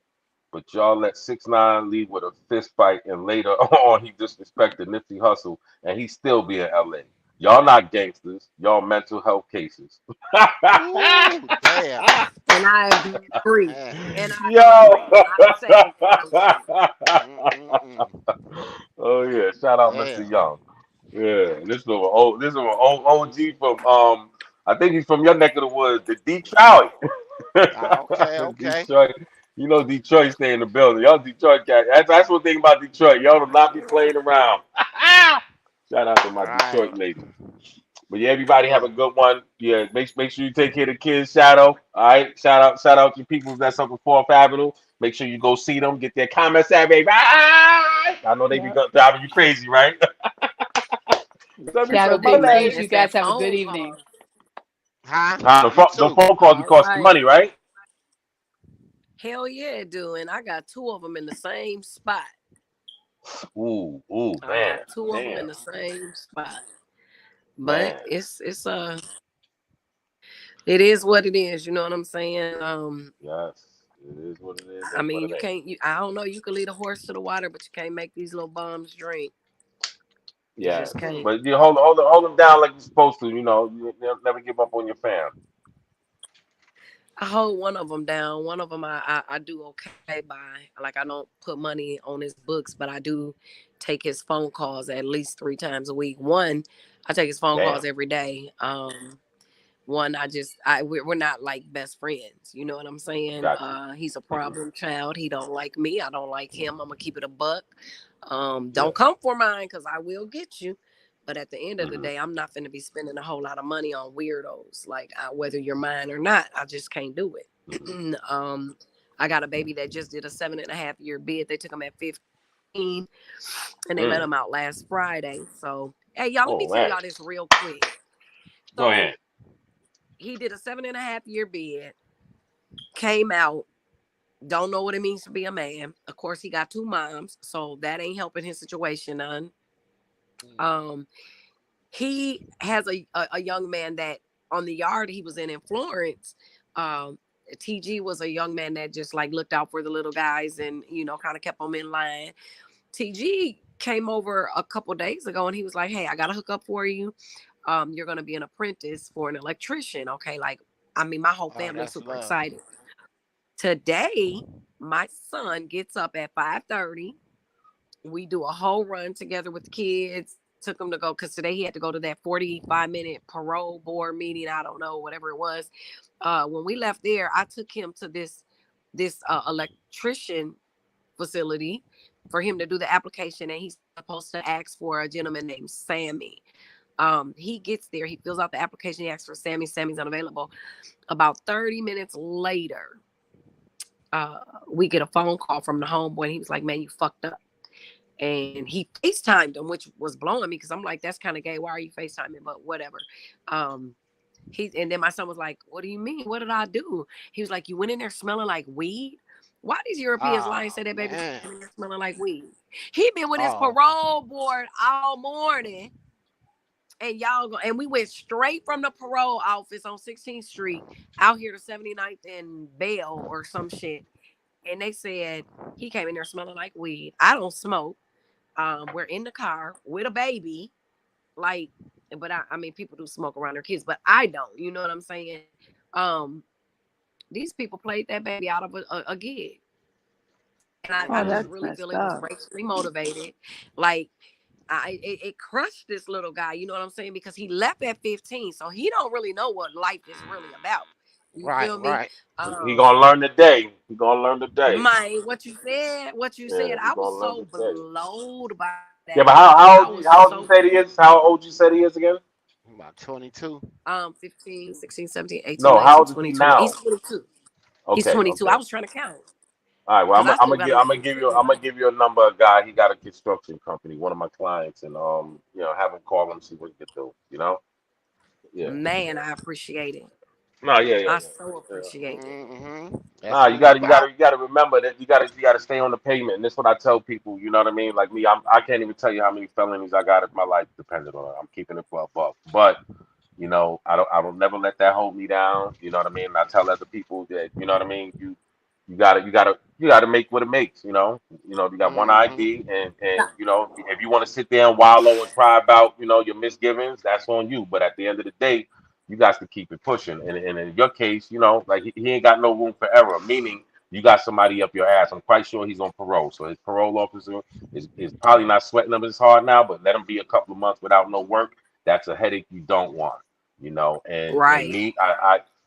but y'all let 6ix9ine leave with a fist fight, and later on he disrespected Nipsey Hussle, and he still be in LA. Y'all not gangsters. Y'all mental health cases. Ooh, damn. And I agree. And I Yo. Oh yeah! Shout out Damn. Mr. Young. Yeah, this is an old OG from I think he's from your neck of the woods, the Detroit. Okay. Detroit. Detroit stay in the building. Y'all Detroit guys. That's one thing about Detroit. Y'all will not be playing around. Shout out to my Detroit lady. But yeah, everybody have a good one. Yeah, make sure you take care of the kids. Shadow. All right. Shout out to people that's up on 4th Avenue. Make sure you go see them. Get their comments out, baby. I know they be driving you crazy, right? Shadow, big things. You guys have a good evening. Huh? The phone calls be costing money, right? Hell yeah, it do. And I got 2 of them in the same spot. Ooh, man. I got 2 of them in the same spot. But it's it is what it is. You know what I'm saying? Yes, it is what it is. I mean, you can't. I don't know. You can lead a horse to the water, but you can't make these little bums drink. Yeah, but you hold them down like you're supposed to. You never give up on your fam. I hold one of them down. One of them I do okay by. Like, I don't put money on his books, but I do take his phone calls at least 3 times a week. One, I take his phone calls every day. One, we're not like best friends. You know what I'm saying? Gotcha. He's a problem child. He don't like me. I don't like him. I'm gonna keep it a buck. Don't come for mine, because I will get you. But at the end of the day, I'm not going to be spending a whole lot of money on weirdos. Like, whether you're mine or not, I just can't do it. I got a baby that just did a 7.5-year bid. They took him at 15, and they let him out last Friday. So, hey, y'all, let me tell y'all this real quick. So, go ahead. He did a 7.5-year bid, came out, don't know what it means to be a man. Of course, he got 2 moms, so that ain't helping his situation none. He has a young man that on the yard he was in Florence. TG was a young man that just like looked out for the little guys and kind of kept them in line. TG came over a couple days ago and he was like, "Hey, I got a hookup for you. You're gonna be an apprentice for an electrician." Okay, like, I mean, my whole family's super excited. Today, my son gets up at 5:30. We do a whole run together with the kids. Took him to go, because today he had to go to that 45-minute parole board meeting. I don't know, whatever it was. When we left there, I took him to this electrician facility for him to do the application, and he's supposed to ask for a gentleman named Sammy. He gets there, he fills out the application, he asks for Sammy. Sammy's unavailable. About 30 minutes later, we get a phone call from the homeboy, and he was like, "Man, you fucked up." And he FaceTimed him, which was blowing me, because I'm like, that's kind of gay. Why are you FaceTiming? But whatever. And then my son was like, "What do you mean? What did I do?" He was like, "You went in there smelling like weed." Why these Europeans lying, say that baby smelling like weed? He been with his parole board all morning. And and we went straight from the parole office on 16th Street out here to 79th and Bell or some shit. And they said he came in there smelling like weed. I don't smoke. We're in the car with a baby. Like, but I mean, people do smoke around their kids, but I don't. You know what I'm saying? These people played that baby out of a gig. And I just really feel it was racially motivated. Like, it crushed this little guy, you know what I'm saying? Because he left at 15, so he don't really know what life is really about. You feel me? Right. He gonna learn today. He gonna learn today. Man, what you said, I was so blowed by that. Yeah, but how old you said he is? How old you said he is again? About 22. 15, 16, 17, 18, no, 19, how old is 20, he now? He's 22. He's 22. I was trying to count. All right, well, I'm gonna give you a number of a guy. He got a construction company, one of my clients, and have him call him, see what he can do. Yeah. Man, I appreciate it. No, yeah. I so appreciate it. Nah, you gotta remember that you gotta stay on the pavement. And that's what I tell people. You know what I mean? Like me, I can't even tell you how many felonies I got if my life depended on it. I'm keeping it for a buck, but. I don't never let that hold me down. You know what I mean? I tell other people that, you know what I mean, you gotta make what it makes, you got one ID and if you want to sit there and wallow and cry about, your misgivings, that's on you. But at the end of the day, you got to keep it pushing. And in your case, like he ain't got no room for error, meaning you got somebody up your ass. I'm quite sure he's on parole. So his parole officer is probably not sweating him as hard now, but let him be a couple of months without no work. That's a headache you don't want. And me,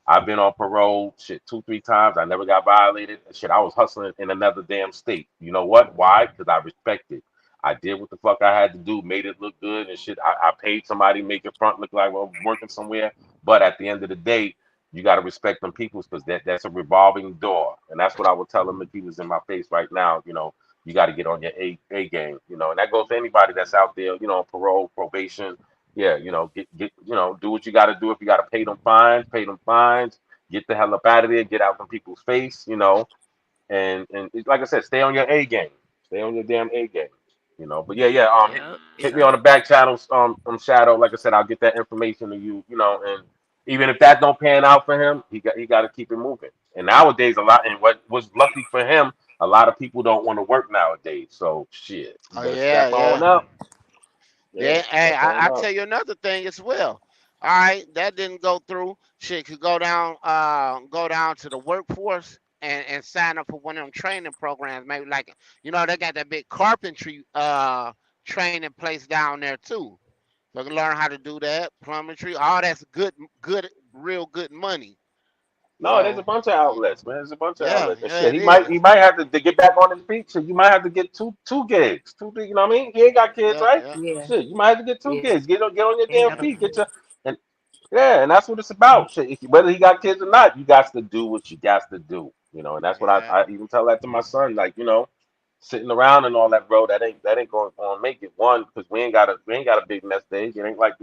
I've been on parole 2-3 times. I never got violated. I was hustling in another damn state. You know what? Why? Because I respected. I did what the fuck I had to do, made it look good and shit. I paid somebody make your front look like I'm working somewhere. But at the end of the day, you got to respect them peoples because that's a revolving door. And that's what I would tell them if he was in my face right now. You got to get on your A game. And that goes to anybody that's out there, parole, probation. Yeah, get do what you got to do. If you got to pay them fines, get the hell up out of there, get out from people's face, and like I said, stay on your A game, stay on your damn A game, But hit me on the back channels, Shadow. Like I said, I'll get that information to you, and even if that don't pan out for him, he got to keep it moving. And nowadays, and what was lucky for him, a lot of people don't want to work nowadays. So shit, step on up. Yeah, hey, I'll tell you another thing as well. All right, that didn't go through. Shit could go down to the workforce and sign up for one of them training programs. Maybe like they got that big carpentry training place down there too. So you can learn how to do that, plumbetry, all that's real good money. No, there's a bunch of outlets, man. There's a bunch of outlets. And shit, he might have to get back on his feet. So you might have to get two gigs, you know what I mean? He ain't got kids, right? Yeah. Shit, you might have to get two gigs. Get on your damn feet. And that's what it's about. Shit, whether he got kids or not, you got to do what you got to do. And that's what I even tell that to my son. Like, sitting around and all that, bro. That ain't going to make it. One, because we ain't got a big nest egg. It ain't like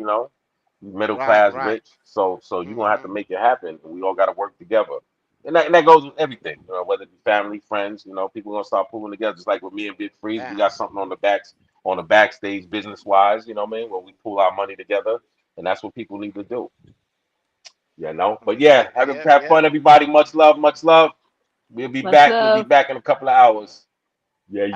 middle class rich, so you're gonna have to make it happen. We all gotta work together. And that goes with everything, whether it be family, friends, people gonna start pulling together, just like with me and Big Freeze. We got something on the backstage business wise, what I mean, where we pull our money together, and that's what people need to do. But have fun, everybody. Much love. We'll be back in a couple of hours. Yeah.